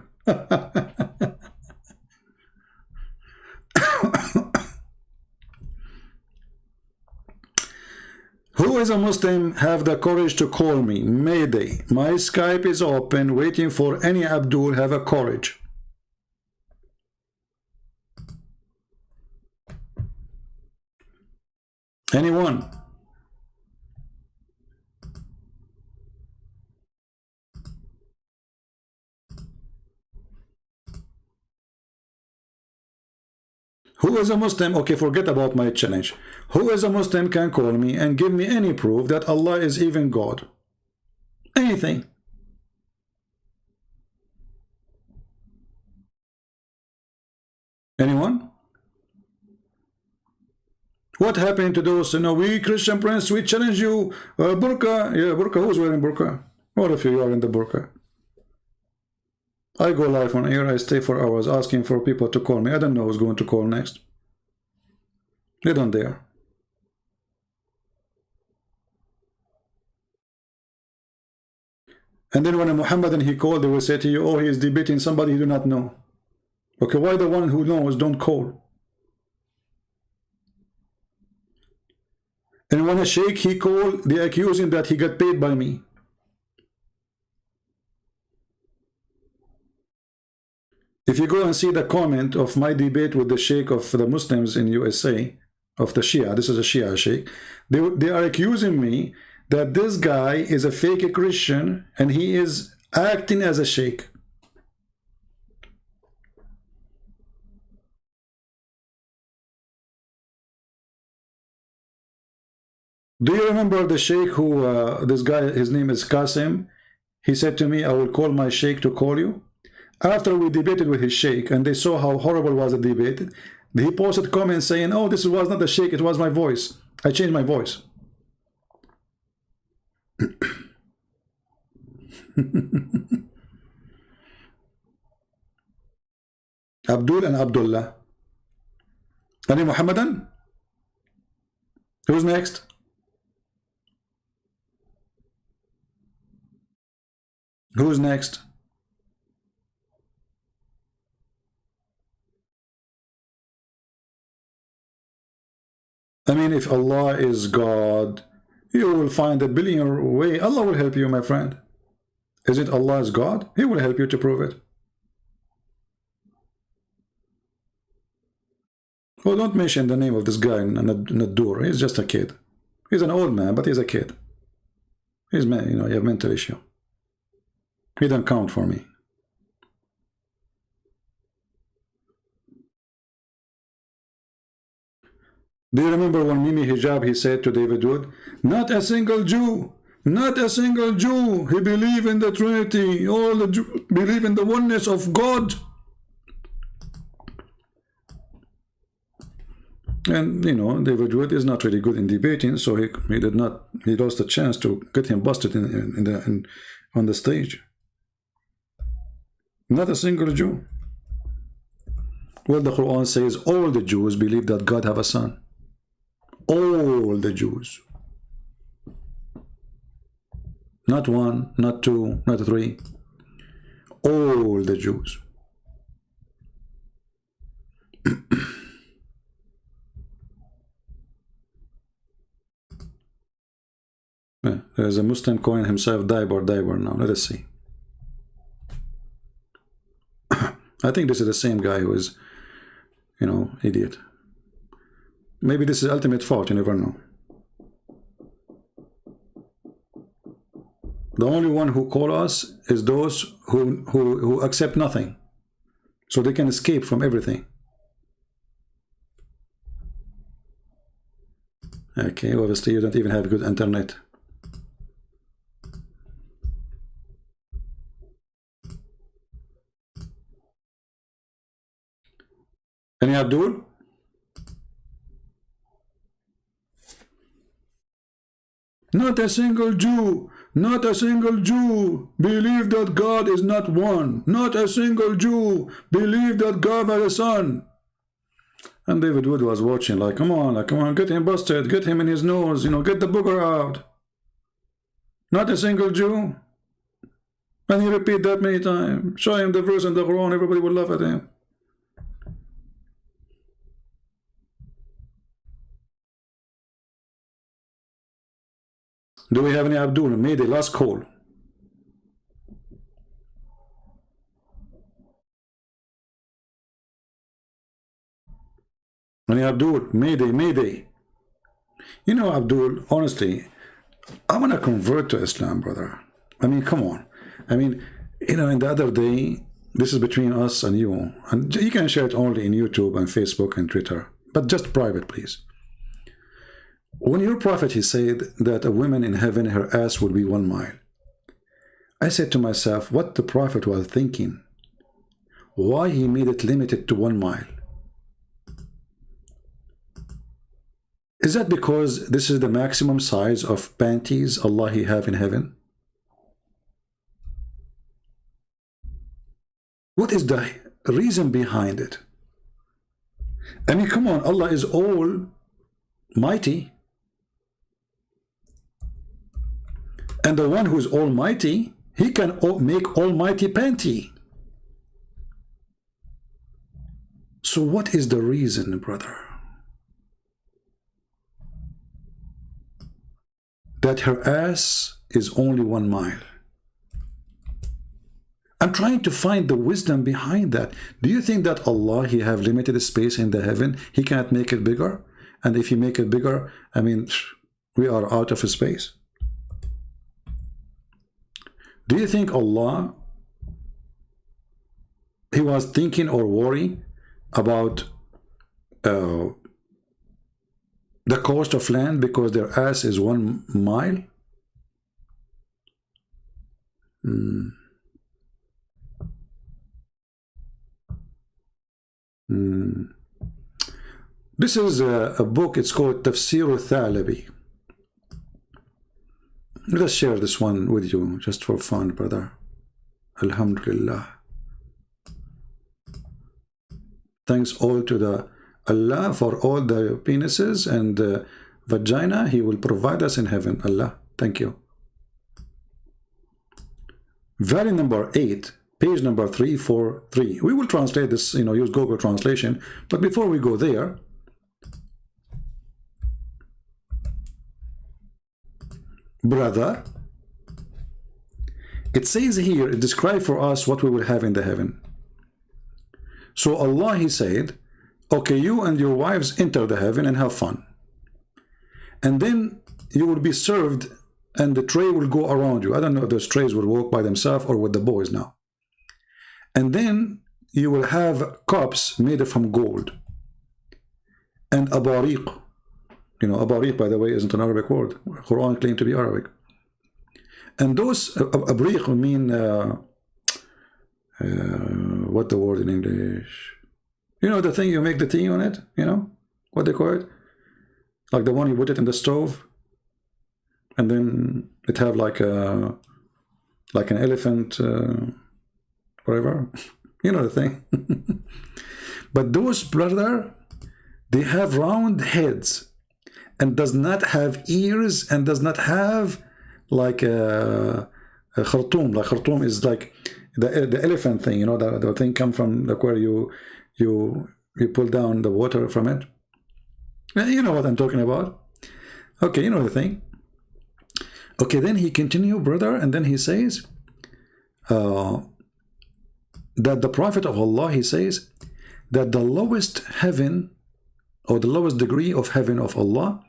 Who is a Muslim have the courage to call me? Mayday. My Skype is open, waiting for any Abdul have a courage. Anyone? Who is a Muslim? Okay, forget about my challenge. Who is a Muslim can call me and give me any proof that Allah is even God? Anything. Anyone? What happened to those, you know, we Christian prince, we challenge you, burqa, yeah, burqa, who's wearing burqa? All of you are in the burqa. I go live on air, I stay for hours asking for people to call me. I don't know who's going to call next. They don't dare. And then when a Muhammadan he called, they will say to you, oh, he is debating somebody you do not know. Okay, why the one who knows don't call? And when a sheikh he called, they accuse him that he got paid by me. If you go and see the comment of my debate with the sheikh of the Muslims in USA, of the Shia, this is a Shia sheikh, they are accusing me that this guy is a fake Christian and he is acting as a sheikh. Do you remember the sheikh who, this guy, his name is Qasim, he said to me, I will call my sheikh to call you. After we debated with his sheikh and they saw how horrible was the debate, he posted comments saying, oh, this was not the sheikh, it was my voice. I changed my voice. Abdul and Abdullah. Any Muhammadan? Who's next? Who's next? I mean, if Allah is God, you will find a billion way. Allah will help you, my friend. Is it Allah is God? He will help you to prove it. Well, don't mention the name of this guy Nadur. He's just a kid. He's an old man, but he's a kid. He's, you know, you have mental issue. He don't count for me. Do you remember when Mimi Hijab, he said to David Wood, not a single Jew, not a single Jew, he believe in the Trinity, all the Jews believe in the oneness of God. And, you know, David Wood is not really good in debating, so he lost a chance to get him busted on the stage. Not a single Jew. Well, the Qur'an says all the Jews believe that God have a son. All the Jews. Not one, not two, not three. All the Jews. There's a Muslim calling himself Diber now. Let us see. I think this is the same guy who is, you know, idiot. Maybe this is ultimate fault, you never know. The only one who call us is those who accept nothing, so they can escape from everything. Okay, obviously you don't even have good internet. Any Abdul? Not a single Jew, not a single Jew believe that God is not one. Not a single Jew believe that God has a son. And David Wood was watching like, come on, get him busted, get him in his nose, you know, get the booger out. Not a single Jew. And he repeat that many times. Show him the verse in the Quran, everybody will laugh at him. Do we have any Abdul? Mayday, last call. Any Abdul? Mayday. You know, Abdul, honestly, I want to convert to Islam, brother. I mean, come on. I mean, you know, in the other day, this is between us and you. And you can share it only in YouTube and Facebook and Twitter. But just private, please. When your prophet, he said that a woman in heaven, her ass would be 1 mile. I said to myself, what the prophet was thinking? Why he made it limited to 1 mile? Is that because this is the maximum size of panties Allah he have in heaven? What is the reason behind it? I mean, come on, Allah is almighty. And the one who is almighty, He can make almighty plenty. So what is the reason, brother, that her ass is only 1 mile? I'm trying to find the wisdom behind that. Do you think that Allah, He have limited space in the heaven? He can't make it bigger? And if He make it bigger, I mean, we are out of space. Do you think Allah, He was thinking or worrying about the cost of land because their ass is 1 mile? This is a book, it's called Tafsir al-Thalabi. Let's share this one with you just for fun, brother. Alhamdulillah. Thanks all to the Allah for all the penises and vagina He will provide us in heaven. Allah, thank you. Volume number 8, page number 343. We will translate this, use Google translation. But before we go there, brother, it says here, it describes for us what we will have in the heaven. So Allah, He said, okay, you and your wives enter the heaven and have fun. And then you will be served and the tray will go around you. I don't know if those trays will walk by themselves or with the boys now. And then you will have cups made from gold. And abariq. Abariq, by the way, isn't an Arabic word. Qur'an claimed to be Arabic. And those abariq mean what the word in English? The thing you make the tea on it, what they call it? Like the one you put it in the stove and then it have like an elephant, whatever. The thing. But those, brother, they have round heads and does not have ears and does not have like a khartoum. Like khartoum is like the elephant thing, the thing come from like where you pull down the water from it. You know what I'm talking about. Okay, you know the thing. Okay, then he continue, brother, and then he says that the Prophet of Allah, he says that the lowest heaven or the lowest degree of heaven of Allah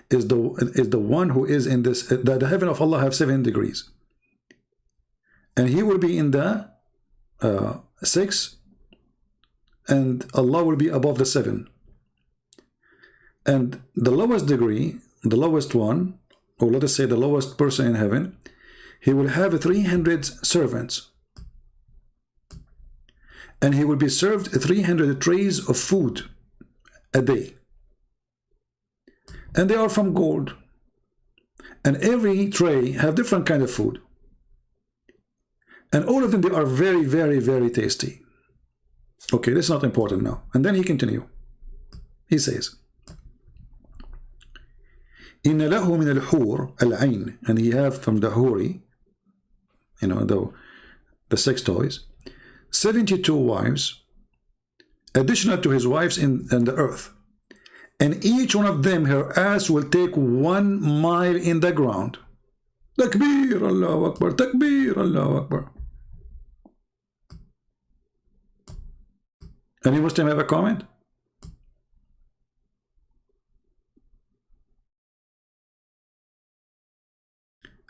is the one who is in this, that the heaven of Allah have 7 degrees. And he will be in the 6, and Allah will be above the 7. And the lowest degree, the lowest one, or let us say the lowest person in heaven, he will have 300 servants. And he will be served 300 trays of food a day. And they are from gold. And every tray have different kind of food. And all of them, they are very, very, very tasty. Okay, that's not important now. And then he continue. He says, إن له من الحور العين, and he have from the huri, the sex toys, 72 wives, additional to his wives in the earth. And each one of them, her ass will take 1 mile in the ground. Takbir, Allahu Akbar, Takbir, Allahu Akbar. Any Muslim have a comment?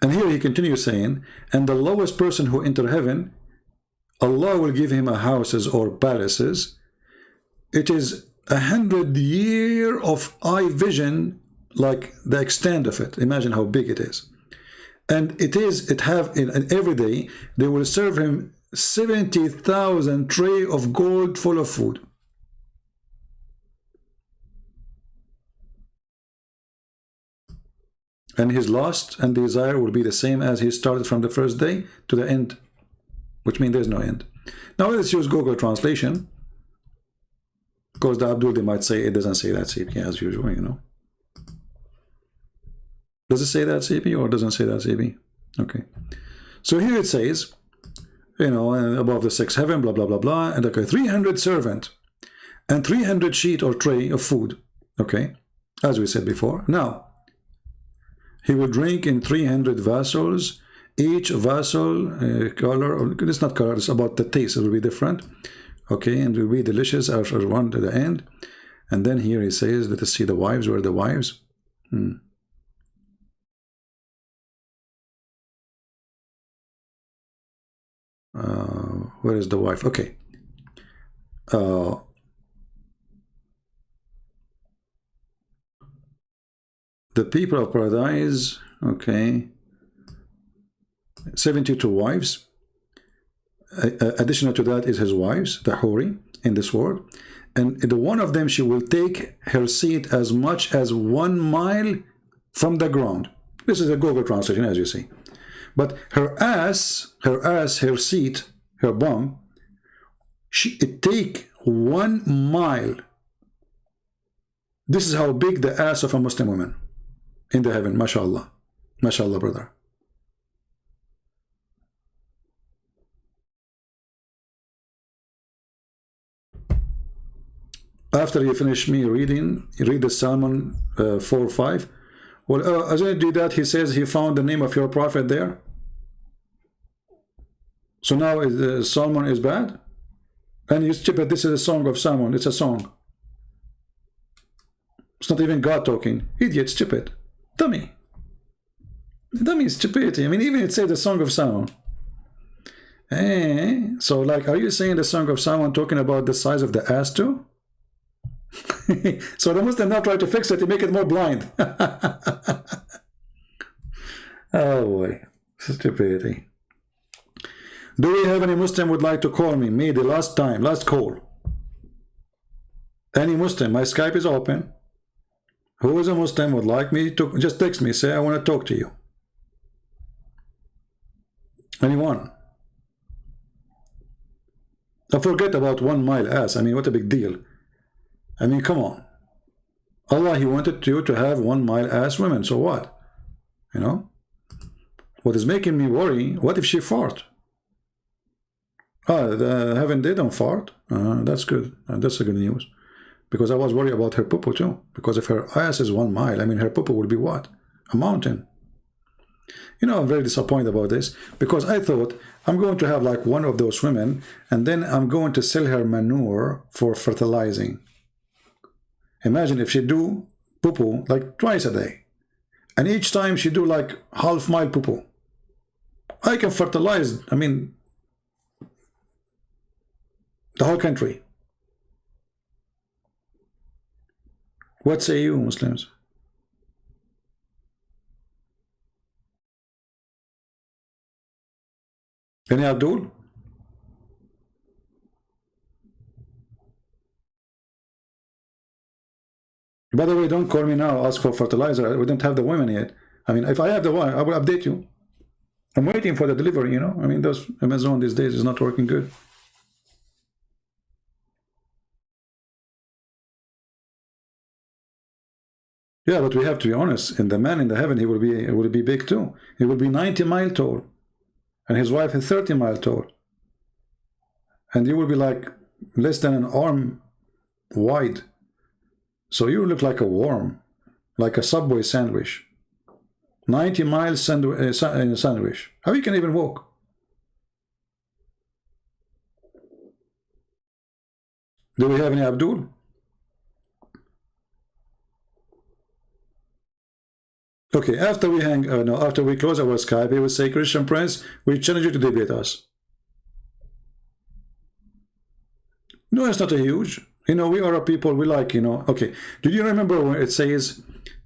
And here he continues saying, and the lowest person who enter heaven, Allah will give him a houses or palaces. It is 100 years of eye vision, like the extent of it. Imagine how big it is. And and every day they will serve him 70,000 tray of gold full of food. And his lust and desire will be the same as he started from the first day to the end, which means there's no end. Now let's use Google translation, because the Abdul, they might say it doesn't say that, CP, as usual, Does it say that, CP, or doesn't say that, CP? Okay. So here it says, you know, above the sixth heaven, blah, blah, blah, blah, and okay, 300 servant and 300 sheet or tray of food, okay, as we said before. Now, he will drink in 300 vessels, each vessel color, it's not color, it's about the taste, it will be different, okay, and it will be delicious after one to the end. And then here he says, let us see the wives, where are the wives? Where is the wife? Okay. The people of paradise, okay, 72 wives. Additional to that is his wives, the Huri, in this world. And the one of them, she will take her seat as much as 1 mile from the ground. This is a Google translation, as you see. But her ass, her seat, her bum, it take 1 mile. This is how big the ass of a Muslim woman in the heaven, mashallah. Mashallah, brother. After you finish me reading, you read the Salmon 4:5. Well, as I do that, he says he found the name of your prophet there. So now Salmon is bad? And you stupid, this is a song of Salmon. It's a song. It's not even God talking. Idiot, stupid. Dummy. Dummy, stupidity. I mean, even it says the song of Salmon. So, like, are you saying the song of Salmon talking about the size of the ass too? So the Muslim now try to fix it to make it more blind. Oh boy, stupidity. Do we have any Muslim would like to call me the last call? Any Muslim, my Skype is open. Who is a Muslim would like me to just text me, say I want to talk to you. Anyone? Now forget about 1 mile ass. I mean, what a big deal. I mean, come on. Allah, he wanted you to have 1 mile ass women, so what? You know? What is making me worry, what if she fart? Heaven they don't fart. That's good. That's a good news. Because I was worried about her poo-poo too. Because if her ass is 1 mile, I mean, her poo-poo will be what? A mountain. You know, I'm very disappointed about this. Because I thought, I'm going to have like one of those women, and then I'm going to sell her manure for fertilizing. Imagine if she do poo-poo like twice a day. And each time she do like half-mile poo-poo. I can fertilize, I mean, the whole country. What say you, Muslims? Any Abdul? By the way, don't call me now, ask for fertilizer. We don't have the women yet. I mean, if I have the one, I will update you. I'm waiting for the delivery, you know. I mean, those Amazon these days is not working good. Yeah, but we have to be honest. And the man in the heaven, he will be big too. He will be 90 mile tall. And his wife is 30 mile tall. And you will be like less than an arm wide. So you look like a worm, like a Subway sandwich. 90 miles sandwich. How you can even walk? Do we have any Abdul? Okay, after we after we close our Skype, we will say, Christian Prince, we challenge you to debate us. No, it's not a huge. You know, we are a people, we like, you know. Okay, did you remember when it says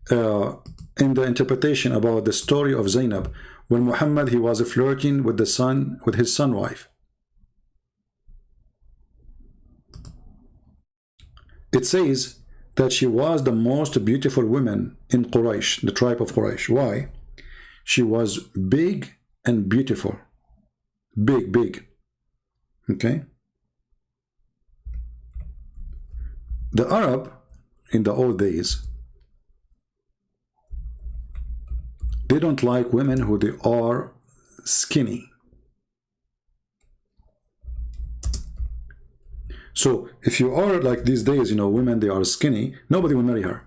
in the interpretation about the story of Zainab, when Muhammad, he was flirting with his son wife? It says that she was the most beautiful woman in Quraysh, the tribe of Quraysh. Why? She was big and beautiful. Big. Okay? The Arab, in the old days, they don't like women who they are skinny. So if you are like these days, you know, women, they are skinny, nobody will marry her.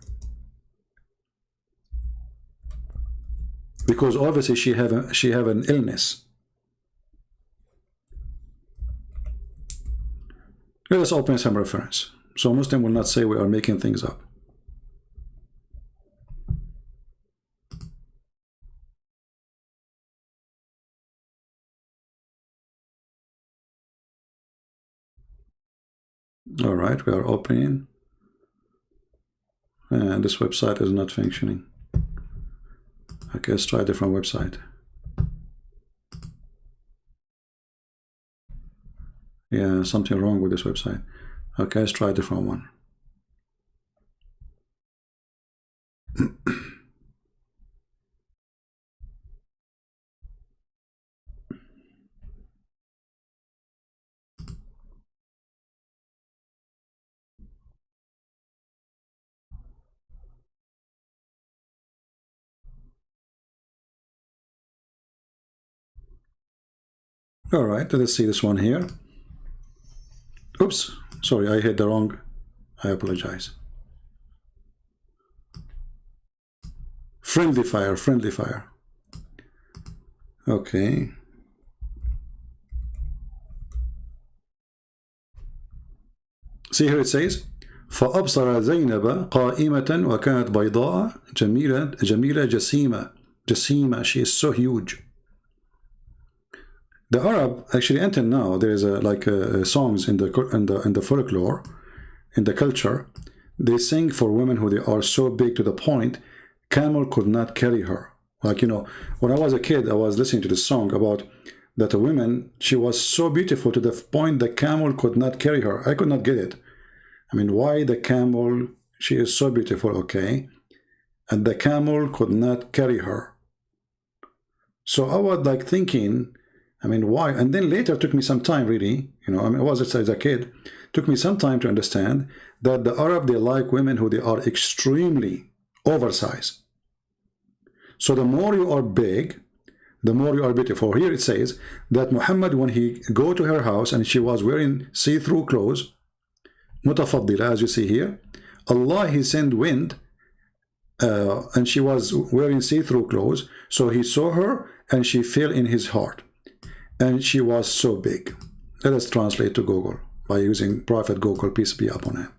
Because obviously she have an illness. Let us open some reference. So Muslim will not say we are making things up. All right, we are opening. And this website is not functioning. Okay, let's try a different website. Yeah, something wrong with this website. Okay, let's try a different one. All right, let's see this one here. Oops, sorry, I hit the wrong. I apologize. Friendly fire, friendly fire. Okay. See here it says, فأبصر زينب قائمة وكانت بيضاء جميلة جسيمة. She is so huge. The Arab actually, until now, there is songs in the folklore, in the culture. They sing for women who they are so big to the point camel could not carry her. Like, you know, when I was a kid, I was listening to this song about that a woman, she was so beautiful to the point the camel could not carry her. I could not get it. I mean, why the camel? She is so beautiful, okay, and the camel could not carry her. So I was like thinking, I mean, why? And then later, it took me some time, really, you know, I mean, I was as a kid, took me some time to understand that the Arab, they like women who they are extremely oversized. So the more you are big, the more you are beautiful. Here it says that Muhammad, when he go to her house and she was wearing see-through clothes, mutafaddila, as you see here, Allah, he sent wind, and she was wearing see-through clothes, so he saw her and she fell in his heart. And she was so big. Let us translate to Google by using Prophet Google, peace be upon him.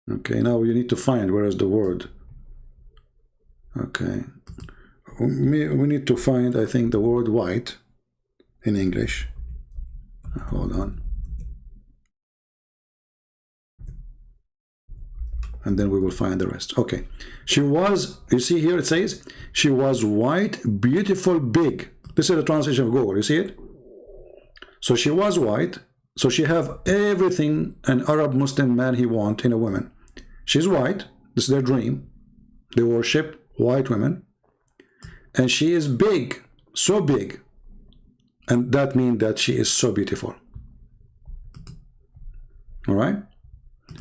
Okay, now you need to find where is the word. Okay, we need to find, I think, the word white in English. Hold on. And then we will find the rest. Okay, she was, you see here it says, she was white, beautiful, big. This is the translation of Google, you see it? So she was white, so she have everything an Arab Muslim man he want in a woman. She's white, this is their dream. They worship white women. And she is big, so big. And that means that she is so beautiful. All right?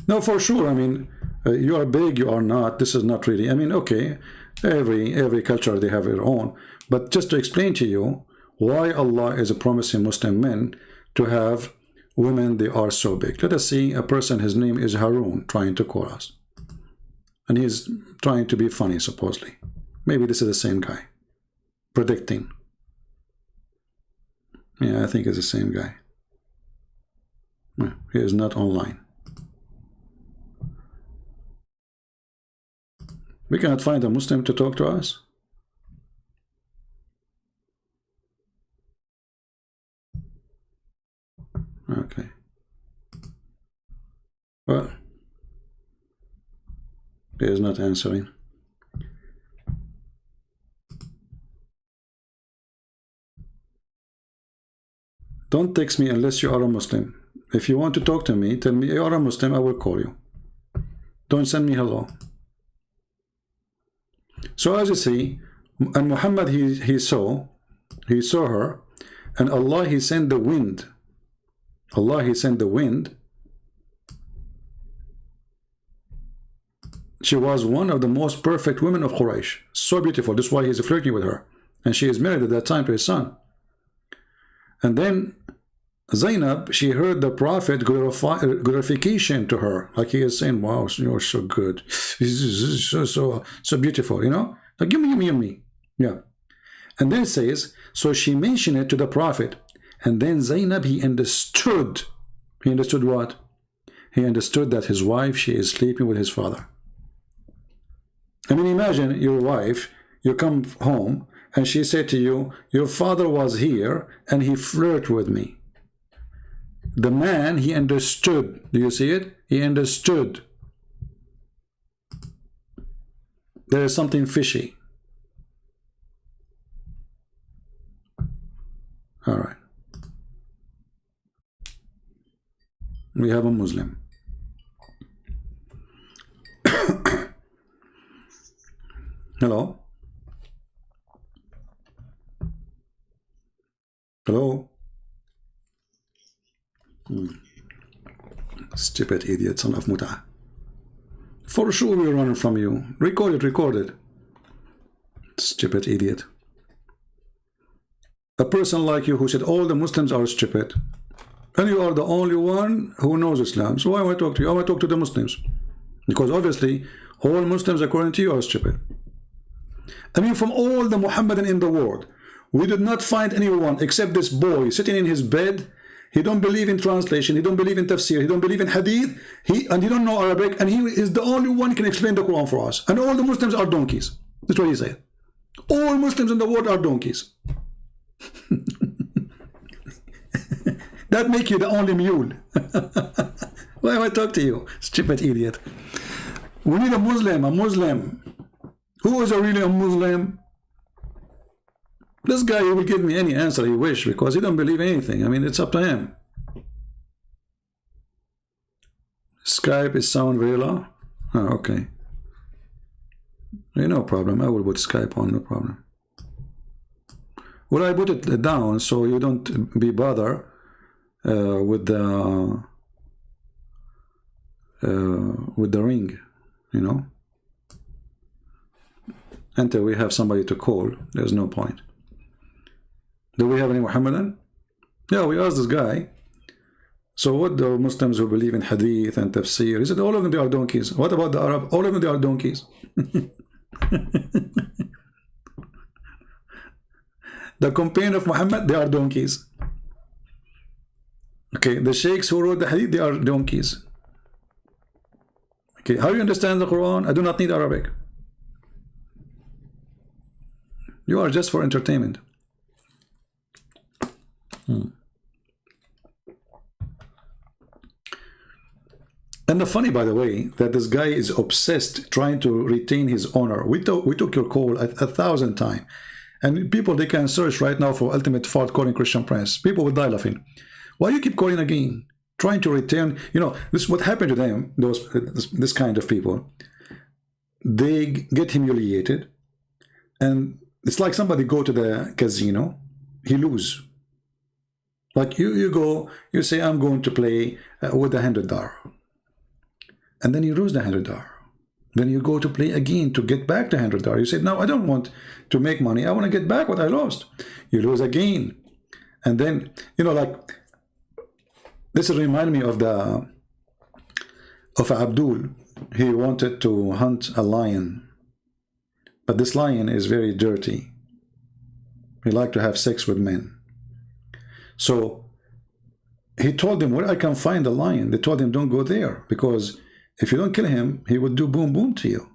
Now, for sure, I mean, you are big, you are not. This is not really, I mean, okay, every culture, they have their own. But just to explain to you why Allah is promising Muslim men to have women, they are so big. Let us see a person, his name is Harun, trying to call us. And he's trying to be funny, supposedly. Maybe this is the same guy. Predicting. Yeah, I think it's the same guy. He is not online. We cannot find a Muslim to talk to us. Okay. Well, he is not answering. Don't text me unless you are a Muslim. If you want to talk to me, tell me you are a Muslim, I will call you. Don't send me hello. So as you see, and Muhammad, he saw her, and Allah, he sent the wind. Allah, he sent the wind. She was one of the most perfect women of Quraysh. So beautiful. That's why he's flirting with her. And she is married at that time to his son. And then Zainab, she heard the Prophet glorification to her. Like he is saying, wow, you're so good. So beautiful, you know? Like, give me. Yeah. And then it says, so she mentioned it to the Prophet. And then Zainab, he understood. He understood what? He understood that his wife, she is sleeping with his father. I mean, imagine your wife, you come home, and she said to you, your father was here, and he flirted with me. The man, he understood. Do you see it? He understood. There is something fishy. All right. We have a Muslim. Hello? Hello? Stupid idiot, son of Muta. For sure we're running from you. Record it. Stupid idiot. A person like you who said all the Muslims are stupid. And you are the only one who knows Islam. So why am I talk to you? I want to talk to the Muslims. Because obviously, all Muslims according to you are stupid. I mean, from all the Muhammadan in the world, we did not find anyone except this boy sitting in his bed. He don't believe in translation. He don't believe in tafsir. He don't believe in hadith. He don't know Arabic. And he is the only one who can explain the Quran for us. And all the Muslims are donkeys. That's what he said. All Muslims in the world are donkeys. That make you the only mule. Why am I talk to you? Stupid idiot. We need a Muslim. Who is really a Muslim? This guy, he will give me any answer he wish because he don't believe anything. I mean, it's up to him. Skype is sound very low. Oh, okay. No problem. I will put Skype on, no problem. Well, I put it down so you don't be bothered with the ring, you know. Until we have somebody to call, there's no point. Do we have any Muhammadan? Yeah, we asked this guy. So what the Muslims who believe in hadith and tafsir? He said all of them, they are donkeys. What about the Arab? All of them, they are donkeys. The companion of Muhammad, they are donkeys. Okay, the sheikhs who wrote the hadith, they are donkeys. Okay, how do you understand the Quran? I do not need Arabic. You are just for entertainment. And the funny, by the way, that this guy is obsessed trying to retain his honor. We took your call 1,000 times. And people, they can search right now for ultimate fault calling Christian Prince. People will die laughing. Why you keep calling again? Trying to return, you know, this is what happened to them, this kind of people. They get humiliated. And it's like somebody go to the casino, he lose. Like you go, you say, I'm going to play with $100. And then you lose the $100. Then you go to play again to get back the $100. You say, no, I don't want to make money. I want to get back what I lost. You lose again. And then, you know, like, this reminds me of Abdul. He wanted to hunt a lion. But this lion is very dirty. He liked to have sex with men. So he told them, where I can find a lion? They told him, don't go there, because if you don't kill him, he would do boom boom to you.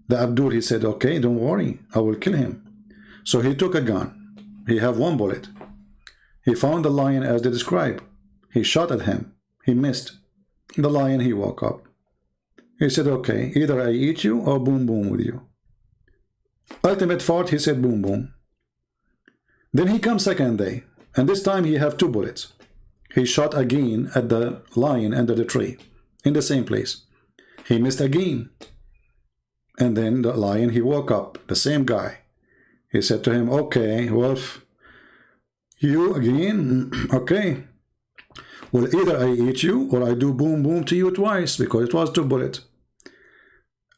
The Abdul, he said, okay, don't worry, I will kill him. So he took a gun. He had one bullet. He found the lion as they described. He shot at him. He missed. The lion, he woke up. He said, okay, either I eat you or boom boom with you. Ultimate fought, he said boom boom. Then he comes second day, and this time he have 2 bullets. He shot again at the lion under the tree, in the same place. He missed again. And then the lion, he woke up, the same guy. He said to him, okay, Wolf, you again? Okay. Well, either I eat you or I do boom boom to you twice, because it was 2 bullets.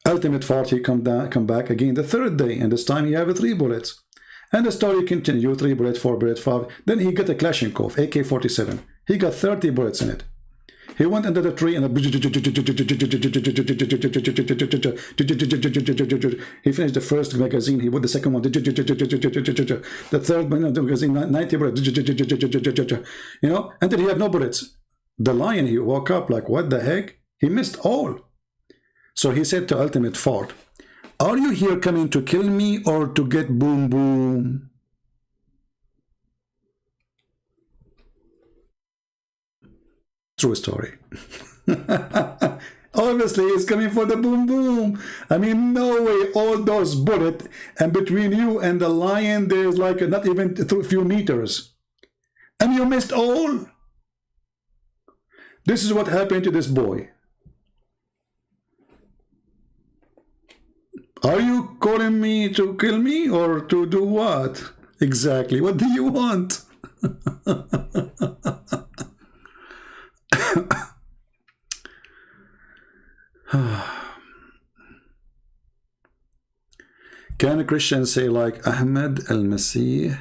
Ultimate fault, he come back again the third day, and this time he have 3 bullets. And the story continue, 3 bullets, 4 bullets, 5. Then he got a Kalashnikov, AK-47. He got 30 bullets in it. He went under the tree and he finished the first magazine. He put the second one. The third magazine, 90 bullets. You know, until he had no bullets. The lion, he woke up like, what the heck? He missed all. So he said to Ultimate Fort, are you here coming to kill me or to get boom boom? True story. Obviously he's coming for the boom boom. I mean, no way, all those bullets, and between you and the lion there's like not even a few meters, and you missed all. This is what happened to this boy. Are you calling me to kill me or to do what? Exactly. What do you want? Can a Christian say like Ahmad al-Masih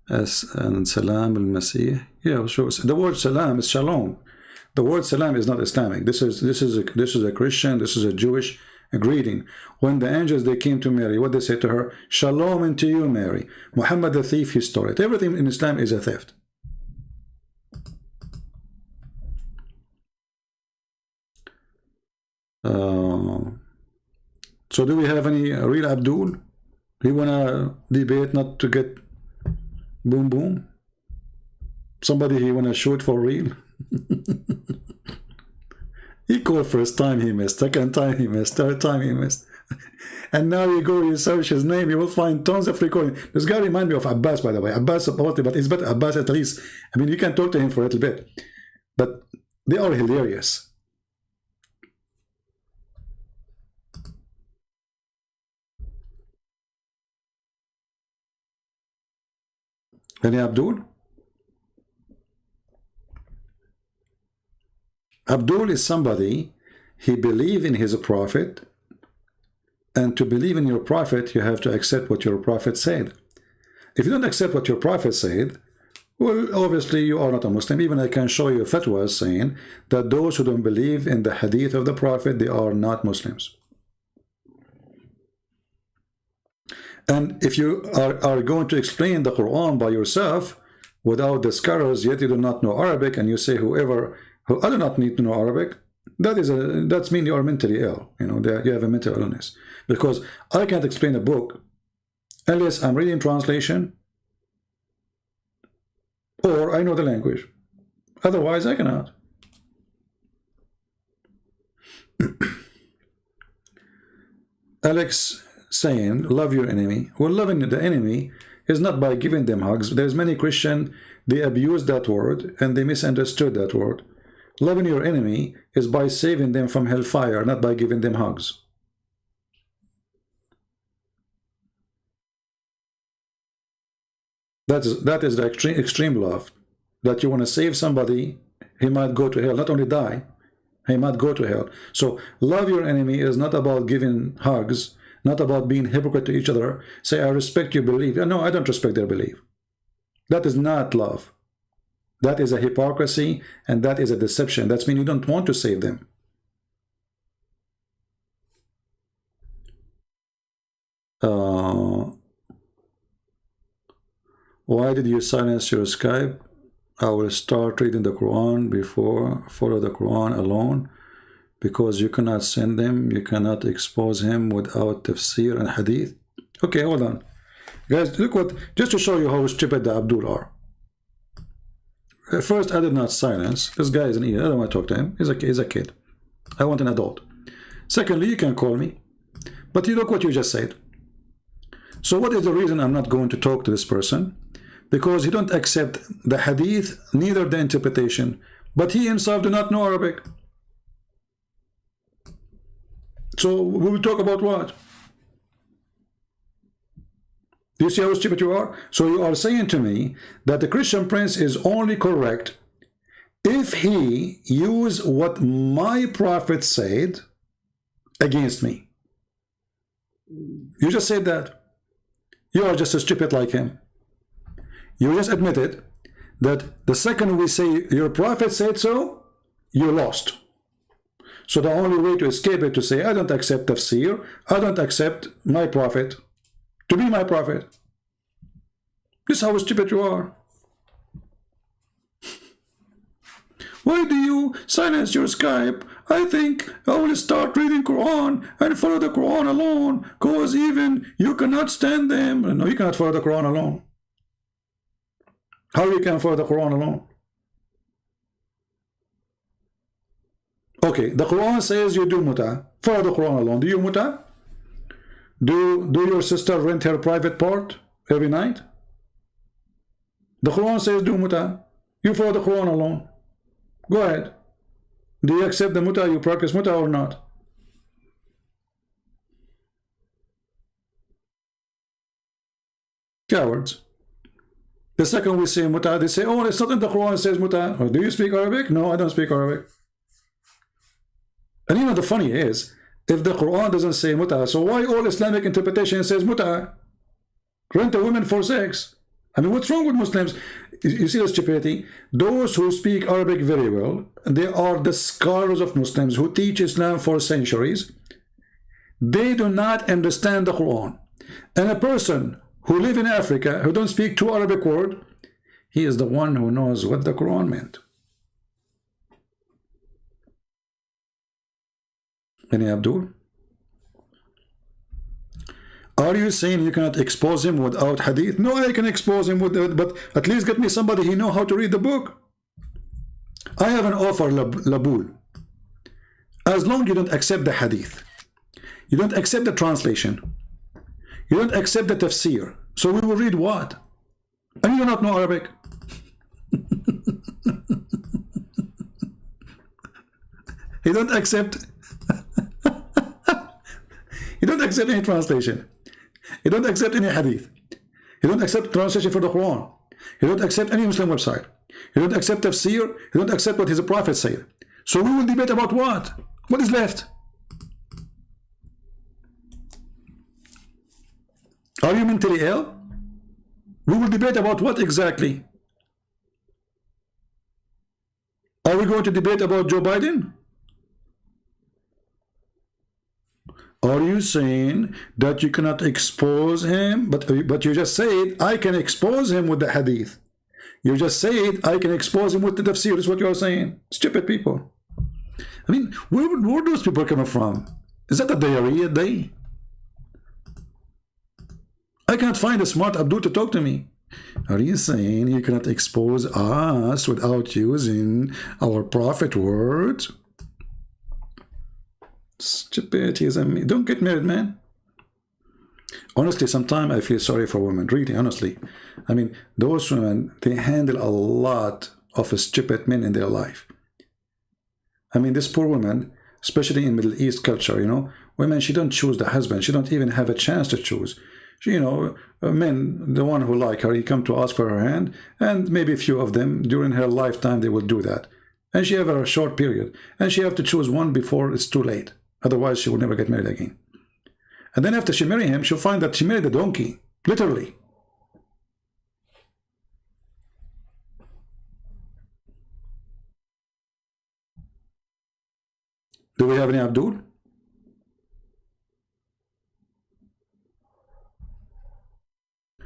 and Salam al-Masih? Yeah, sure. The word Salam is Shalom. The word Salam is not Islamic. This is a Christian. This is a Jewish greeting. When the angels they came to Mary, what they say to her? Shalom unto you, Mary. Muhammad the thief, he stole it. Everything in Islam is a theft. So do we have any real Abdul? He wanna debate not to get boom boom? Somebody he wanna shoot for real? He called first time, he missed. Second time he missed. Third time he missed. And now you go, you search his name, you will find tons of recording. This guy reminds me of Abbas, by the way. Abbas supported, but it's better Abbas at least. I mean, you can talk to him for a little bit. But they are hilarious. Any Abdul? Abdul is somebody, he believes in his prophet, and to believe in your prophet, you have to accept what your prophet said. If you don't accept what your prophet said, well, obviously you are not a Muslim. Even I can show you fatwas saying that those who don't believe in the hadith of the prophet, they are not Muslims. And if you are going to explain the Quran by yourself without the scholars, yet you do not know Arabic, and you say who I do not need to know Arabic, that's mean you are mentally ill. You know, you have a mental illness. Because I can't explain a book unless I'm reading translation or I know the language. Otherwise, I cannot. Alex saying, love your enemy. Well, loving the enemy is not by giving them hugs. There's many Christians, they abuse that word and they misunderstood that word. Loving your enemy is by saving them from hellfire, not by giving them hugs. That is the extreme love. That you want to save somebody, he might go to hell, not only die, he might go to hell. So love your enemy is not about giving hugs, not about being hypocrite to each other. Say, I respect your belief. No, I don't respect their belief. That is not love. That is a hypocrisy, and that is a deception. That means you don't want to save them. Why did you silence your Skype? I will start reading the Quran before follow the Quran alone, because you cannot send them, you cannot expose him without tafsir and hadith. Okay, hold on. Guys, look what, just to show you how stupid the Abdul are. First, I did not silence. This guy is an idiot. I don't want to talk to him. He's a kid. I want an adult. Secondly, you can call me. But you look what you just said. So what is the reason I'm not going to talk to this person? Because he don't accept the hadith, neither the interpretation. But he himself do not know Arabic. So we will talk about what? Do you see how stupid you are? So you are saying to me that the Christian Prince is only correct if he use what my prophet said against me. You just said that. You are just as stupid like him. You just admitted that the second we say your prophet said so, you lost. So the only way to escape it to say, I don't accept tafsir, I don't accept my prophet to be my prophet. This is how stupid you are. Why do you silence your Skype? I think I will start reading Quran and follow the Quran alone, because even you cannot stand them. No, you cannot follow the Quran alone. How you can follow the Quran alone? Okay, the Quran says you do muta. Follow the Quran alone. Do you muta? Do your sister rent her private part every night? The Quran says do muta. You follow the Quran alone. Go ahead. Do you accept the muta? You practice muta or not? Cowards. The second we say muta, they say, oh, it's not in the Quran, it says muta. Or do you speak Arabic? No, I don't speak Arabic. And you know the funny is, if the Quran doesn't say muta, so why all Islamic interpretation says muta? Rent a woman for sex. I mean, what's wrong with Muslims? You see the stupidity? Those who speak Arabic very well, they are the scholars of Muslims who teach Islam for centuries. They do not understand the Quran. And a person who live in Africa, who don't speak two Arabic words, he is the one who knows what the Quran meant. Any Abdul? Are you saying you cannot expose him without hadith? No, I can expose him with it, but at least get me somebody who know how to read the book. I have an offer, Labul. As long as you don't accept the hadith, you don't accept the translation, you don't accept the tafsir, so we will read what? And you do not know Arabic. You don't accept you don't accept any translation. You don't accept any hadith. You don't accept translation for the Quran. You don't accept any Muslim website. You don't accept tafsir. You don't accept what his prophet said. So we will debate about what? What is left? Are you mentally ill? We will debate about what exactly? Are we going to debate about Joe Biden? Are you saying that you cannot expose him? But you just said, I can expose him with the hadith. You just said, I can expose him with the tafsir. Is what you are saying. Stupid people. I mean, where those people coming from? Is that a diarrhea day? I can't find a smart Abdul to talk to me. Are you saying you cannot expose us without using our prophet words? Stupidity. Don't get married, man. Honestly, sometimes I feel sorry for women. Really, honestly. I mean, those women, they handle a lot of stupid men in their life. I mean, this poor woman, especially in Middle East culture, you know, women, she don't choose the husband. She don't even have a chance to choose. She, you know, men, the one who like her, he come to ask for her hand, and maybe a few of them during her lifetime, they will do that. And she have a short period, and she have to choose one before it's too late. Otherwise, she will never get married again. And then after she marry him, she'll find that she married a donkey, literally. Do we have any Abdul?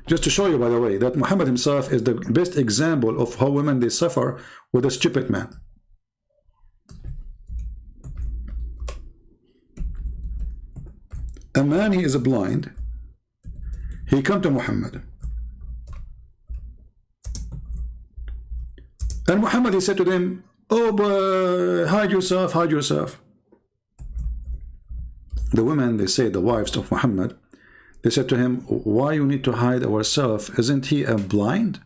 Just to show you, by the way, that Muhammad himself is the best example of how women, they suffer with a stupid man. A man, he is blind. He come to Muhammad. And Muhammad, he said to them, oh, but hide yourself, hide yourself. The women, they say, the wives of Muhammad, they said to him, why you need to hide ourselves? Isn't he a blind?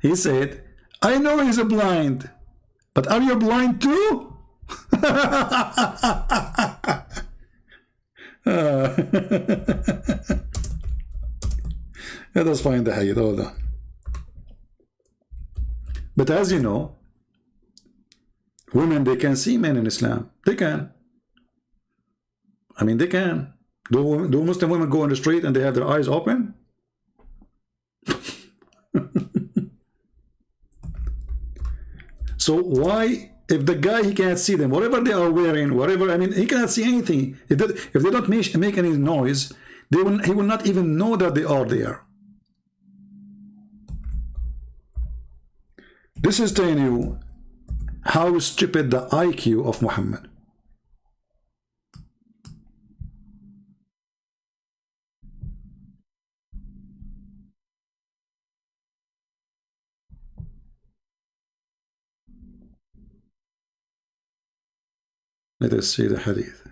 He said, I know he's a blind, but are you blind too? Let us find the hadith. Hold on. But as you know, Women, they can see men in Islam. They can. I mean, they can. Do Muslim women go on the street and they have their eyes open? So why, if the guy, he can't see them, whatever they are wearing, whatever, I mean, he cannot see anything. If they don't make any noise, he will not even know that they are there. This is telling you how stupid the IQ of Muhammad. Let us see the hadith.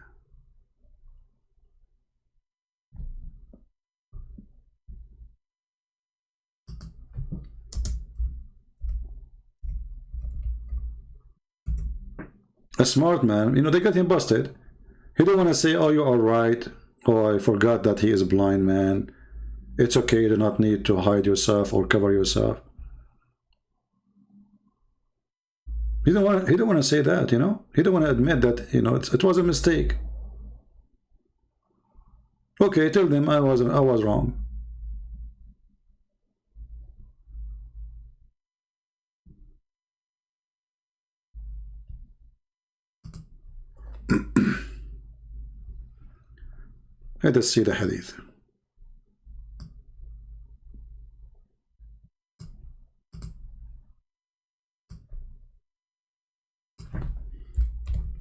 A smart man, you know, they got him busted. He don't want to say, oh, you are right. Oh, I forgot that he is a blind man. It's okay, you do not need to hide yourself or cover yourself. He don't want to say that, you know. He don't want to admit that, you know, it was a mistake. Okay, tell them I was wrong. Let us see the hadith.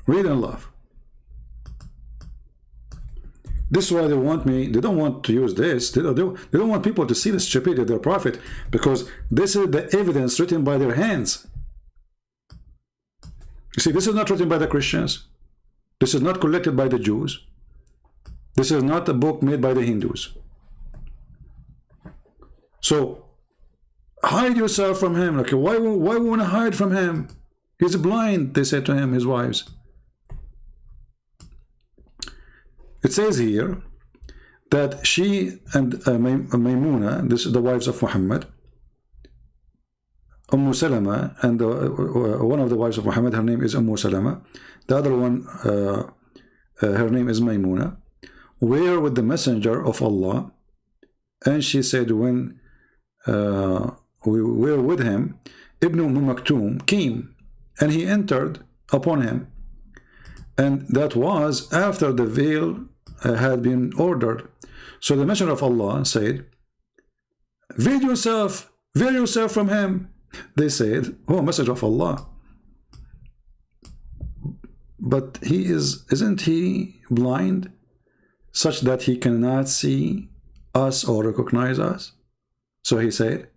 Read and love. This is why they want me, they don't want to use this, they don't want people to see the stupidity of their prophet, because this is the evidence written by their hands. You see, this is not written by the Christians. This is not collected by the Jews. This is not a book made by the Hindus. So, hide yourself from him. Like, why we want to hide from him? He's blind, they said to him, his wives. It says here that she and Maymuna, this is the wives of Muhammad, Salama, and one of the wives of Muhammad, her name is Salama. The other one, her name is Maymuna, were with the messenger of Allah. And she said, when we were with him, Ibn Maktoum came, and he entered upon him. And that was after the veil had been ordered. So the messenger of Allah said, veil yourself from him. They said, oh, messenger of Allah, but isn't he blind such that he cannot see us or recognize us? So he said,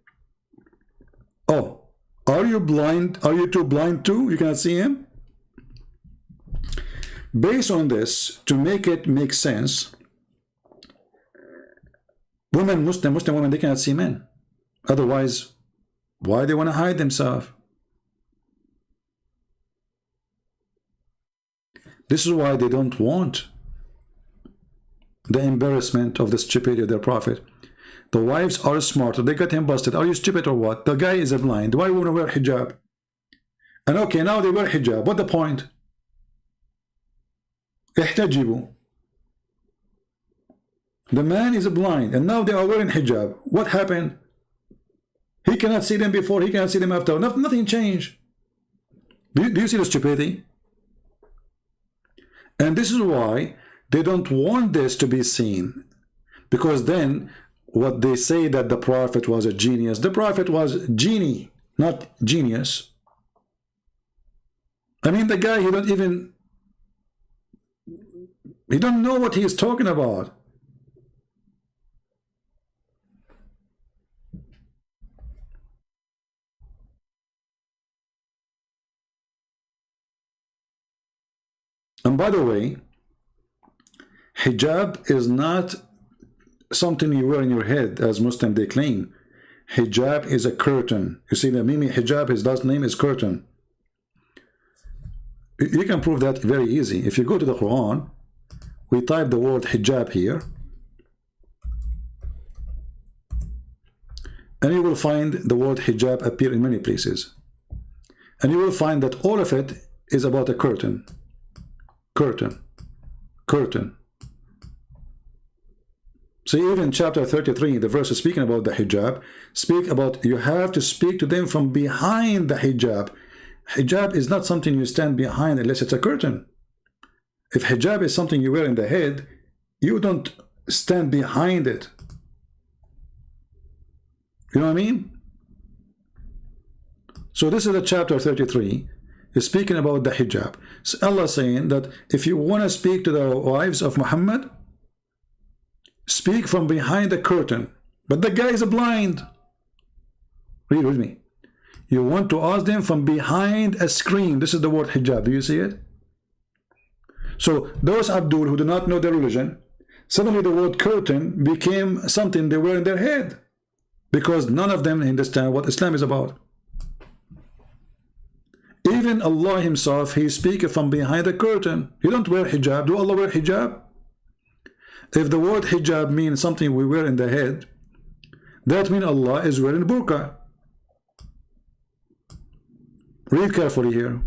oh, are you blind? Are you too blind too? You cannot see him? Based on this, to make it make sense, Muslim women, they cannot see men. Otherwise, why they want to hide themselves? This is why they don't want the embarrassment of the stupidity of their prophet. The wives are smarter. They got him busted. Are you stupid or what? The guy is a blind. Why want to wear hijab? And okay, now they wear hijab. What the point? احتجبوا. The man is blind and now they are wearing hijab. What happened? He cannot see them before, he cannot see them after. Nothing changed. Do you see the stupidity? And this is why they don't want this to be seen. Because then what they say that the prophet was a genius. The prophet was genie, not genius. I mean, the guy, he don't know what he is talking about. And by the way, hijab is not something you wear in your head, as Muslim they claim. Hijab is a curtain. You see, the Mimi hijab, his last name is curtain. You can prove that very easy. If you go to the Qur'an, we type the word hijab here, and you will find the word hijab appear in many places. And you will find that all of it is about a curtain. Curtain. Curtain. So even chapter 33, the verse is speaking about the hijab, speak about you have to speak to them from behind the hijab. Hijab is not something you stand behind unless it's a curtain. If hijab is something you wear in the head, you don't stand behind it. You know what I mean? So this is the chapter 33, is speaking about the hijab. So Allah saying that if you want to speak to the wives of Muhammad, speak from behind the curtain. But the guy is blind. Read with me. You want to ask them from behind a screen. This is the word hijab. Do you see it? So those Abdul who do not know their religion, suddenly the word curtain became something they wear in their head, because none of them understand what Islam is about. Even Allah himself, he speaks from behind a curtain. He don't wear hijab. Do Allah wear hijab? If the word hijab means something we wear in the head, that means Allah is wearing burqa. Read carefully here.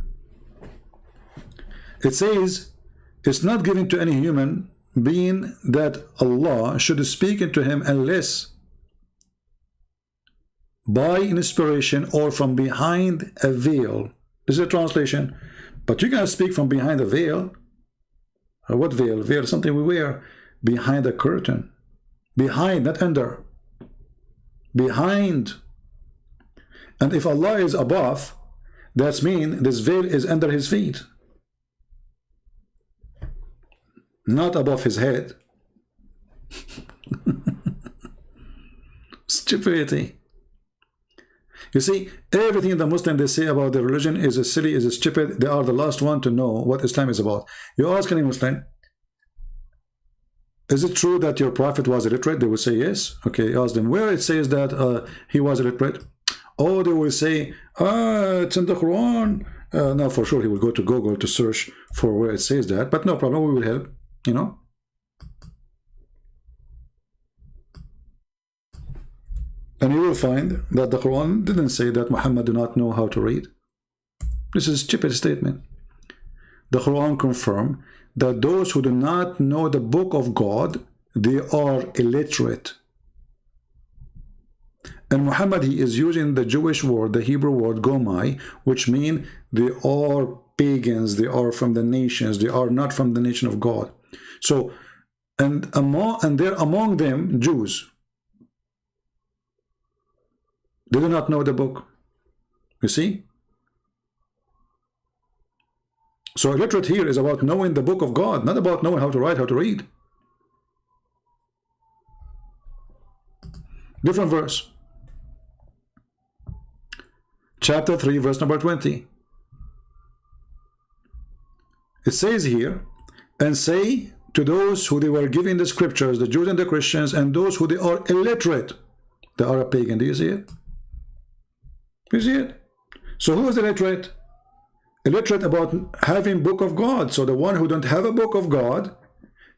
It says, it's not given to any human being that Allah should speak into him unless by inspiration or from behind a veil. This is a translation. But you can speak from behind a veil. What veil? Veil is something we wear behind a curtain. Behind, not under. Behind. And if Allah is above, that means this veil is under his feet, not above his head. Stupidity. You see, everything the Muslim they say about their religion is silly, is stupid. They are the last one to know what Islam is about. You ask any Muslim, is it true that your prophet was illiterate? They will say yes. Okay, ask them where it says that he was illiterate. Oh, they will say, it's in the Quran. Now for sure he will go to Google to search for where it says that, but no problem, we will help, you know. And you will find that the Quran didn't say that Muhammad do not know how to read. This is a stupid statement. The Quran confirms that those who do not know the book of God, they are illiterate. And Muhammad, he is using the Jewish word, the Hebrew word gomai, which means they are pagans, they are from the nations, they are not from the nation of God. So, and they're among them Jews. They do not know the book. You see? So illiterate here is about knowing the book of God, not about knowing how to write, how to read. Different verse. Chapter 3, verse number 20. It says here, and say to those who they were giving the scriptures, the Jews and the Christians, and those who they are illiterate, they are a pagan. Do you see it? You see it? So who is illiterate? Illiterate about having book of God. So the one who don't have a book of God,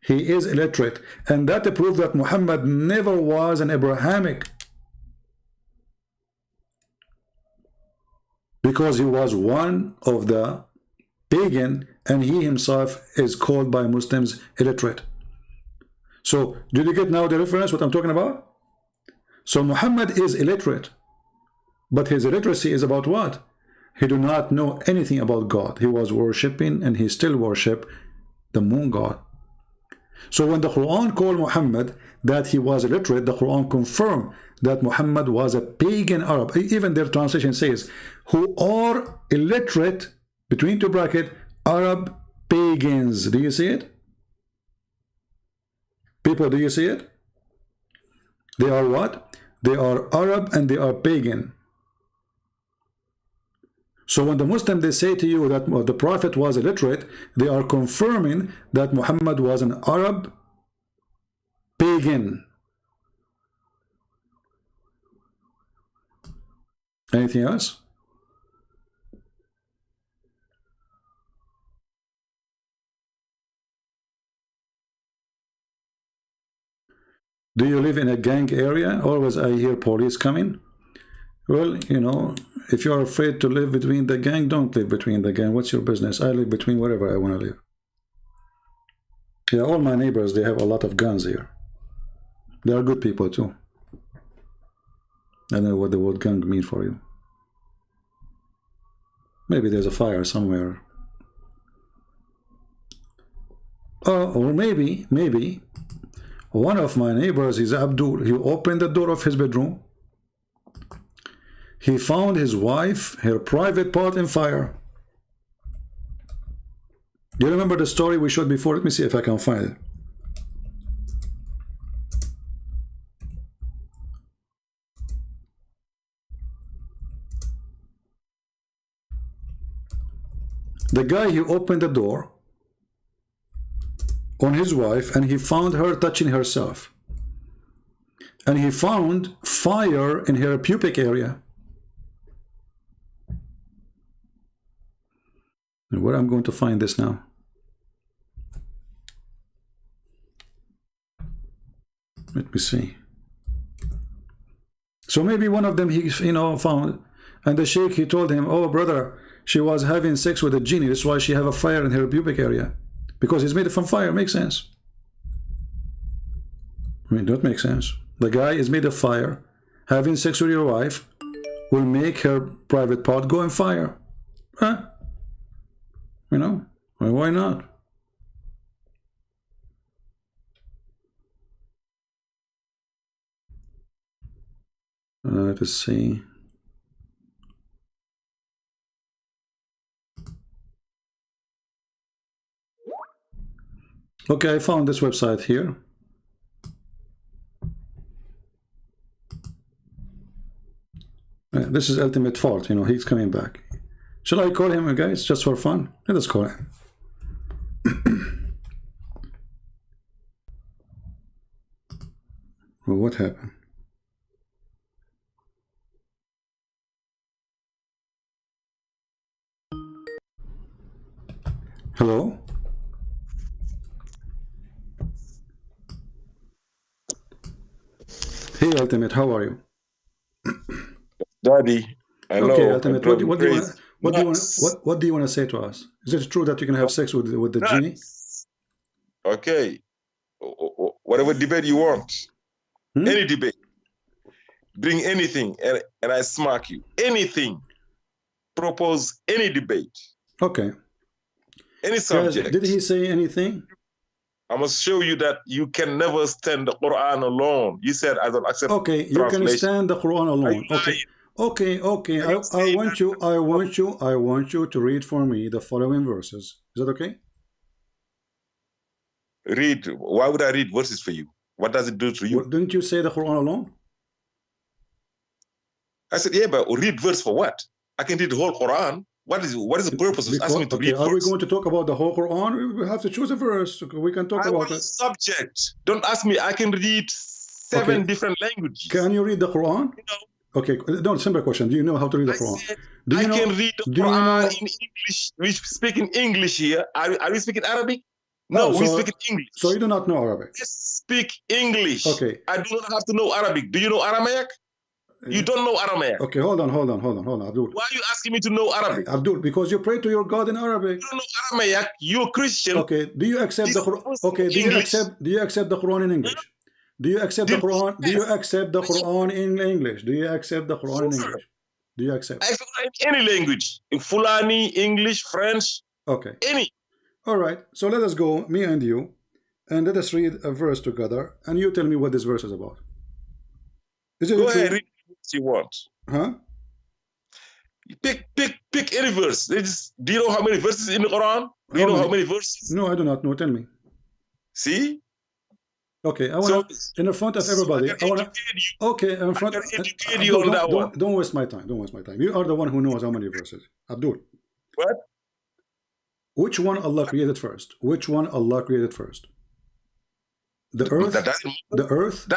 he is illiterate. And that proves that Muhammad never was an Abrahamic, because he was one of the pagan, and he himself is called by Muslims illiterate. So did you get now the reference what I'm talking about? So Muhammad is illiterate, but his illiteracy is about what? He do not know anything about God. He was worshipping, and he still worship the moon god. So when the Quran called Muhammad that he was illiterate, the Quran confirmed that Muhammad was a pagan Arab. Even their translation says, who are illiterate, between two brackets, Arab pagans. Do you see it? People, do you see it? They are what? They are Arab and they are pagan. So when the Muslim they say to you that the Prophet was illiterate, they are confirming that Muhammad was an Arab pagan. Anything else? Do you live in a gang area? Always I hear police coming. Well, you know, if you are afraid to live between the gang, don't live between the gang. What's your business? I live between wherever I want to live. Yeah, all my neighbors, they have a lot of guns here. They are good people too. I don't know what the word gang mean for you. Maybe there's a fire somewhere. Or maybe one of my neighbors is Abdul. He opened the door of his bedroom. He found his wife, her private part in fire. Do you remember the story we showed before? Let me see if I can find it. The guy, he opened the door on his wife and he found her touching herself. And he found fire in her pubic area. And where I'm going to find this now? Let me see. So maybe one of them he, you know, found, and the sheikh, he told him, oh brother, she was having sex with a genie, that's why she have a fire in her pubic area, because he's made it from fire. Makes sense. I mean, that makes sense. The guy is made of fire. Having sex with your wife will make her private part go in fire. Huh? You know, well, why not? Let's see. Okay, I found this website here. This is Ultimate Fault, you know, he's coming back. Shall I call him, guys, just for fun? Let us call him. Well, what happened? Hello? Hey, Ultimate, how are you? Daddy, hello. Okay, Ultimate, what do you want to say to us? Is it true that you can have sex with the genie? Okay. Whatever debate you want. Any debate. Bring anything and I smack you. Anything. Propose any debate. Okay. Any subject. Did he say anything? I must show you that you can never stand the Qur'an alone. You said I don't accept. Okay, you can stand the Quran alone. Okay. I want you to read for me the following verses. Is that okay? Read. Why would I read verses for you? What does it do to you? Well, didn't you say the Quran alone? I said, yeah, but read verse for what? I can read the whole Quran. What is the purpose of asking me to read? Are we going to talk about the whole Quran? We have to choose a verse. We can talk about it. Subject. Don't ask me. I can read seven different languages. Can you read the Quran? No. Okay, no, simple question. Do you know how to read the Quran? I can read the Quran in English. We speak in English here. Are we speaking Arabic? No, we speak in English. So you do not know Arabic? Let's speak English. Okay. I do not have to know Arabic. Do you know Aramaic? You don't know Aramaic. Okay, hold on, Abdul. Why are you asking me to know Arabic? Abdul, because you pray to your God in Arabic. You don't know Aramaic. You're Christian. Okay, do you accept the Quran? Okay, do you accept the Quran in English? Do you accept the Quran? Do you accept the Quran in English? Do you accept the Quran in English? Do you accept? I accept any language. In Fulani, English, French. Okay. Any. All right. So let us go, me and you, and let us read a verse together, and you tell me what this verse is about. Is it Go ahead, read what you want. Huh? Pick any verse. Do you know how many verses in the Quran? Do you know how many verses? No, I do not know. Tell me. See? Okay, I want to, in front of everybody, I want to, okay, in front of, don't waste my time, don't waste my time. You are the one who knows how many verses. Abdul. What? Which one Allah created first? Which one Allah created first? The earth, the earth,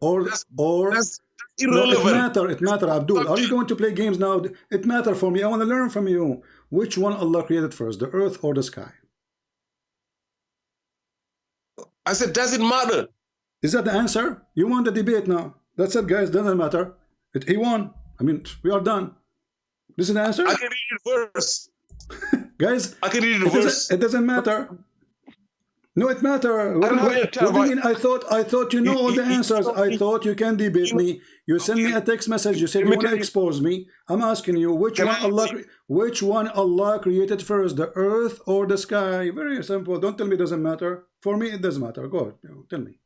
or that's irrelevant. No, it matter, Abdul. Are you going to play games now? It matter for me. I want to learn from you. Which one Allah created first, the earth or the sky? I said, does it matter? Is that the answer? You won the debate now. That's it, guys. Doesn't matter. He won. I mean, we are done. This is the answer? I can read the verse. Guys, I can read the verse. it doesn't matter. No, it matters. What do you mean? I thought you know all the answers. I thought you can debate me. You send me a text message. You said you want to expose me. I'm asking you, which one Allah created first, the earth or the sky? Very simple. Don't tell me it doesn't matter. For me, it doesn't matter. Go ahead. Tell me.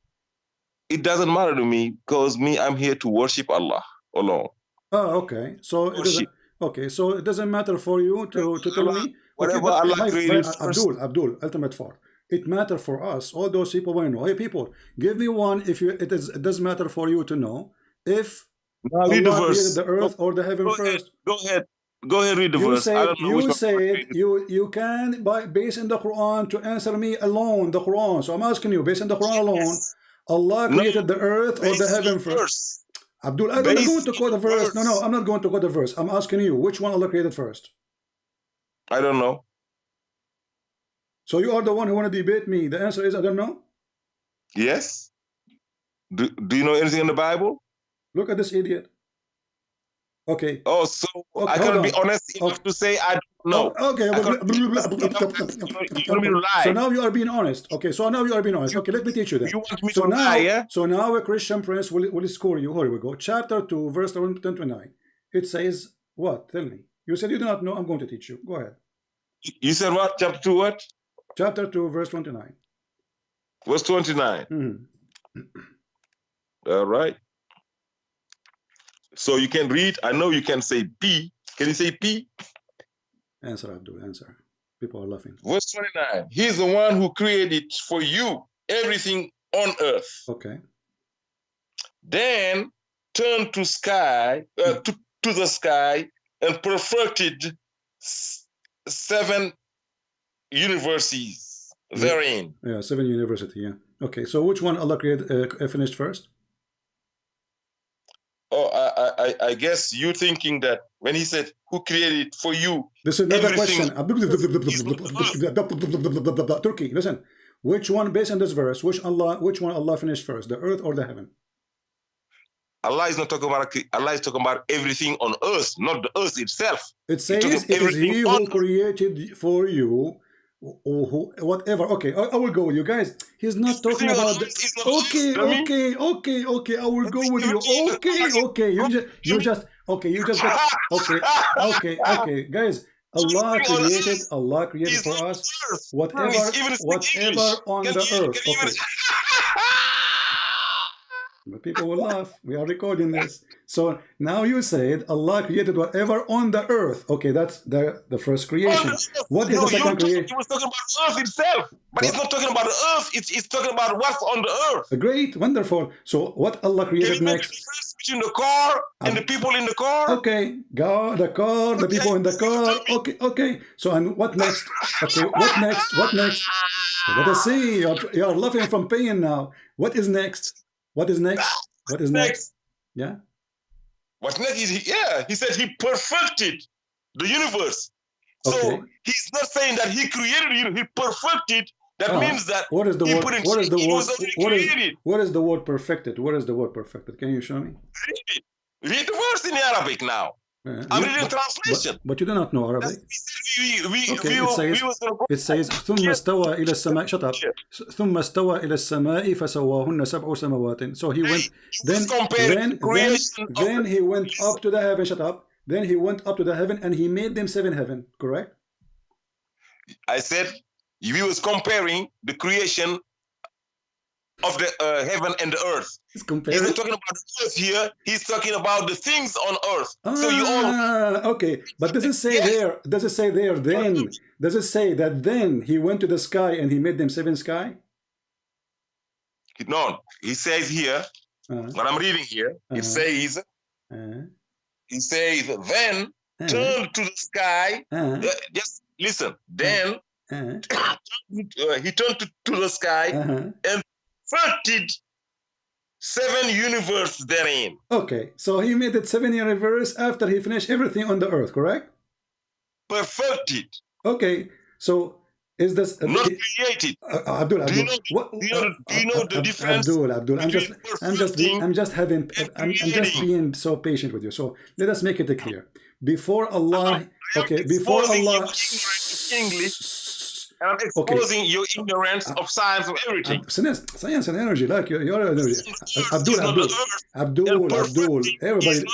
It doesn't matter to me because I'm here to worship Allah alone. Oh, okay. So it doesn't. Okay, so it doesn't matter for you to tell me. Whatever Allah created Abdul, ultimate four. It matters for us. All those people want to know. Hey, people, give me one if it does matter for you to know if Allah created the earth or the heaven first. Go ahead. Go ahead, read the verse. You can based in the Quran to answer me alone. The Quran. So I'm asking you, based on the Quran alone, Allah created the earth or the heaven first. Abdul, I'm not going to quote the verse. No, I'm not going to quote the verse. I'm asking you, which one Allah created first? I don't know. So you are the one who want to debate me. The answer is I don't know. Yes. Do you know anything in the Bible? Look at this idiot. Okay. Oh, so I can be honest enough to say I don't know. Okay. So now you are being honest. Okay. So now you are being honest. Okay. Let me teach you that. You want me to lie, yeah? So now a Christian prince will score you. Here we go. Chapter 2, verse 29. It says what? Tell me. You said you do not know. I'm going to teach you. Go ahead. You said what? Chapter 2 what? Chapter 2, verse 29. Verse 29. All right. So you can read. I know you can say P. Can you say P? Answer, Abdul. Answer. People are laughing. Verse 29. He's the one who created for you everything on earth. Okay. Then turn to sky to the sky and perfected 7 universities therein. Yeah, 7 university. Yeah. Okay. So which one Allah created finished first? Oh, I guess you thinking that when he said, "Who created for you?" This is another question. Turkey, listen. Which one, based on this verse, which one Allah finished first, the earth or the heaven? Allah is not talking about. Allah is talking about everything on earth, not the earth itself. It says it is He who created for you. Whatever. Okay, I will go with you guys. He's not talking about okay. I will go with you. Okay. You just okay. Guys, Allah created for us whatever on the earth. Okay. But people will laugh. We are recording this. So now you said Allah created whatever on the earth. Okay, that's the first creation. What is the second creation? He was talking about the earth itself. But it's not talking about the earth. It's talking about what's on the earth. Great, wonderful. So what Allah created next? Between the car and the people in the car. Okay, the car, the people in the car. Okay. So and what next? Okay, what next? Let us see. You are laughing from pain now. What is next? What is next? Yeah. What's next is he said he perfected the universe. So he's not saying that he created it, he perfected. That means that what is the he word? Put in What is the word? created. What is the word perfected? What is the word perfected? Can you show me? Read the verse in Arabic now. I'm reading translation. But you do not know Arabic. It says ثم استوى إلى السماء. Shut up. ثم استوى إلى السماء فسواهن سبع سماوات. So he went. Then he went up to the heaven. Shut up. Then he went up to the heaven and he made them 7 heaven. Correct? I said he was comparing the creation of the heaven and the earth. He's not talking about the earth here. He's talking about the things on earth. So you all okay. But does it say there? Does it say there? Then does it say that then he went to the sky and he made them 7 sky? No, he says here. What I'm reading here. It says. He says then turn to the sky. Just listen. Then he turned to the sky and perfected 7 universes therein. Okay, so he made it 7 universe after he finished everything on the earth, correct? Perfected. Okay, so Is this not created. Abdul? Do you know the difference? Abdul, I'm just being so patient with you. So let us make it clear. Before Allah, okay, before Allah, and I'm exposing your ignorance of science of everything. Science and energy, like your energy. Abdul,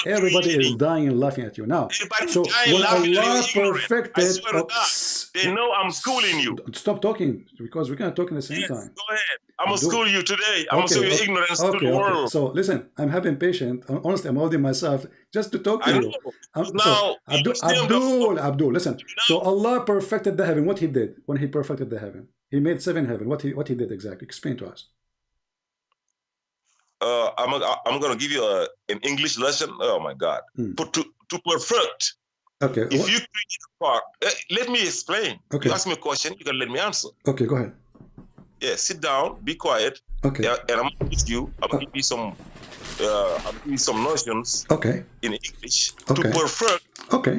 everybody is dying and laughing at you now. So when Allah perfected, they know I'm schooling you. Stop talking, because we're gonna talk in the same time. Go ahead. I'm gonna school you today. I'm gonna show you ignorance to the world. So listen, I'm having patience. Honestly, I'm holding myself just to talk to you. Now, Abdul, listen. So Allah perfected the heaven. What He did when He perfected the heaven? He made 7 heaven. What he did exactly? Explain to us. I'm gonna give you an English lesson. Oh my God! But to perfect. Okay. If you create a part, let me explain. Okay. You ask me a question, you can let me answer. Okay, go ahead. Yeah, sit down, be quiet. Okay. And I'm gonna ask you. I'm gonna give you some notions. Okay. In English Okay. to perfect. Okay.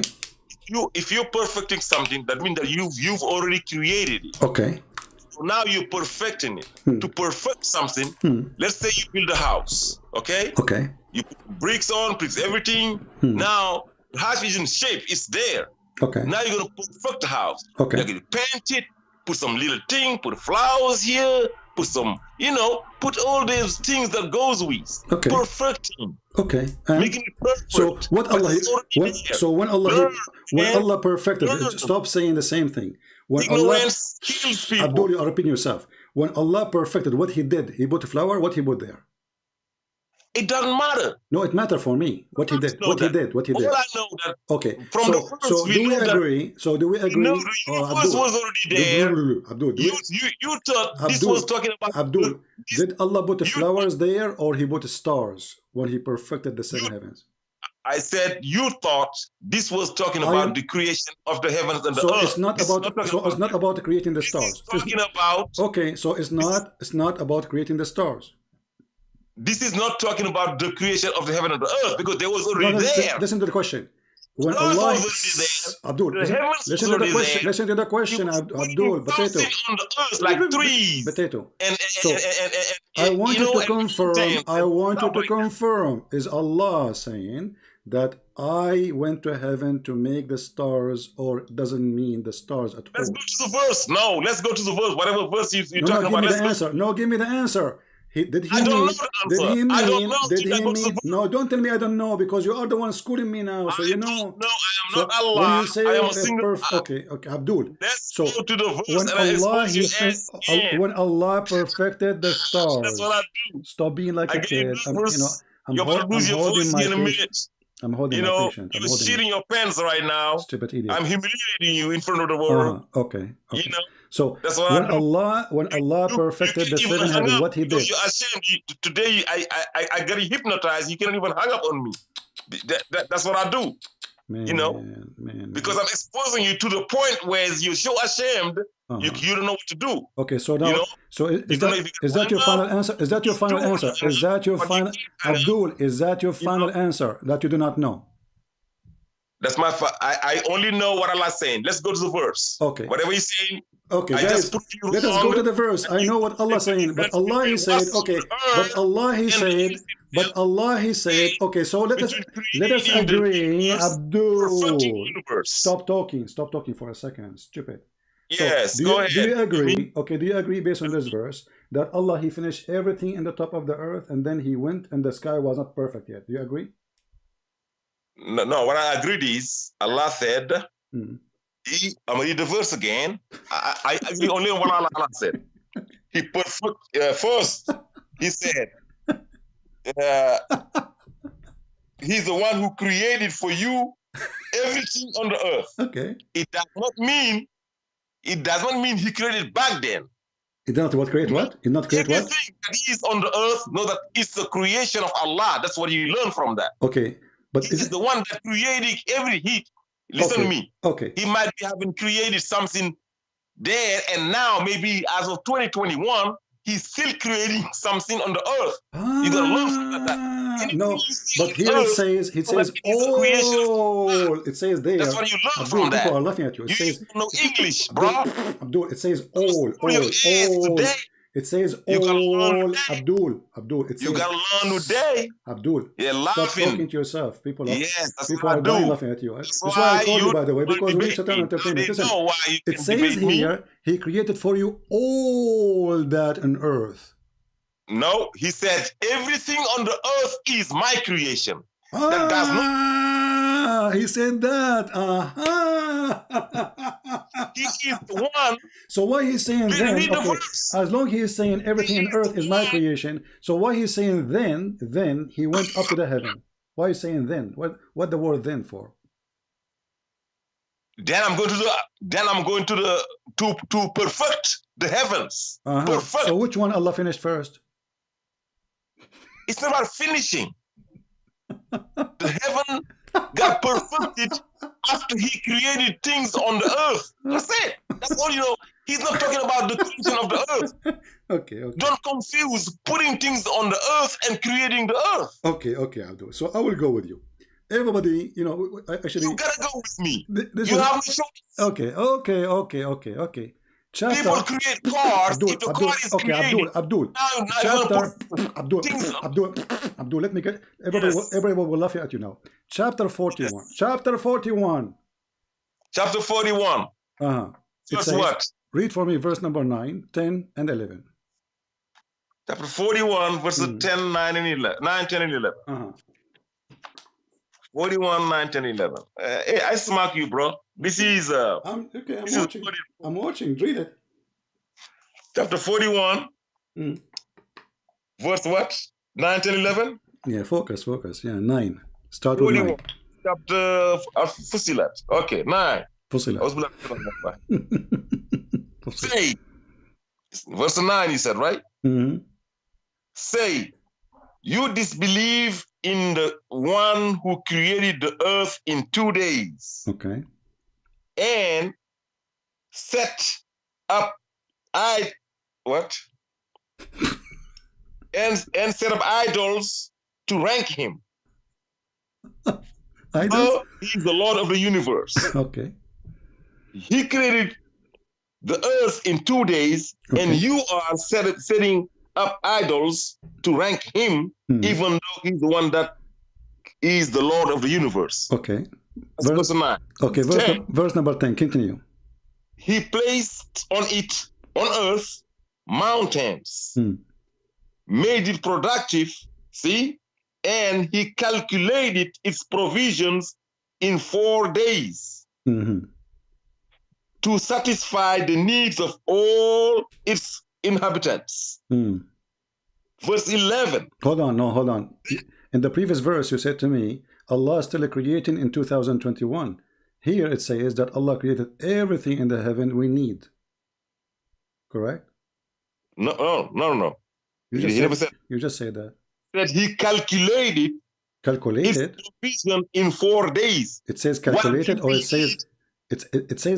If you're perfecting something, that means that you've already created it. Okay. So now you're perfecting it. To perfect something, let's say you build a house. Okay. Okay. You put bricks on, bricks everything. Now the house is in shape. It's there. Okay. Now you're gonna perfect the house. Okay. You're gonna paint it. Put some little thing. Put flowers here. Put some, put all these things that goes with. Okay. Perfecting. Okay. Making it perfect. So what Allah? When Allah perfected, stop saying the same thing. When ignorance kills people. Abdul, you repeat yourself. When Allah perfected, what He did? He put a flower. What He put there? It doesn't matter. No, it matters for me. What He did. What He did. What He did. All I know that. Okay. From the first, so do we agree? So do we agree? No, the universe was already there. Abdul, you thought this was talking about Abdul. Did Allah put the flowers there, or He put the stars when He perfected the 7 heavens? I said you thought this was talking about the creation of the heavens and the earth. It's not about creating the stars. It's talking about. Okay, so it's not about creating the stars. This is not talking about the creation of the heaven and the earth, because there was already there. Listen to the question. When Allah, Abdul, listen to the question, Abdul, potato. On the earth like trees. Potato. So, I want you to confirm. Is Allah saying that I went to heaven to make the stars, or doesn't mean the stars at all? Let's go to the verse. No, let's go to the verse. Whatever verse you're talking about. Give me the answer. Did he mean? No, don't tell me I don't know, because you are the one schooling me now. So you know. No, I am not Allah. When you say I am a single. Okay, Abdul. Let's go to the verse. When Allah perfected the stars. That's what I do. Stop being like a kid. You're about to lose your voice in a minute. I'm holding my patience. You're shitting your pants right now. Stupid idiot. I'm humiliating you in front of the world. Okay. So that's what when Allah perfected the 7 heavens, what He did? You're ashamed. Today I got hypnotized. You can't even hang up on me. That's what I do. Man, because I'm exposing you to the point where you're so ashamed, you don't know what to do. Okay, so now, is that your final answer? Is that your final answer? Is that your final, Abdul? Is that your final answer that you do not know? That's my. I only know what Allah's saying. Let's go to the verse. Okay. Whatever He's saying. Okay, guys, let us go to the verse. I know what Allah is saying, but Allah He said. Okay, but Allah He said. But Allah He said. Okay, so let us agree. Abdul, stop talking for a second. Stupid. Yes, so, go ahead. Do you agree? Okay, do you agree based on this verse that Allah He finished everything in the top of the earth, and then He went and the sky was not perfect yet? Do you agree? No, what I agreed is Allah said. I'm gonna read the verse again. I agree only on what Allah said. He put first. He said, He's the one who created for you everything on the earth. Okay. It does not mean He created back then. It does not create what? It not create everything what? that is on the earth. Know that it's the creation of Allah. That's what you learn from that. Okay, but He is the one that created every heat. Listen to me. Okay. He might be having created something there, and now maybe as of 2021, He's still creating something on the earth. You gotta learn from that. No, but here it says all. It says there. That's what you learn Abdul, from that. people are laughing at you. It You says don't know English, bro. Abdul, it says all. Today. It says You gotta learn all. today. Abdul. It says You gotta learn today. Abdul. You're Stop laughing. talking to yourself. People are That's people what are I do. dying laughing at you. That's That's why I called you, you by the way, don't because we debate Sultan me. entertainment. They Listen, know why you it can says debate me. here he created for you all that on earth. No, he said everything on the earth is my creation. That does not. He said that. He is the one. So why he's saying then? Read the Okay, verse. as long as he's saying everything on earth is my creation. So why he's saying then he went up to the heaven? Why he's saying then? What the word then for? Then I'm going to to perfect the heavens. Perfect. So which one Allah finished first? It's not about finishing. The heaven got perfected after he created things on the earth. That's it. That's all you know. He's not talking about the creation of the earth. Okay. Don't confuse putting things on the earth and creating the earth. Okay, Abdul. So I will go with you. Everybody, actually... You gotta go with me. This you is, have no choice. Okay. Chapter, people create cars. Abdul, if the car is created, Abdul. Abdul, let me get... Everybody will laugh at you now. Chapter 41. Yes. Chapter 41. Chapter 41. It says, what? Read for me verse number 9, 10, and 11. Chapter 41, verses 10, 9, and 11. 9, 10, and 11. 41, 9, 10, 11. Hey, I smack you, bro. This is... I'm watching. Read it. Chapter 41. Verse what? 9, 10, 11? Yeah, focus. Yeah, 9. Start with 9. Chapter Fusilat. Okay, 9. Fusilat. Say. Verse 9, he said, right? Say, you disbelieve in the one who created the earth in 2 days. Okay. And set up and set up idols to rank him. Idols? He's the Lord of the universe. Okay. He created the earth in 2 days, and you are setting up idols to rank him, even though he's the one that is the Lord of the universe. Okay. Verse 9. Okay, verse number 10. Continue. He placed on earth mountains, made it productive, see, and he calculated its provisions in 4 days to satisfy the needs of all its inhabitants. Verse 11. Hold on. In the previous verse, you said to me, Allah is still creating in 2021. Here it says that Allah created everything in the heaven we need. Correct? No. You just said that. That he calculated its provision in 4 days. It says calculated, or it says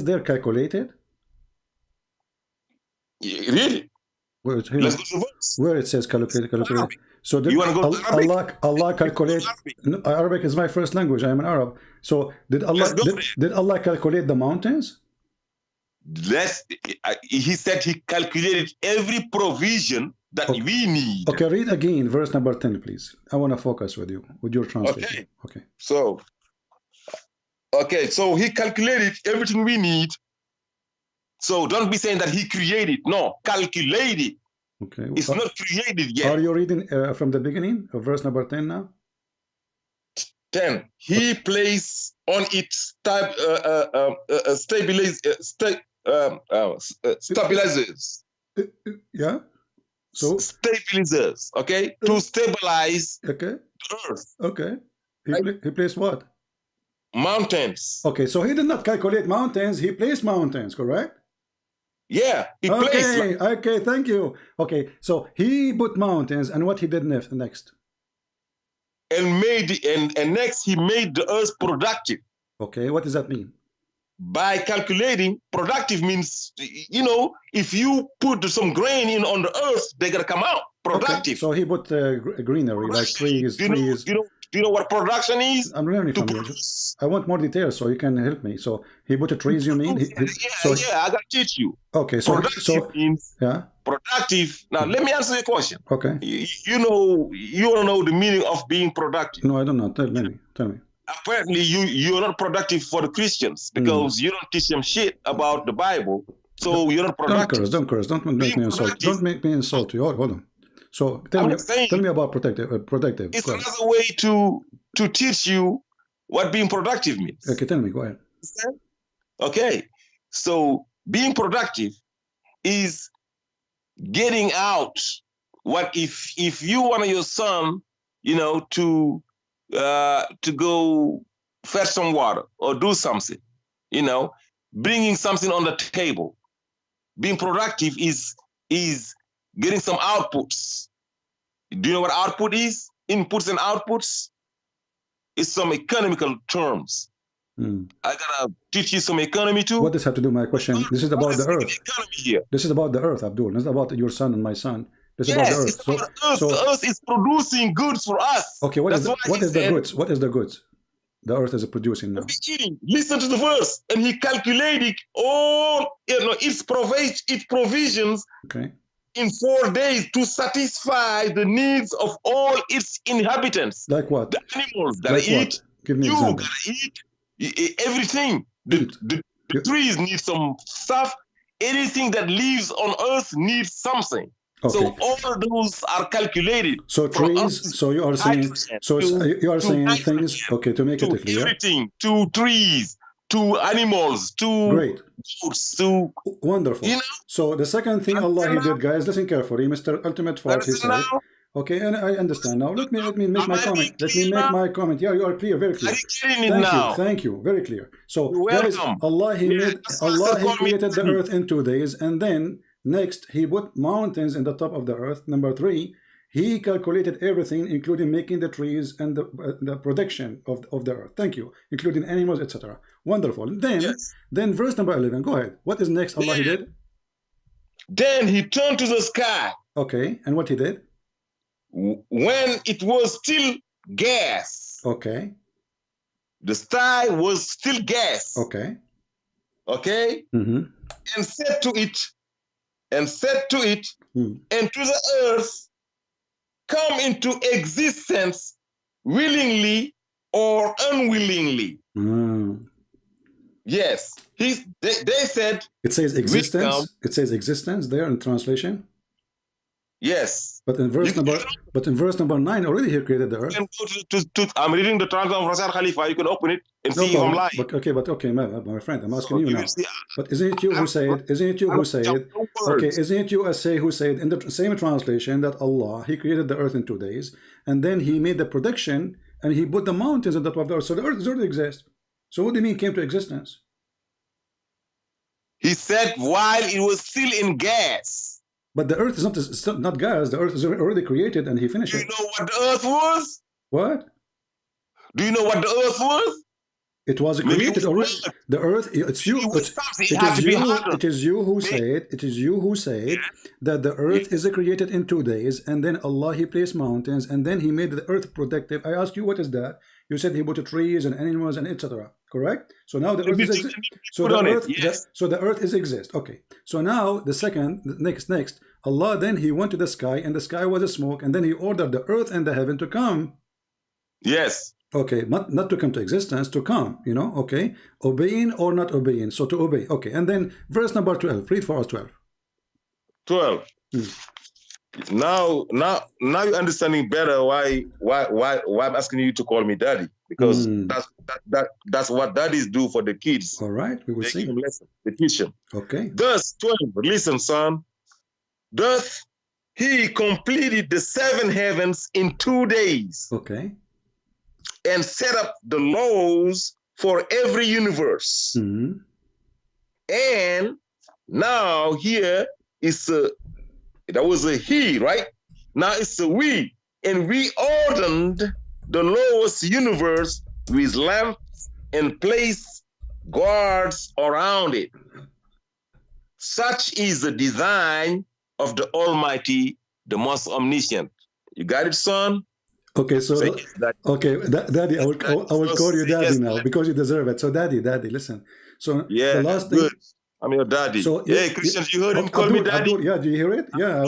there calculated? Really? Let's go to the verse. Where it says calculated. So did Allah calculate? Arabic is my first language. I am an Arab. So did Allah calculate the mountains? He said he calculated every provision that we need. Okay, read again verse number 10, please. I want to focus with you, with your translation. Okay. So he calculated everything we need. So don't be saying that he created. No, calculated. Okay. It's not created yet. Are you reading from the beginning of verse number 10 now? 10. He placed on it stabilizers. Yeah. So stabilizers. Okay. To stabilize the earth. Okay. He placed what? Mountains. Okay. So he did not calculate mountains. He placed mountains. Correct. Yeah, okay, thank you. Okay, so he put mountains, and what he did next? And next he made the earth productive. Okay, what does that mean? By calculating, productive means, if you put some grain in on the earth, they're gonna come out. productive. Okay. So he put greenery, like trees, Do trees. you know what production is? I'm learning from you. I want more details so you can help me. So he put the trees, you mean? I gotta teach you. Okay, so productive means productive. Now let me answer your question. Okay. You don't know the meaning of being productive. No, I don't know. Tell me. Apparently, you're not productive for the Christians because you don't teach them shit about the Bible. So you're not productive. Don't curse. Don't make me insult. Don't make me insult you. Hold on. So tell me about protective. It's another way to teach you what being productive means. Okay, tell me. Go ahead. Okay, so being productive is getting out. What if you want your son, to go fetch some water or do something, bringing something on the table. Being productive is getting some outputs. Do you know what output is? Inputs and outputs? It's some economical terms. I gotta teach you some economy too. What does have to do with my question? This is about the earth. Economy here. This is about the earth, Abdul. This is about your son and my son. This is yes, about the earth. It's about the earth. The earth is producing goods for us. Okay, what is the goods? What is the goods the earth is producing now? Listen to the verse. And he calculated all its provisions in 4 days to satisfy the needs of all its inhabitants. Like what? The animals gotta eat. Give me you example. gotta eat everything. The trees need some stuff. Anything that lives on earth needs something. Okay. So all those are calculated. So trees. So you are saying. So you are saying things. Okay, to make it clear. Everything to trees, to animals, to goods, to wonderful. So the second thing Allah He did, guys, listen carefully. Mr. Ultimate Fart, he said. Okay, and I understand now. Let me make my comment. Let me make my comment. Yeah, you are clear, very clear. Thank you, very clear. So guys, Allah He created the earth in 2 days, and then next He put mountains in the top of the earth. Number 3, He calculated everything, including making the trees and the protection of the earth. Thank you, including animals, etc. Wonderful. Then verse number 11. Go ahead. What is next? Allah He did. Then He turned to the sky. Okay, and what He did? When it was still gas. Okay. The sky was still gas. Okay. Okay. And said to it, and to the earth, come into existence willingly or unwillingly. Yes. They said. It says existence. It says existence there in translation. Yes. But in verse number 9 already He created the earth. I'm reading the translation of Rasul Khalifa. You can open it and see if I'm lying. My friend, I'm asking you now. But isn't it you who said? Isn't it you who said? Okay, isn't it you who said in the same translation that Allah He created the earth in 2 days, and then He made the production and He put the mountains on the top of the earth, so the earth already exists. So what do you mean came to existence? He said while it was still in gas. But the earth is not gas. The earth is already created, and He finished it. Do you know what the earth was? What? Do you know what the earth was? It was created already. The earth. It's you. It is you who said. It is you who said that the earth is created in 2 days, and then Allah He placed mountains, and then He made the earth protective. I asked you, what is that? You said He put the trees and animals and etc. Correct? So now the earth is so the earth is exist. Okay. So now the next Allah then He went to the sky, and the sky was a smoke, and then He ordered the earth and the heaven to come. Yes. Okay, not to come to existence, to come, okay. Obeying or not obeying. So to obey. Okay, and then verse number 12. Read for us 12. 12. Now you're understanding better why I'm asking you to call me daddy, because that's what daddies do for the kids. All right, we will see. They teach them. Okay. Thus 12. Listen, son. Thus He completed the 7 heavens in 2 days. Okay. And set up the laws for every universe. And now here is that was a he, right? Now it's a we. And we ordained the lowest universe with lamps and placed guards around it. Such is the design of the Almighty the most omniscient. You got it, son? Okay, so Say yes, Daddy. okay, Daddy, I will call you Daddy now because you deserve it. So Daddy, listen. So Yeah, the last thing. good. I'm your daddy. So hey, Christians, you heard him call me daddy? Abdul, yeah, do you hear it? Yeah,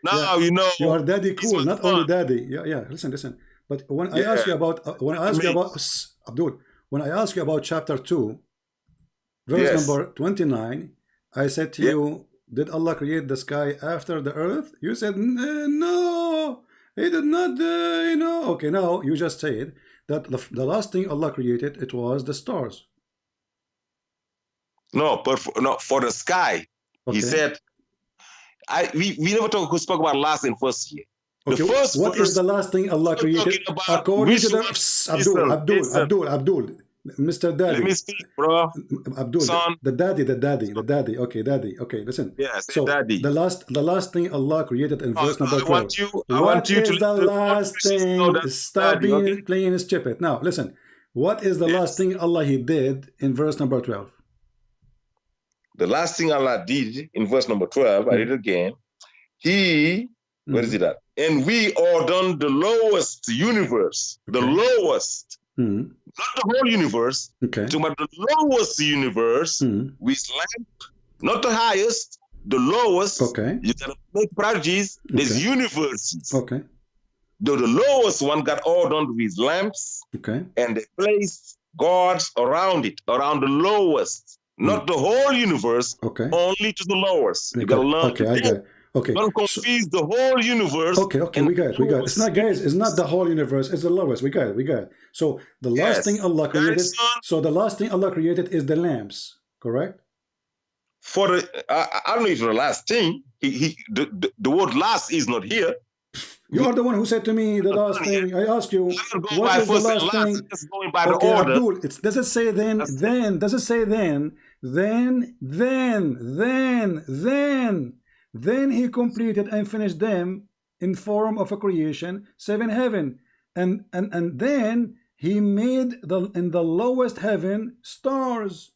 Now you know. You are Daddy cool, not only Daddy. Yeah. Listen. But when I ask you about Abdul, when I ask you about chapter 2, verse number 29, I said to you, did Allah create the sky after the earth? You said no, He did not. Okay, now you just said that the last thing Allah created, it was the stars. No, but for the sky, He said. We never spoke about last and first here. Okay, what is the last thing Allah created according to the Abdul, Mr. Daddy? Let me speak, bro. Abdul, son. the daddy. Okay, daddy. Okay, listen. Yeah, so daddy. The last thing Allah created in verse number 12. I want you to the last thing? Stop being playing stupid. Now, listen. What is the last thing Allah He did in verse number 12? The last thing Allah did in verse number 12, I read it again. He, where is it at? And we ordained the lowest universe, the lowest, not the whole universe, but the lowest universe with lamp, not the highest, the lowest. Okay. You gotta make prodigies. There's universes. Okay. The lowest one got ordained with lamps. Okay. And they placed gods around it, around the lowest. Not the whole universe, only to the lowest. You gotta learn. Okay, I get it. Okay. Don't confuse the whole universe. Okay, we got it. It's not, guys, it's not the whole universe, it's the lowest. We got it. So the last thing Allah created, is the lamps, correct? For the I don't know if the last thing, the word last is not here. You are the one who said to me the last thing. I asked you, what is the last thing? Just going by the order. Abdul, does it say then? Does it say then? Then He completed and finished them in form of a creation, 7 heaven, and then He made in the lowest heaven stars.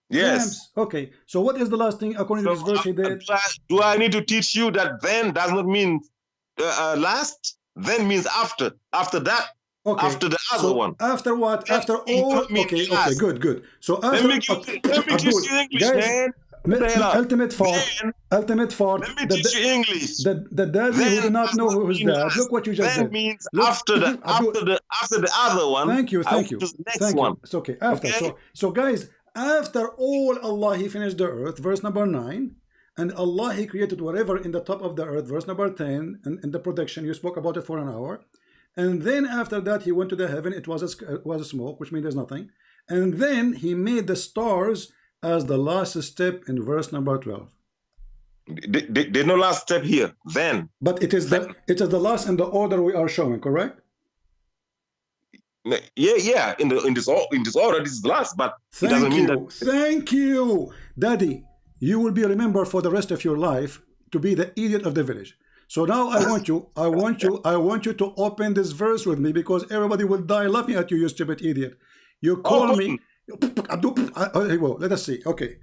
Yes. Lamps. Okay. So what is the last thing according to this verse He did? Do I need to teach you that then does not mean last? Then means after. After that. Okay. After the other one. After what? After all. Okay. Good. So after. Let me teach you English, man. Ultimate fault. Let me teach you English. The daddy who did not know who was dad. Look what you just said. That means after the other one. Thank you. The next one. It's okay. After. So guys, after all Allah He finished the earth, verse number 9, and Allah He created whatever in the top of the earth, verse number 10, and in the production you spoke about it for an hour, and then after that He went to the heaven. It was a smoke, which means there's nothing, and then He made the stars as the last step in verse number 12. There's no last step here. Then, but it is the last in the order we are showing, correct? Yeah. In this order, this is the last. But it doesn't mean that. Thank you, Daddy. You will be remembered for the rest of your life to be the idiot of the village. So now I want you to open this verse with me, because everybody will die laughing at you, you stupid idiot. You call me. Well, let us see. Okay.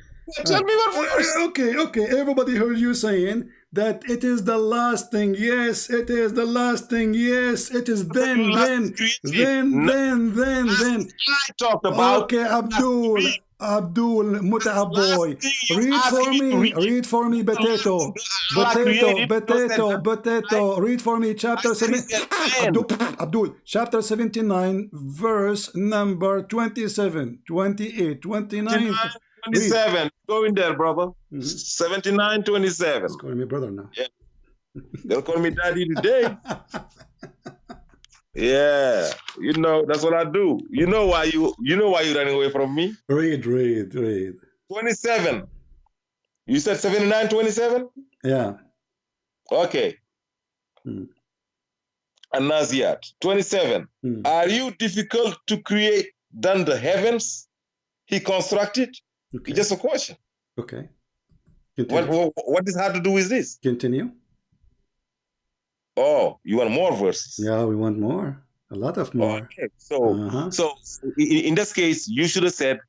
Tell me what verse. Okay. Everybody heard you saying that it is the last thing. Yes, it is the last thing. Yes, it is then. I talked about. Okay, Abdul, Muta'ab boy. Read for me, potato. Read for me, chapter 7. Abdul, chapter 79, verse number 27, 28, 29. 27. Go in there, brother. 79, 27. He's calling me brother now. Yeah. They'll call me daddy today. Yeah, that's what I do. You know why you're running away from me? Read. 27. You said 79, 27? Yeah. Okay. And Naziat, 27. Are you difficult to create than the heavens He constructed? Okay. It's just a question. Okay. What does have to do with this? Continue. Oh, you want more verses? Yeah, we want more. A lot of more. Okay. So in this case, you should have said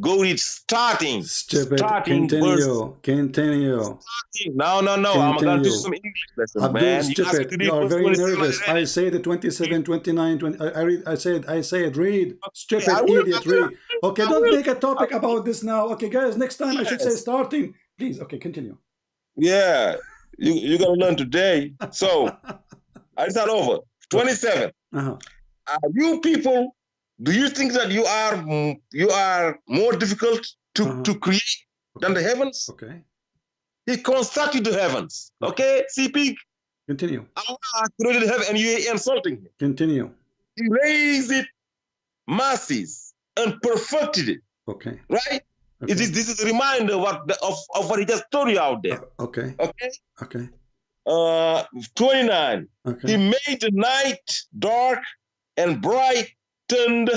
Go read starting. Stupid. Starting Continue. Continue. No. I'm going to teach some English lesson, Abdul, man. stupid. You are very nervous. I say the 27, 29, 20. I read. I said, read. Stupid idiot, read. Okay, don't make a topic about this now. Okay, guys, next time I should say starting. Please, okay, continue. Yeah, you're going to learn today. So, I start over. 27. You people, do you think that you are more difficult to create than the heavens? Okay. He constructed the heavens. Okay, see, pig. Continue. Allah created heaven, and you're insulting him. Continue. He raised it, masses, and perfected it. Okay. Right. Okay. This is a reminder of what he just told you out there. Okay. Okay. Okay. 29. Okay. He made the night dark and brightened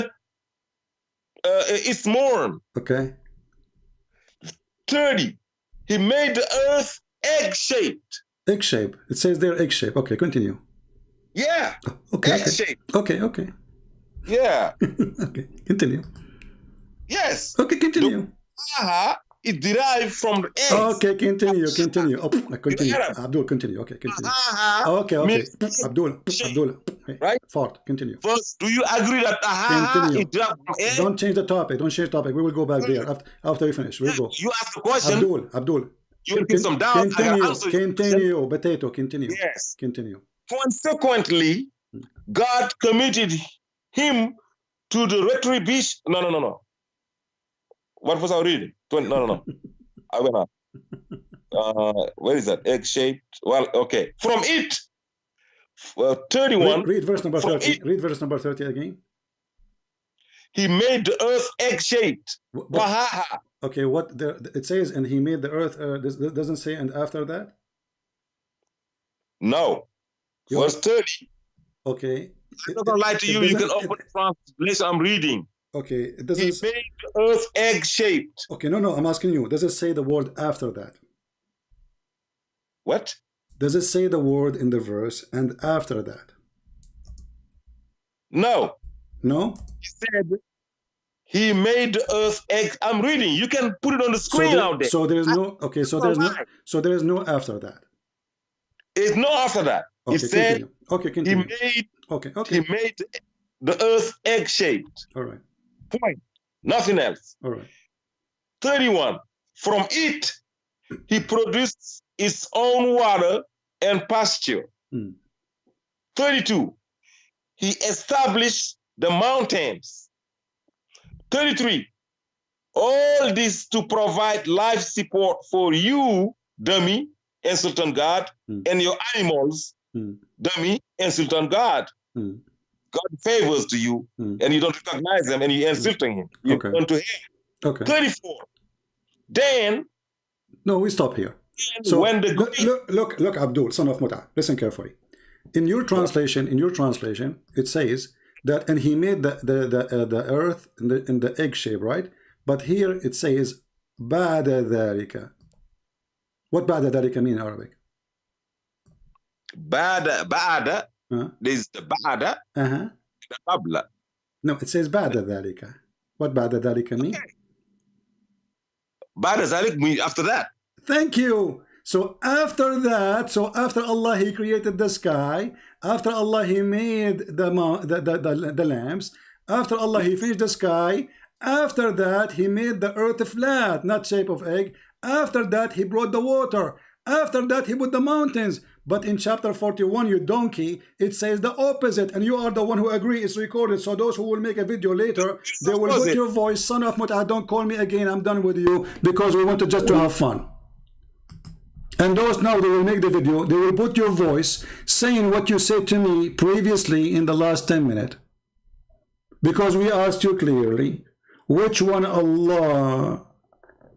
its morn. Okay. 30. He made the earth egg-shaped. Egg-shape. It says there egg-shape. Okay, continue. Yeah. Okay. Egg-shaped. Okay. Yeah. Okay, continue. Yes. Okay, continue. Aha is derived from the eggs. Okay, continue. Oh, continue. Abdul, continue. Okay, continue. Okay. Abdul. Hey, right? Fort, continue. First, do you agree that Continue. is derived from eggs? Don't change the topic. Don't change the topic. We will go back there after we finish. We'll go. You ask the question. Abdul. You will get some doubt. Continue. Potato, continue. Yes. Continue. Consequently, God committed him to the retribution. No. What was I reading? No. I went up. Where is that? Egg-shaped. Well, okay. From it, 31. Read verse number 30. Read verse number 30 again. He made the earth egg-shaped. Okay, what it says, and he made the earth. This doesn't say, and after that. No. Verse 30. Okay. I'm not gonna lie to you. You can open the translation I'm reading. Okay, it doesn't. He made the earth egg-shaped. Okay, no, I'm asking you. Does it say the word after that? What? Does it say the word in the verse and after that? No. No? He said he made the earth egg. I'm reading. You can put it on the screen out there. So there's no. Okay, so there is no after that. It's no after that. Okay, he said. Continue. Okay, continue. He made. Okay. He made the earth egg-shaped. All right. Point. Nothing else. All right. 31. From it, he produced its own water and pasture. 32. He established the mountains. 33. All this to provide life support for you, dummy, and Sultan God, and your animals, dummy, and Sultan God. God favors to you, and you don't recognize them, and you're insulting him. You turn to him. Okay. 34. Then. No, we stop here. So when the look, Abdul, son of Muta, listen carefully. In your translation, it says that, and he made the earth in the egg shape, right? But here it says ba'da dhalika. What ba'da dhalika mean in Arabic? Ba'da. There's the ba'da. The qabla. No, it says ba'da dhalika. What ba'da dhalika mean? Ba'da dhalik means after that. Thank you. So after that, after Allah he created the sky, after Allah he made the lamps, after Allah he finished the sky, after that he made the earth flat, not shape of egg. After that he brought the water. After that he put the mountains. But in chapter 41, you donkey, it says the opposite, and you are the one who agree. It's recorded. So those who will make a video later, they will put your voice, son of Mut'ah, don't call me again, I'm done with you, because we want to just to have fun. And those now, they will make the video, they will put your voice saying what you said to me previously in the last 10 minutes. Because we asked you clearly, which one Allah,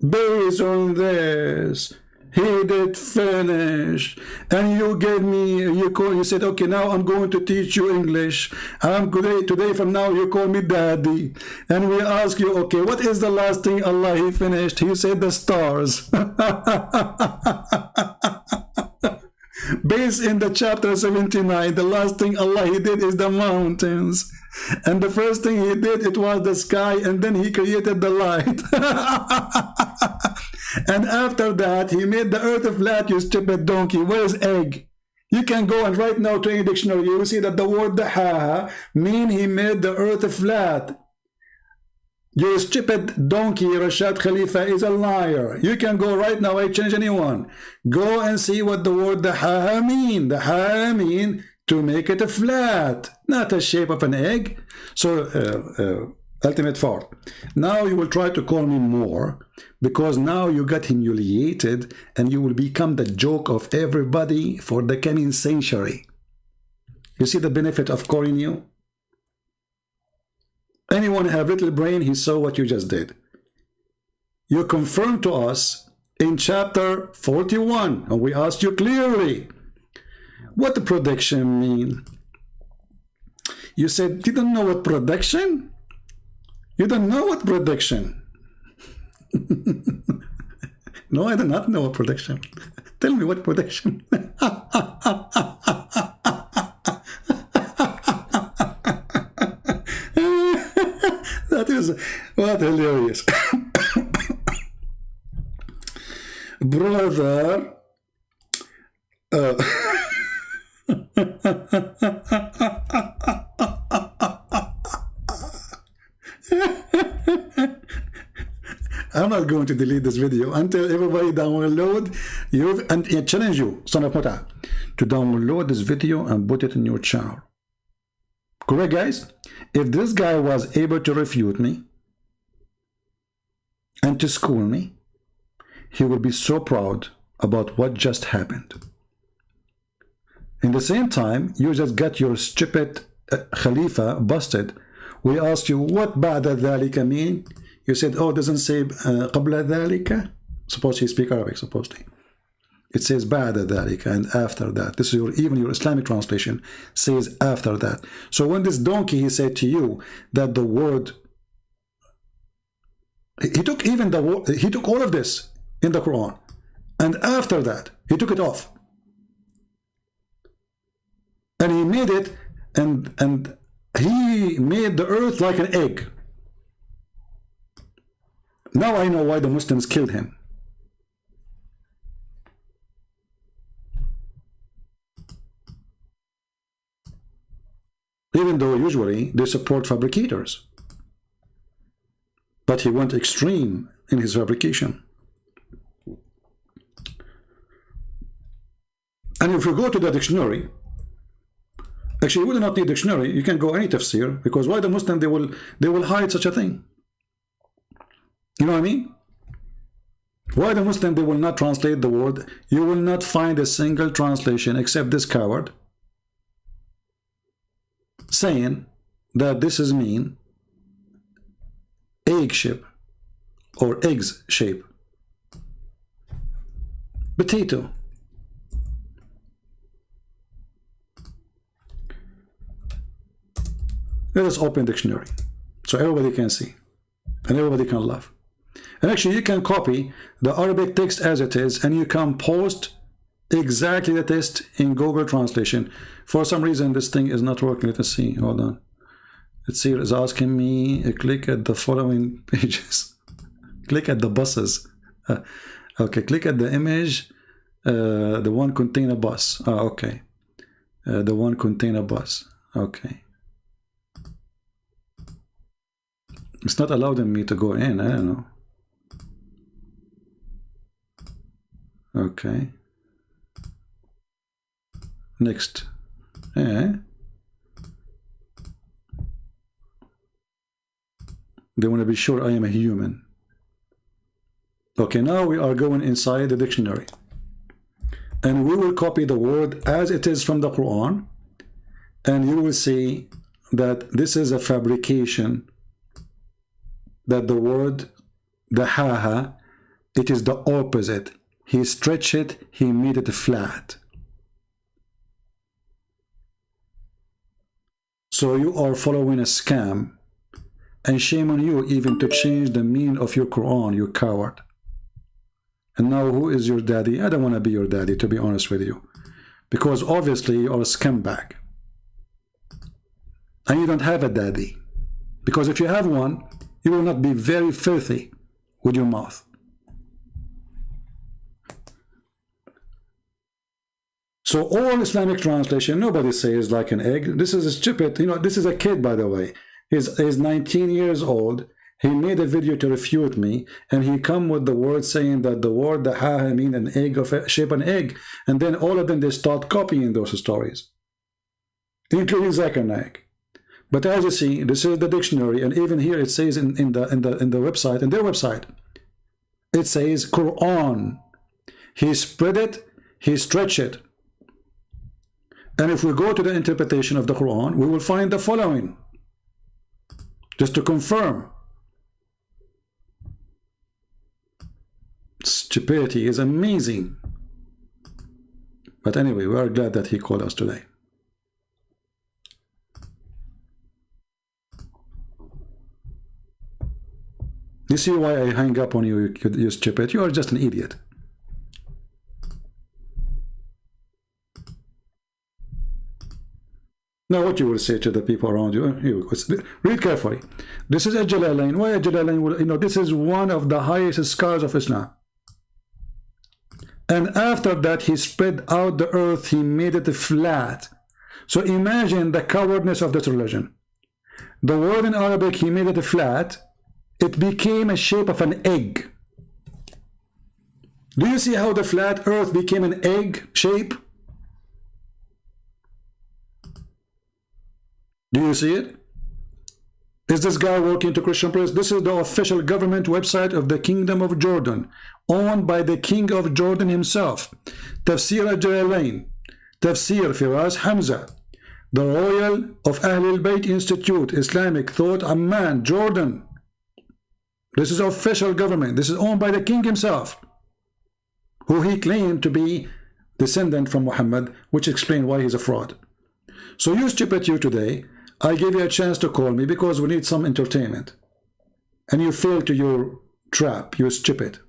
based on this, he did finish, and you gave me, you said, okay, now I'm going to teach you English. Today from now you call me daddy. And we ask you, okay, what is the last thing Allah he finished? He said the stars. Based in the chapter 79, the last thing Allah he did is the mountains. And the first thing he did, it was the sky, and then he created the light. And after that, he made the earth flat, you stupid donkey. Where's egg? You can go and right now to any dictionary, you will see that the word dahaha mean he made the earth flat. You stupid donkey, Rashad Khalifa is a liar. You can go right now, I change anyone. Go and see what the word dahaha mean. Dahaha mean to make it flat, not a shape of an egg. So, ultimate fault. Now you will try to call me more, because now you got humiliated and you will become the joke of everybody for the coming century. You see the benefit of calling you? Anyone have little brain, he saw what you just did. You confirmed to us in chapter 41, and we asked you clearly, what the production mean? You said, you don't know what production? You don't know what production? No, I do not know what production. Tell me what production. That is what hilarious. Brother, I'm not going to delete this video until everybody download you, and I challenge you, son of Muta, to download this video and put it in your channel. Correct, guys? If this guy was able to refute me and to school me, he will be so proud about what just happened. In the same time, you just got your stupid Khalifa busted. We asked you what ba'da dhalika mean. You said, oh, it doesn't say qabla dhalika. Suppose he speak Arabic, supposedly. It says ba'da dhalika, and after that. This is even your Islamic translation says after that. So when this donkey, he said to you that the word, he took even the word, he took all of this in the Quran, and after that he took it off, and he made it, and he made the earth like an egg. Now I know why the Muslims killed him. Even though usually they support fabricators. But he went extreme in his fabrication. And if you go to the dictionary, actually you would not need dictionary, you can go any tafsir, because why the Muslim they will hide such a thing? You know what I mean? Why the Muslim they will not translate the word? You will not find a single translation except this coward saying that this is mean egg shape or eggs shape. Potato. Let us open dictionary so everybody can see and everybody can laugh. And actually you can copy the Arabic text as it is and you can post exactly the text in Google Translation. For some reason this thing is not working. Let us see. Hold on. Let's see. It's asking me click at the following pages. Click at the buses. Okay, click at the image. The one contain a bus. Okay. The one contain a bus. Okay. It's not allowing me to go in. I don't know. Okay. Next. They want to be sure I am a human. Okay, now we are going inside the dictionary. And we will copy the word as it is from the Quran. And you will see that this is a fabrication. That the word, the haha, it is the opposite. He stretched it, he made it flat. So you are following a scam, and shame on you even to change the meaning of your Quran, you coward. And now who is your daddy? I don't want to be your daddy, to be honest with you, because obviously you are a scumbag. and you don't have a daddy. Because if you have one, you will not be very filthy with your mouth. So all Islamic translation, nobody says like an egg. This is stupid. You know, this is a kid, by the way. He's 19 years old. He made a video to refute me, and he come with the word saying that the word the ha mean an egg of shape an egg, and then all of them they start copying those stories, including Zakir Naik. But as you see, this is the dictionary, and even here it says in the website, in their website, it says Qur'an. He spread it, he stretched it. And if we go to the interpretation of the Qur'an, we will find the following, just to confirm. Stupidity is amazing. But anyway, we are glad that he called us today. You see why I hang up on you, you stupid? You are just an idiot. Now what you will say to the people around you, read carefully. This is a Jalalain. Why a Jalalain? Will, you know, this is one of the highest scholars of Islam. And after that, he spread out the earth, he made it flat. So imagine the cowardness of this religion. The word in Arabic, he made it flat. It became a shape of an egg. Do you see how the flat earth became an egg shape? Do you see it? Is this guy working to Christian press? This is the official government website of the Kingdom of Jordan, owned by the King of Jordan himself. Tafsir al-Jalalain, Tafsir Firas Hamza, the Royal of Ahlul Bayt Institute, Islamic Thought, Amman, Jordan. This is official government. This is owned by the king himself, who he claimed to be descendant from Muhammad, which explains why he's a fraud. So you stupid you today, I gave you a chance to call me because we need some entertainment. And you fell to your trap, you stupid.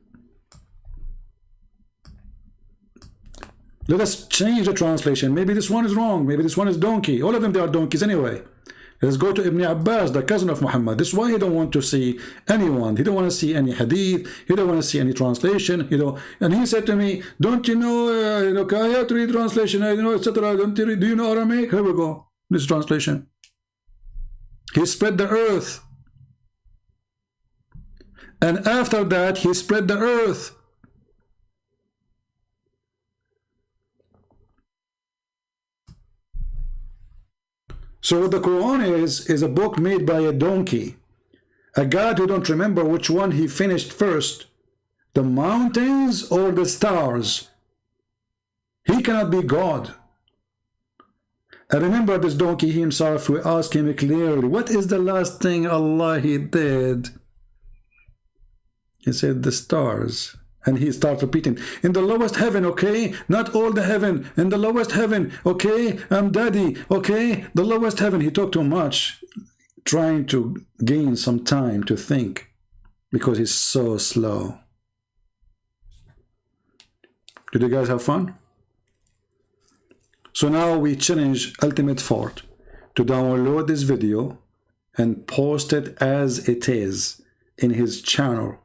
Let us change the translation. Maybe this one is wrong. Maybe this one is donkey. All of them, they are donkeys anyway. Let's go to Ibn Abbas, the cousin of Muhammad. This is why he don't want to see anyone. He don't want to see any hadith. He don't want to see any translation. You know. And he said to me, "Don't you know? I have to read translation. You know, etc. Do you know Aramaic? Here we go. This translation. He spread the earth, and after that, he spread the earth." So what the Quran is a book made by a donkey, a God who don't remember which one he finished first, the mountains or the stars. He cannot be God. I remember this donkey himself, we asked him clearly, what is the last thing Allah he did? He said the stars. And he started repeating, in the lowest heaven, okay? Not all the heaven. In the lowest heaven, okay? I'm daddy, okay? The lowest heaven. He talked too much, trying to gain some time to think, because he's so slow. Did you guys have fun? So now we challenge Ultimate Fort to download this video and post it as it is in his channel.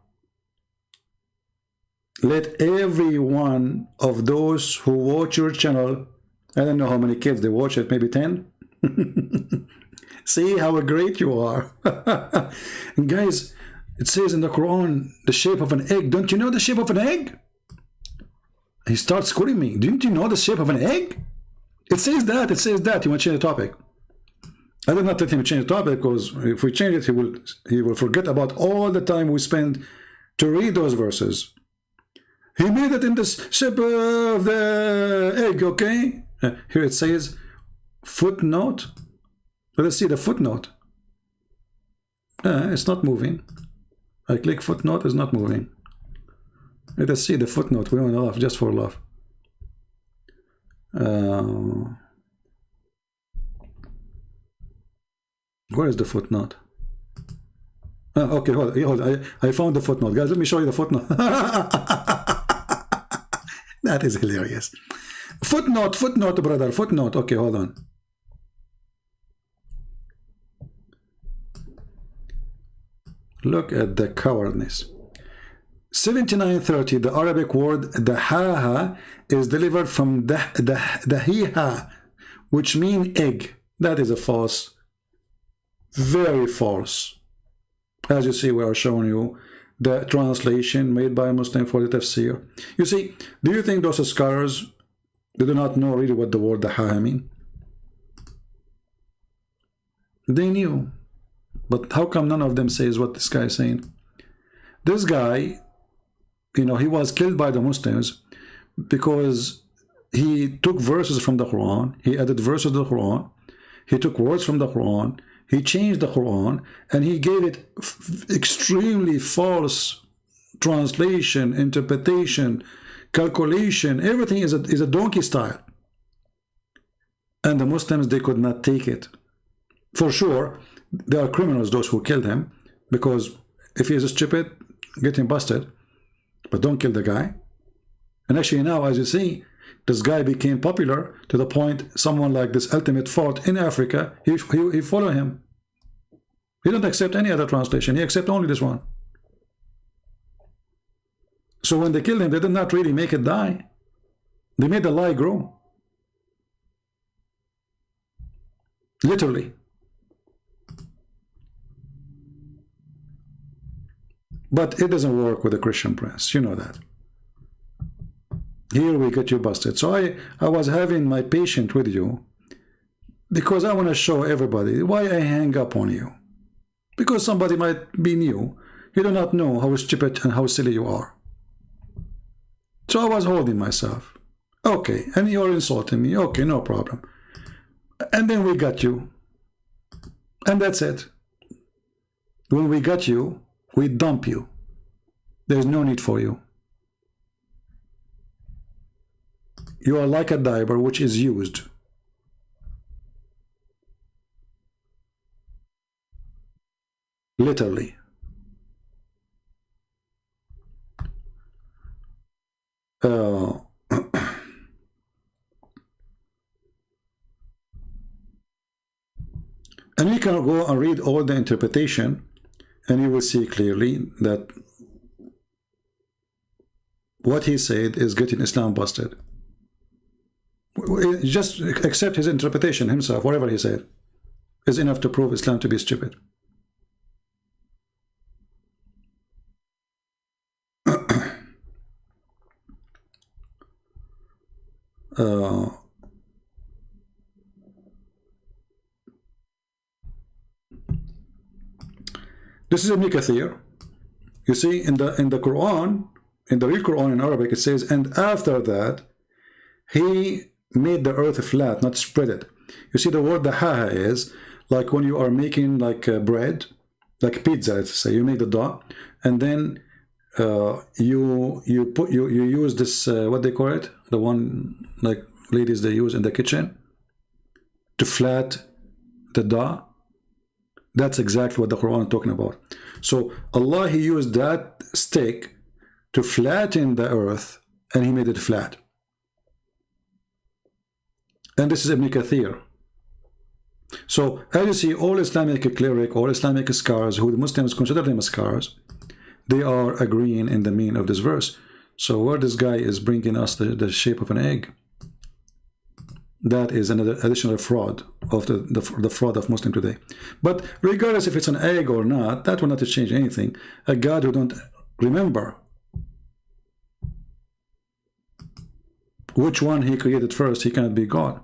Let every one of those who watch your channel, I don't know how many kids they watch it, maybe 10? See how great you are. And guys, it says in the Quran, the shape of an egg. Don't you know the shape of an egg? He starts quoting me. Didn't you know the shape of an egg? It says that, it says that. You want to change the topic. I did not let him change the topic, because if we change it, he will forget about all the time we spend to read those verses. He made it in the shape of the egg, okay? Here it says footnote. Let us see the footnote. It's not moving. I click footnote, it's not moving. Let us see the footnote. We want to laugh, just for laugh. Where is the footnote? Okay, hold on. I found the footnote. Guys, let me show you the footnote. That is hilarious. Footnote, brother, footnote. Okay, hold on. Look at the cowardness. 7930, the Arabic word the ha is delivered from the hiha, which means egg. That is a false, very false. As you see, we are showing you the translation made by a Muslim for the tafsir. You see, do you think those scholars, they do not know really what the word the ha mean? They knew, but how come none of them says what this guy is saying? This guy, you know, he was killed by the Muslims because he took verses from the Quran, he added verses to the Quran, he took words from the Quran, he changed the Quran, and he gave it extremely false translation, interpretation, calculation. Everything is a donkey style. And the Muslims, they could not take it. For sure, there are criminals, those who killed him, because if he is stupid, get him busted, but don't kill the guy. And actually now, as you see, this guy became popular to the point someone like this ultimate fort in Africa, he follow him. He don't accept any other translation. He accept only this one. So when they killed him, they did not really make it die. They made the lie grow. Literally. But it doesn't work with the Christian press. You know that. Here we get you busted. So I was having my patience with you because I want to show everybody why I hang up on you. Because somebody might be new. You do not know how stupid and how silly you are. So I was holding myself. Okay, and you're insulting me. Okay, no problem. And then we got you. And that's it. When we got you, we dump you. There's no need for you. You are like a diaper which is used. Literally. And we can go and read all the interpretation, and you will see clearly that what he said is getting Islam busted. Just accept his interpretation himself, whatever he said, is enough to prove Islam to be stupid. This is Ibn Kathir. You see, in the Quran, in the real Quran in Arabic, it says, and after that, he made the earth flat, not spread it. You see, the word the ha is like when you are making like bread, like pizza, let's say. You make the dough, and then you use this what they call it, the one like ladies they use in the kitchen to flat the dough. That's exactly what the Quran is talking about. So Allah, he used that stick to flatten the earth, and he made it flat. And this is Ibn Kathir. So as you see, all Islamic cleric, all Islamic scholars, who the Muslims consider them as scholars, they are agreeing in the meaning of this verse. So where this guy is bringing us the shape of an egg, that is another additional fraud of the fraud of Muslim today. But regardless if it's an egg or not, that will not change anything. A God who don't remember which one he created first, he cannot be God.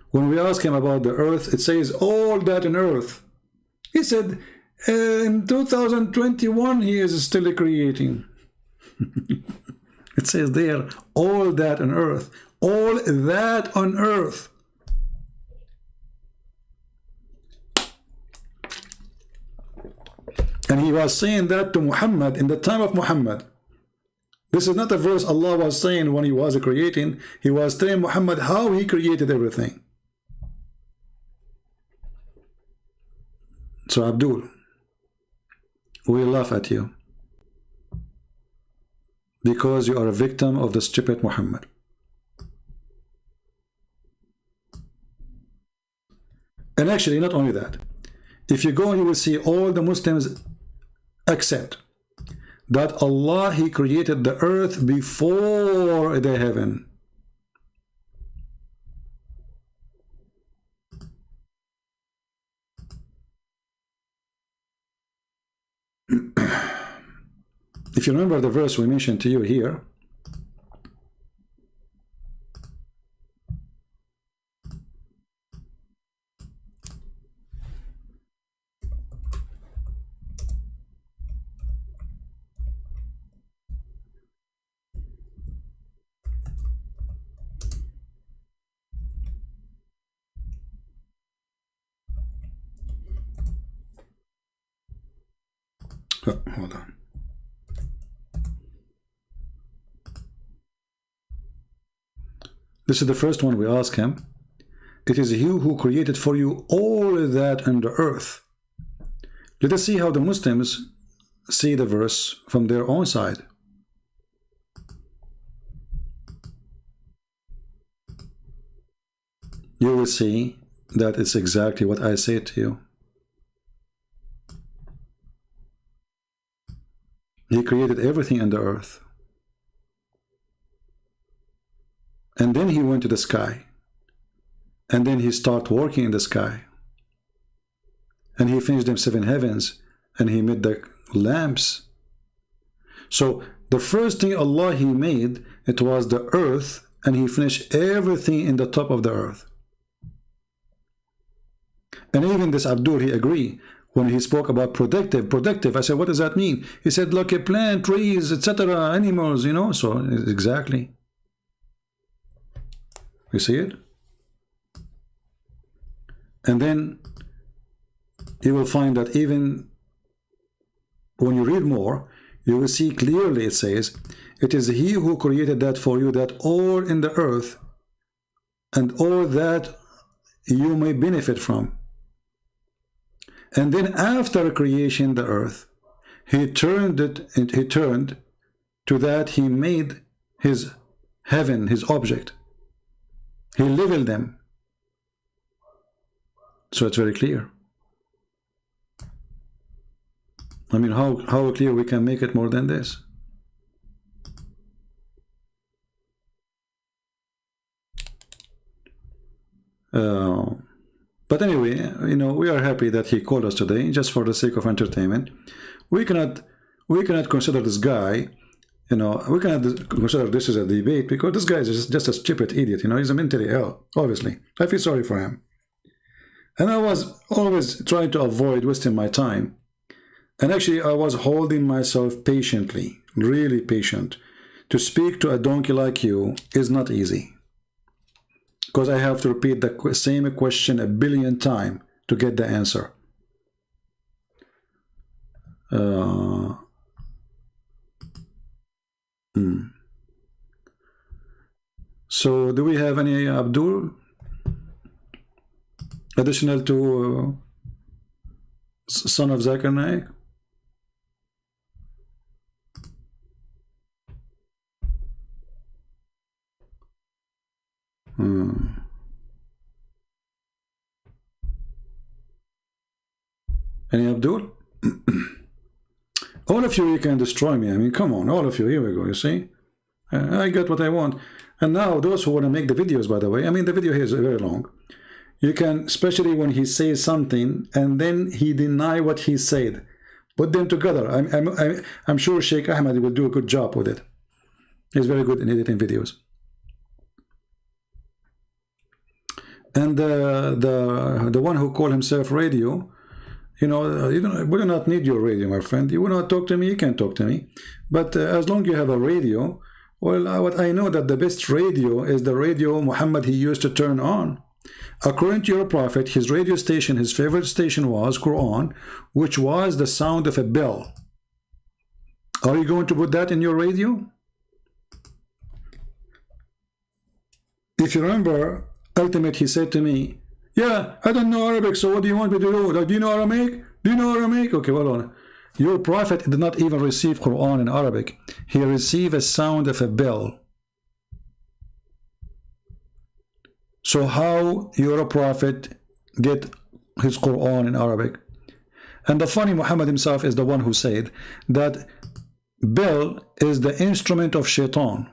When we ask him about the earth, it says all that in earth. He said in 2021 he is still creating. It says there, all that on earth. All that on earth. And he was saying that to Muhammad in the time of Muhammad. This is not a verse Allah was saying when he was creating. He was telling Muhammad how he created everything. So Abdul, we laugh at you because you are a victim of the stupid Muhammad. And actually, not only that, If you go, you will see all the Muslims accept that Allah, He created the earth before the heaven. If you remember the verse we mentioned to you here, oh, hold on. This is the first one we ask him. It is you who created for you all that under earth. Let us see how the Muslims see the verse from their own side. You will see that it's exactly what I say to you. He created everything under earth. And then he went to the sky. And then he started working in the sky. And he finished them 7 heavens. And he made the lamps. So the first thing Allah He made, it was the earth. And He finished everything in the top of the earth. And even this Abdul, he agreed. When he spoke about productive, I said, what does that mean? He said, look, a plant, trees, etc., animals, you know. So exactly. You see it? And then you will find that even when you read more, you will see clearly it says, it is He who created that for you, that all in the earth and all that you may benefit from. And then after creation the earth, He turned to that He made His heaven, His object. He leveled them. So it's very clear. I mean, how clear we can make it more than this? But anyway, you know, we are happy that he called us today, just for the sake of entertainment. We cannot consider this guy, you know, we cannot consider this as a debate, because this guy is just a stupid idiot, you know, he's a mentally ill, obviously. I feel sorry for him. And I was always trying to avoid wasting my time. And actually, I was holding myself patiently, really patient. To speak to a donkey like you is not easy. Because I have to repeat the same question 1 billion times to get the answer. So, do we have any Abdul? Additional to son of Zakir Naik? Any Abdul? All of you can destroy me. I mean, come on, all of you. Here we go, you see? I got what I want. And now, those who want to make the videos, by the way, I mean, the video here is very long. You can, especially when he says something, and then he deny what he said. Put them together. I'm sure Sheikh Ahmad will do a good job with it. He's very good in editing videos. And the one who called himself radio, you know, we do not need your radio, my friend. You will not talk to me, you can talk to me. But as long as you have a radio, well, what I know that the best radio is the radio Muhammad he used to turn on. According to your prophet, his radio station, his favorite station was Qur'an, which was the sound of a bell. Are you going to put that in your radio? If you remember, ultimate, he said to me, yeah, I don't know Arabic, so what do you want me to do? Do you know Aramaic? Do you know Aramaic? Okay, well on. Your prophet did not even receive Quran in Arabic. He received a sound of a bell. So how your prophet get his Quran in Arabic? And the funny, Muhammad himself is the one who said that bell is the instrument of shaitan.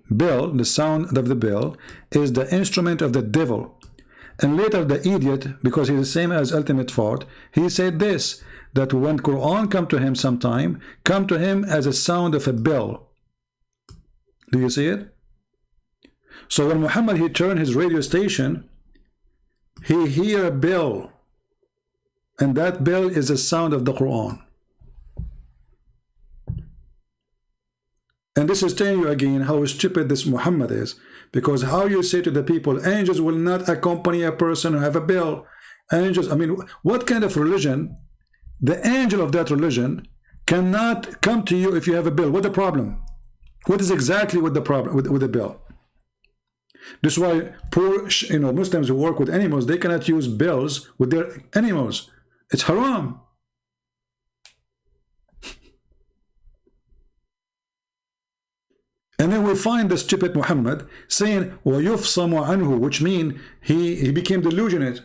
Bell, the sound of the bell, is the instrument of the devil. And later the idiot, because he's the same as ultimate thought, he said this, that when Qur'an come to him sometime, come to him as a sound of a bell. Do you see it? So when Muhammad, he turned his radio station, he hear a bell, and that bell is the sound of the Qur'an. And this is telling you again how stupid this Muhammad is, because how you say to the people, angels will not accompany a person who have a bell. Angels, I mean, what kind of religion, the angel of that religion cannot come to you if you have a bell? What the problem? What is exactly with the problem with the bell? This is why poor, Muslims who work with animals, they cannot use bells with their animals. It's haram. And then we find the stupid Muhammad saying, وَيُفْصَمُ عَنْهُ, which means he became delusionate.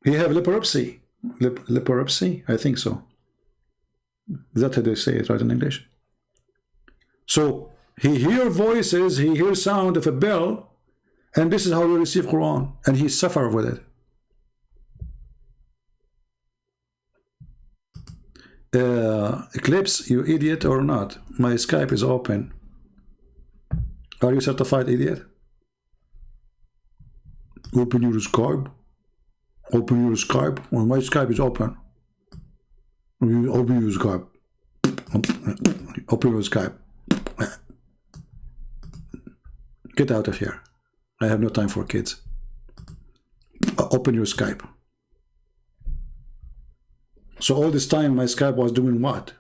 He have leprosy. Leprosy? I think so. Is that how they say it right in English? So he hear voices, he hear sound of a bell, and this is how we receive Quran, and he suffer with it. Eclipse, you idiot or not? My Skype is open. Are you certified idiot? Open your Skype. Open your Skype. Well, my Skype is open. Open your Skype. Open your Skype. Get out of here. I have no time for kids. Open your Skype. So all this time my Skype was doing what?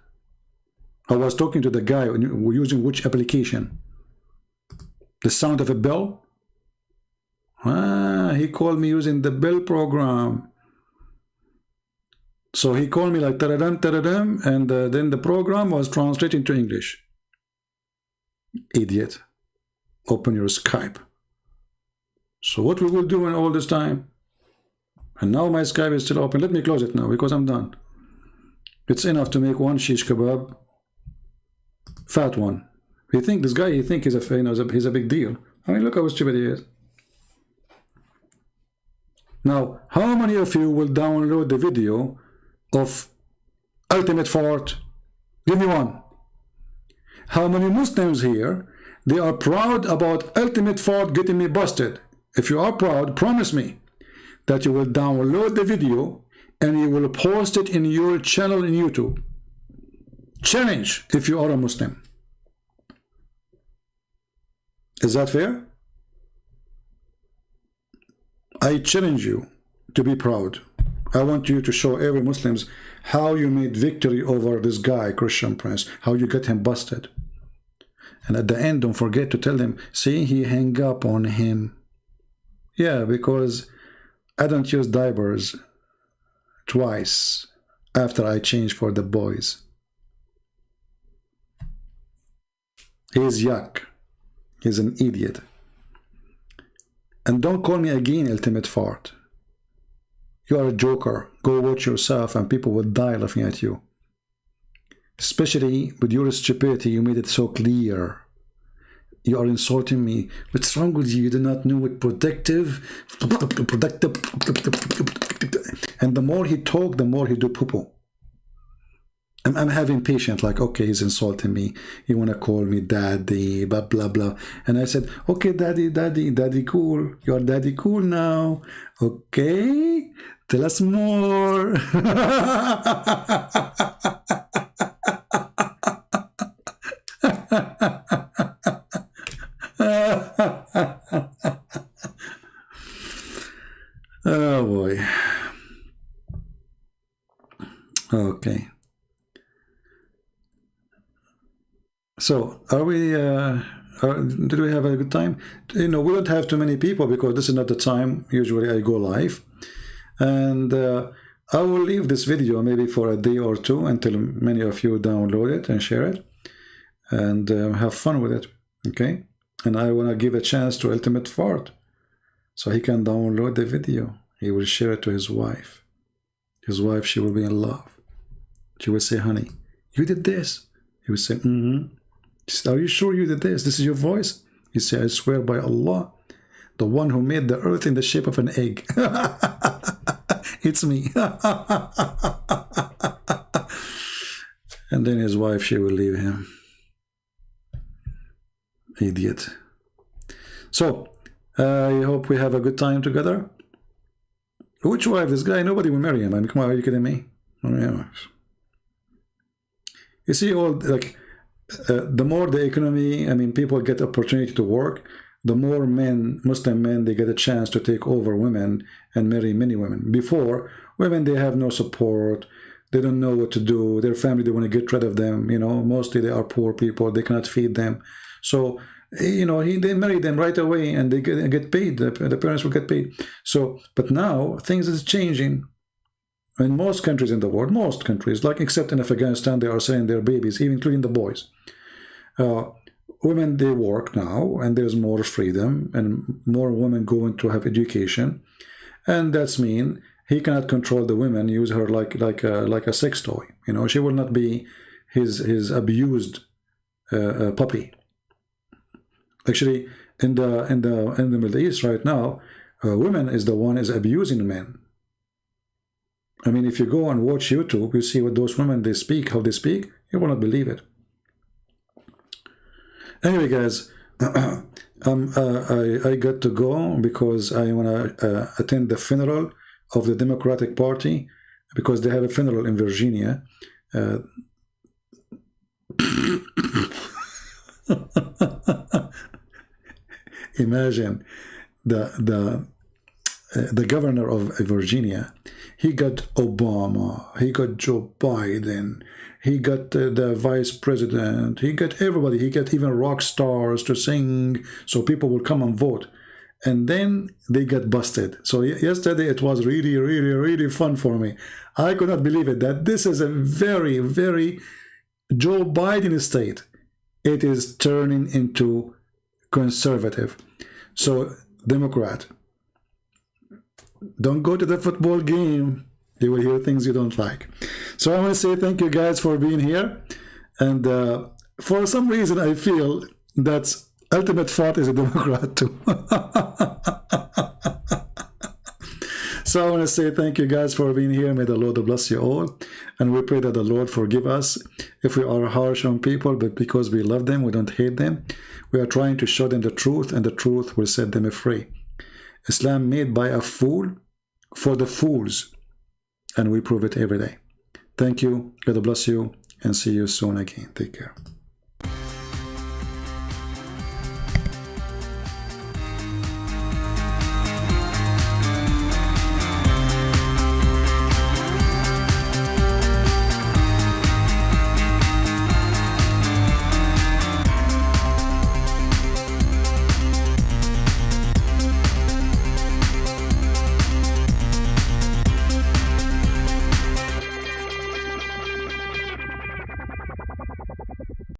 I was talking to the guy using which application? The sound of a bell? He called me using the bell program. So he called me like taradam, taradam, and then the program was translating to English. Idiot. Open your Skype. So what we will do in all this time? And now my Skype is still open. Let me close it now because I'm done. It's enough to make one shish kebab, fat one. This guy, he think he's a big deal. I mean, look how stupid he is. Now, how many of you will download the video of ultimate fart? Give me one. How many Muslims here, they are proud about ultimate fart getting me busted? If you are proud, promise me that you will download the video and you will post it in your channel in YouTube. Challenge if you are a Muslim. Is that fair? I challenge you to be proud. I want you to show every Muslims how you made victory over this guy, Christian Prince, how you get him busted. And at the end, don't forget to tell them, see, he hang up on him. Yeah, because I don't use diapers twice after I change for the boys. He's yuck. He's an idiot. And don't call me again ultimate fart. You are a joker. Go watch yourself and people will die laughing at you. Especially with your stupidity, you made it so clear. You are insulting me. What's wrong with you? You do not know what productive. And the more he talk, the more he do poo-poo. I'm having patience, like, okay, he's insulting me. He want to call me daddy, blah, blah, blah. And I said, okay, daddy, daddy, daddy cool. You're daddy cool now. Okay, tell us more. Oh boy. Okay. So, are we? Did we have a good time? We don't have too many people because this is not the time. Usually, I go live, and I will leave this video maybe for a day or two until many of you download it and share it, and have fun with it. Okay, and I want to give a chance to Ultimate Fart, so he can download the video. he will share it to his wife. His wife, she will be in love. She will say, honey, you did this. He will say, She said, are you sure you did this? This is your voice? He said, I swear by Allah, the one who made the earth in the shape of an egg. It's me. And then his wife, she will leave him. Idiot. So, I hope we have a good time together. Which wife? This guy, nobody will marry him. I mean, come on, are you kidding me? Oh, yeah. You see, all like the more the economy, I mean, people get opportunity to work, the more men, Muslim men, they get a chance to take over women and marry many women. Before, women, they have no support. They don't know what to do. Their family, they want to get rid of them. You know, mostly they are poor people. They cannot feed them. So, you know, they marry them right away and they get paid. The parents will get paid. So, but now things is changing. In most countries in the world, most countries, like except in Afghanistan, they are selling their babies, even including the boys. Women, they work now, and there's more freedom, and more women going to have education, and that's mean he cannot control the women, use her like a sex toy. You know, she will not be his abused puppy. Actually, in the Middle East right now, women is the one is abusing men. I mean, if you go and watch YouTube, you see what those women, they speak, how they speak, you will not believe it. Anyway, guys, I got to go because I want to attend the funeral of the Democratic Party, because they have a funeral in Virginia. Imagine the governor of Virginia, he got Obama, he got Joe Biden, he got the vice president, he got everybody, he got even rock stars to sing so people will come and vote. And then they got busted. So yesterday it was really, really, really fun for me. I could not believe it, that this is a very, very Joe Biden state. It is turning into conservative. So Democrat, don't go to the football game. You will hear things you don't like. So I want to say thank you guys for being here. And for some reason, I feel that Ultimate Fart is a Democrat too. So I want to say thank you guys for being here. May the Lord bless you all. And we pray that the Lord forgive us if we are harsh on people, but because we love them, we don't hate them. We are trying to show them the truth, and the truth will set them free. Islam made by a fool for the fools, and we prove it every day. Thank you. God bless you, and see you soon again. Take care.